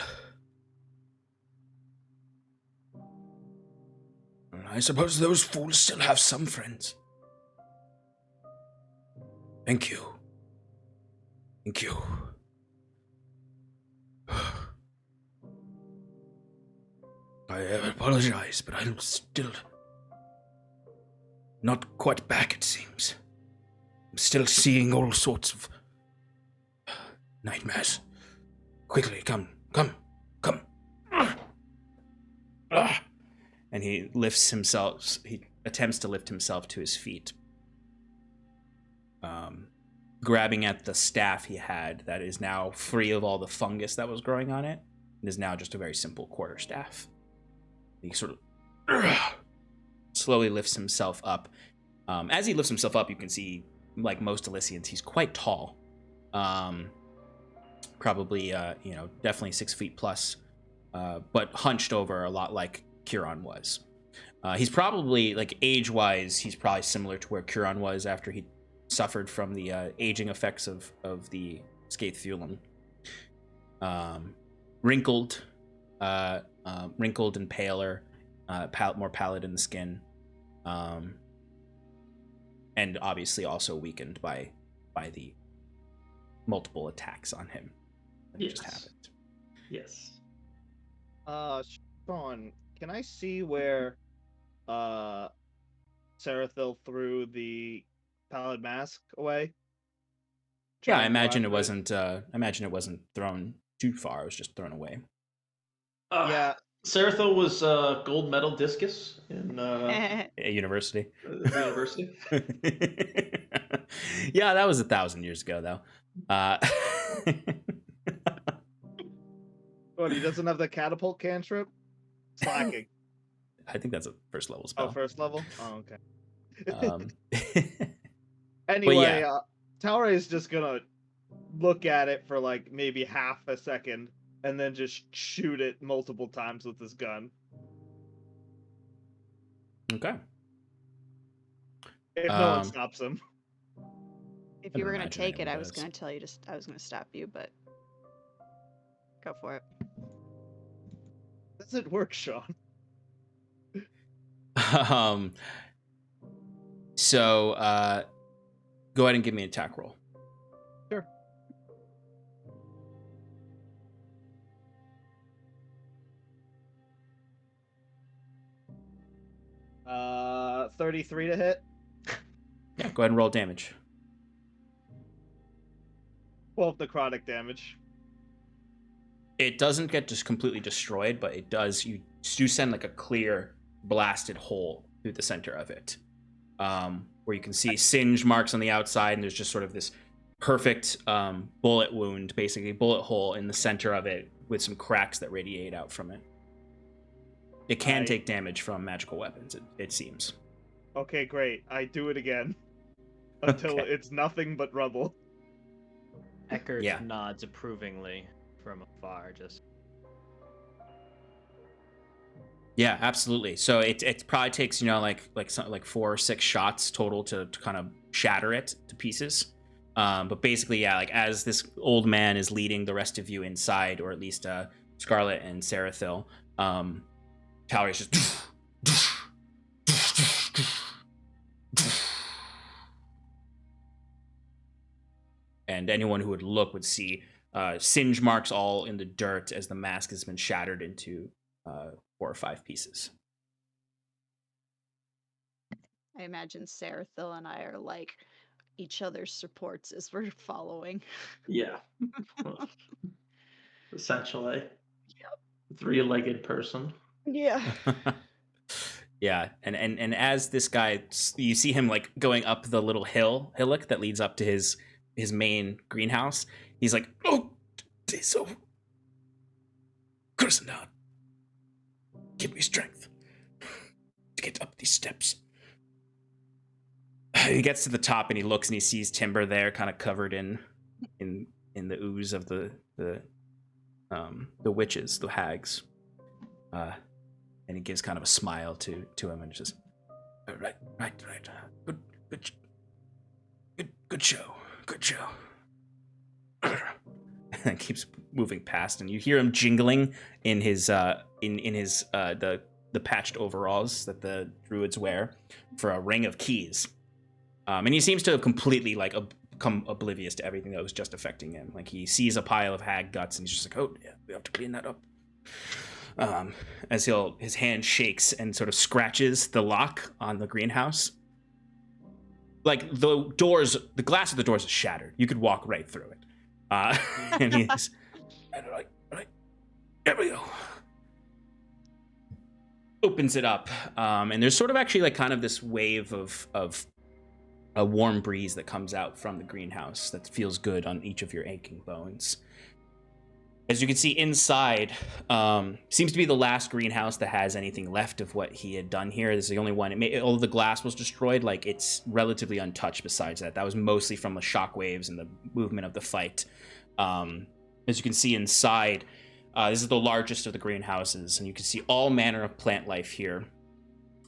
I suppose those fools still have some friends. Thank you. I apologize, but I'm still not quite back, it seems. I'm still seeing all sorts of nightmares. Quickly, come.
And he attempts to lift himself to his feet. Grabbing at the staff he had that is now free of all the fungus that was growing on it. It is now just a very simple quarterstaff. He sort of slowly lifts himself up. As he lifts himself up, you can see, like most Elysians, he's quite tall. Probably, definitely 6 feet plus, but hunched over a lot like Curon was. He's probably, like, age-wise, he's probably similar to where Curon was after he suffered from the aging effects of the Scathulum. Wrinkled and paler, more pallid in the skin, and obviously also weakened by the multiple attacks on him that just happened.
Yes.
Sean, can I see where Sarathil threw the pallid mask away?
Yeah, I imagine it wasn't thrown too far. It was just thrown away.
Yeah.
Sarathil was gold medal discus in
A university.
the university.
Yeah, that was 1,000 years ago, though.
What, he doesn't have the catapult cantrip? Slacking.
I think that's a first level spell.
Oh, first level? Oh, okay.
Um,
Anyway,
yeah.
Talray is just gonna look at it for like maybe half a second and then just shoot it multiple times with his gun.
Okay.
If no one stops him.
If you were gonna
imagine
take it,
anyone
I was
does.
gonna tell you I was gonna stop you, but go for it.
Does it work, Sean?
So go ahead and give me an attack roll.
Sure. 33 to hit.
Yeah, go ahead and roll damage.
12 necrotic damage.
It doesn't get just completely destroyed, but it does. You do send like a clear blasted hole through the center of it, where you can see singe marks on the outside, and there's just sort of this perfect bullet wound, basically bullet hole in the center of it, with some cracks that radiate out from it. It can take damage from magical weapons, it seems.
Okay, great. I do it again. Until
Okay.
it's nothing but rubble.
Eckert
Yeah.
nods approvingly from afar, just
Yeah, absolutely. So it probably takes, like 4 or 6 shots total to kind of shatter it to pieces. But basically, yeah, like as this old man is leading the rest of you inside, or at least Scarlet and Sarathil, Talry's just and anyone who would look would see singe marks all in the dirt as the mask has been shattered into 4 or 5 pieces.
I imagine Sarathil and I are like each other's supports as we're following.
Yeah. Essentially. Three-legged person.
Yeah.
Yeah, and as this guy, you see him like going up the little hillock that leads up to his main greenhouse. He's like,
Oh, so Crescendon, give me strength to get up these steps.
he gets to the top and he looks and he sees Timber there, kind of covered in the ooze of the witches, the hags. And he gives kind of a smile to him and just,
Right. Good show.
and keeps moving past. And you hear him jingling in his the patched overalls that the druids wear for a ring of keys. And he seems to have completely become oblivious to everything that was just affecting him. Like he sees a pile of hag guts and he's just like, oh yeah, we have to clean that up. As his hand shakes and sort of scratches the lock on the greenhouse. Like the glass of the doors is shattered. You could walk right through it. And he's
Right. There we go.
opens it up, and there's sort of actually like kind of this wave of a warm breeze that comes out from the greenhouse that feels good on each of your aching bones. As you can see inside, seems to be the last greenhouse that has anything left of what he had done here. This is the only one. Although the glass was destroyed, like it's relatively untouched besides that. That was mostly from the shockwaves and the movement of the fight. As you can see inside, this is the largest of the greenhouses, and you can see all manner of plant life here,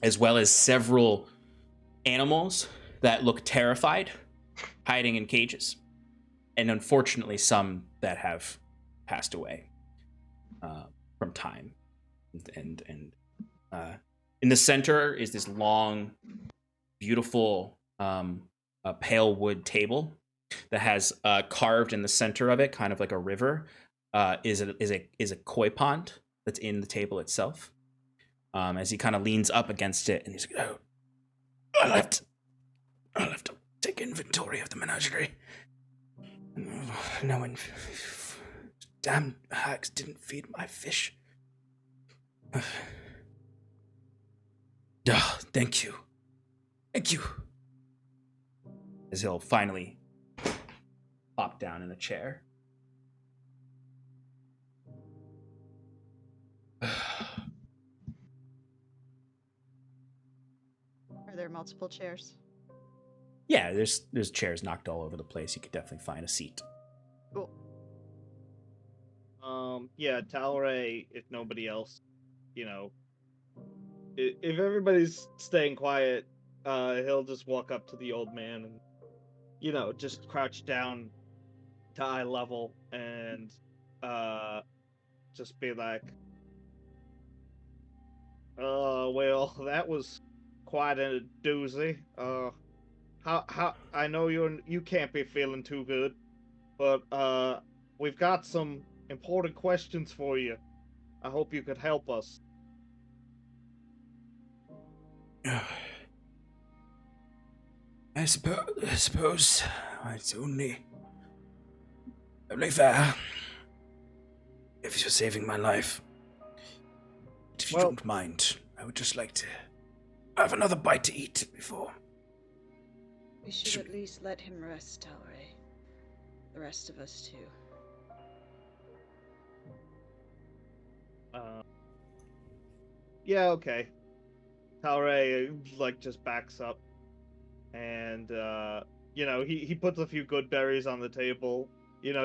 as well as several animals that look terrified. hiding in cages, and unfortunately some that have passed away from time. And in the center is this long, beautiful, a pale wood table that has carved in the center of it, kind of like a river, is a koi pond that's in the table itself. As he kind of leans up against it, and he's like, "Oh, I'll have to take inventory of the menagerie. No one, damn hags didn't feed my fish. Thank you. Thank you." As he'll finally pop down in a chair.
Are there multiple chairs?
Yeah, there's chairs knocked all over the place. You could definitely find a seat.
Cool.
Yeah, Talray, if nobody else, if everybody's staying quiet, he'll just walk up to the old man and, just crouch down to eye level and, just be like, well, that was quite a doozy. How I know you can't be feeling too good, but we've got some important questions for you. I hope you could help us.
I suppose it's only fair if you're saving my life. If you don't mind, I would just like to have another bite to eat before.
We should at least let him rest, Talray. The rest of us too.
Yeah, okay. Talray, just backs up. And, he puts a few good berries on the table.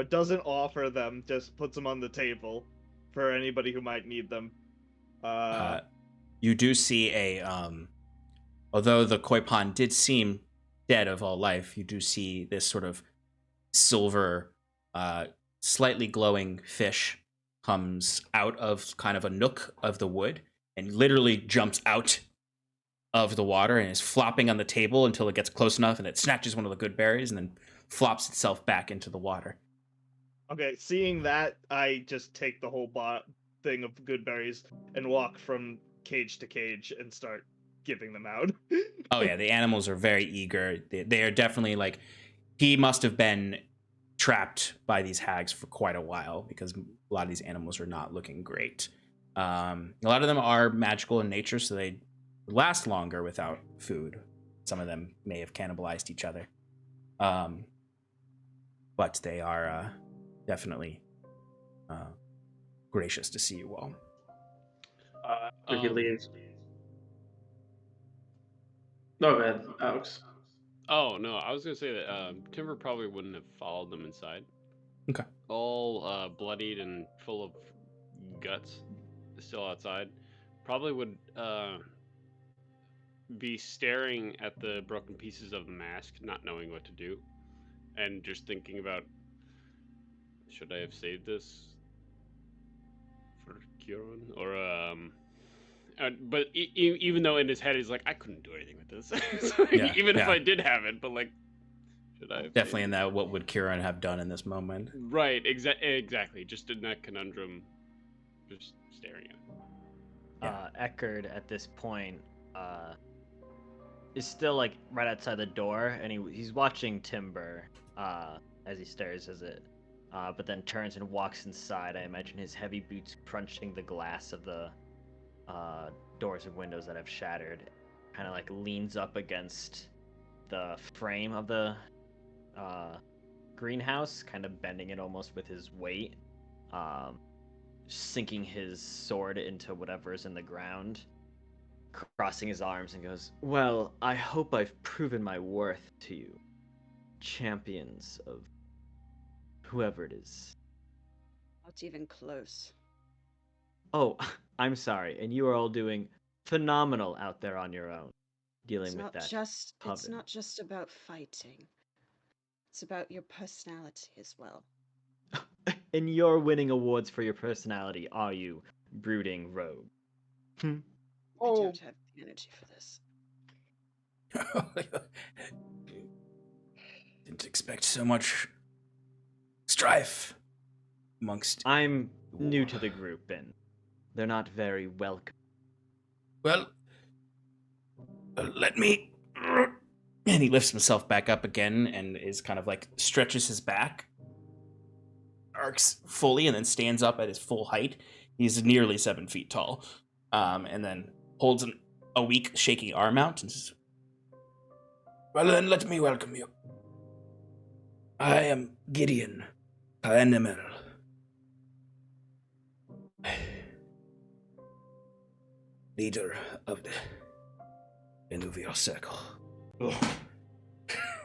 Doesn't offer them, just puts them on the table for anybody who might need them.
You do see although the koi pond did seem dead of all life, you do see this sort of silver, slightly glowing fish comes out of kind of a nook of the wood and literally jumps out of the water and is flopping on the table until it gets close enough and it snatches one of the good berries and then flops itself back into the water.
Okay, seeing that, I just take the whole thing of good berries and walk from cage to cage and start giving them out.
Oh yeah, the animals are very eager. They are definitely he must have been trapped by these hags for quite a while because a lot of these animals are not looking great. A lot of them are magical in nature, so they last longer without food. Some of them may have cannibalized each other. But they are definitely gracious to see you all.
After he leaves. No, go ahead, Alex.
Oh, no, I was going to say that Timber probably wouldn't have followed them inside.
Okay.
All bloodied and full of guts, still outside. Probably would be staring at the broken pieces of the mask, not knowing what to do, and just thinking about, should I have saved this for Kieran? Or, but even though in his head he's like, I couldn't do anything with this. Even if I did have it, but should I have
definitely in that, what would Kieran have done in this moment?
Right, exactly. Just in that conundrum, just staring at it.
Eckerd at this point is still right outside the door, and he's watching Timber as he stares at it, but then turns and walks inside. I imagine his heavy boots crunching the glass of the doors and windows that have shattered. Kind of leans up against the frame of the greenhouse, kind of bending it almost with his weight, sinking his sword into whatever's in the ground, crossing his arms and goes, well, I hope I've proven my worth to you, champions of whoever it is.
Not even close.
Oh, I'm sorry, and you are all doing phenomenal out there on your own, dealing with that.
It's not just about fighting. It's about your personality as well.
And you're winning awards for your personality, are you, brooding rogue?
I
Oh,
don't have the energy for this.
Didn't expect so much strife amongst.
I'm new to the group, and they're not very welcome.
Well, let me.
And he lifts himself back up again and is kind of like stretches his back, arcs fully, and then stands up at his full height. He's nearly 7 feet tall, and then holds a weak, shaky arm out and says,
Well, then let me welcome you. I am Gideon Kaenemel. Leader of the Inuvial Circle.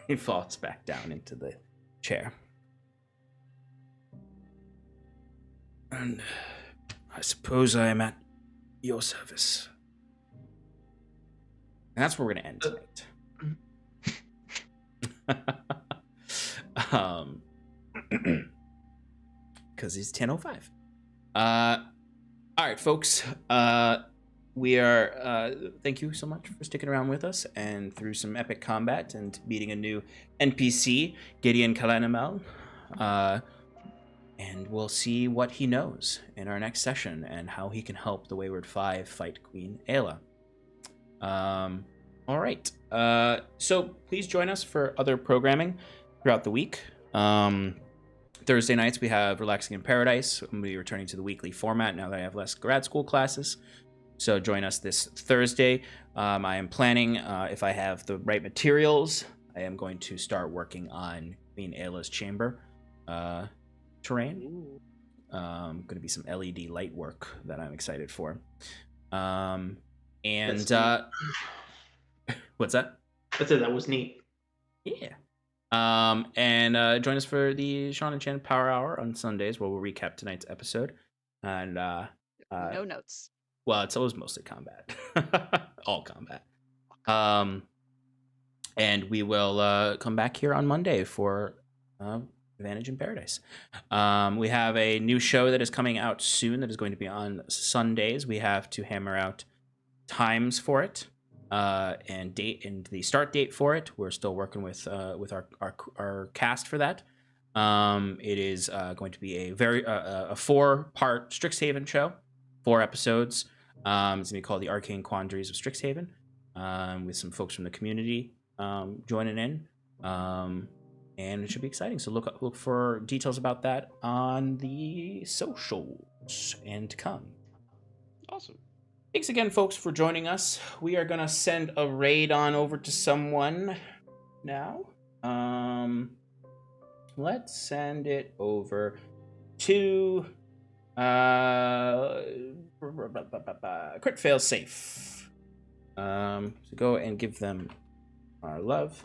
he falls back down into the chair.
And I suppose I am at your service.
And that's where we're going to end tonight. Because he's 10:05. All right, folks. We are. Thank you so much for sticking around with us and through some epic combat and beating a new NPC, Gideon Kalanamel. And we'll see what he knows in our next session and how he can help the Wayward Five fight Queen Ayla. All right. So please join us for other programming throughout the week. Thursday nights we have Relaxing in Paradise. I'm going to be returning to the weekly format now that I have less grad school classes. So join us this Thursday. I am planning, if I have the right materials, I am going to start working on Queen Ayla's chamber terrain. Going to be some LED light work that I'm excited for. What's that?
That's it. That was neat.
Yeah. And join us for the Sean and Chan Power Hour on Sundays, where we'll recap tonight's episode. And
No notes.
well, it's always mostly combat, all combat. And we will come back here on Monday for Advantage in Paradise. We have a new show that is coming out soon that is going to be on Sundays. We have to hammer out times for it. And date and the start date for it. We're still working with our cast for that. It is going to be a 4-part Strixhaven show, 4 episodes. It's gonna be called The Arcane Quandaries of Strixhaven, with some folks from the community joining in, and it should be exciting. So look for details about that on the socials and to come.
Awesome.
Thanks again, folks, for joining us. We are going to send a raid on over to someone now. Let's send it over to Crit Fail Safe. So go and give them our love.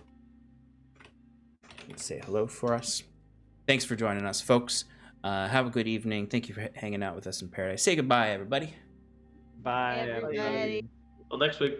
Say hello for us. Thanks for joining us, folks. Have a good evening. Thank you for hanging out with us in Paradise. Say goodbye, everybody.
Bye,
Everybody.
everybody.
Till next week.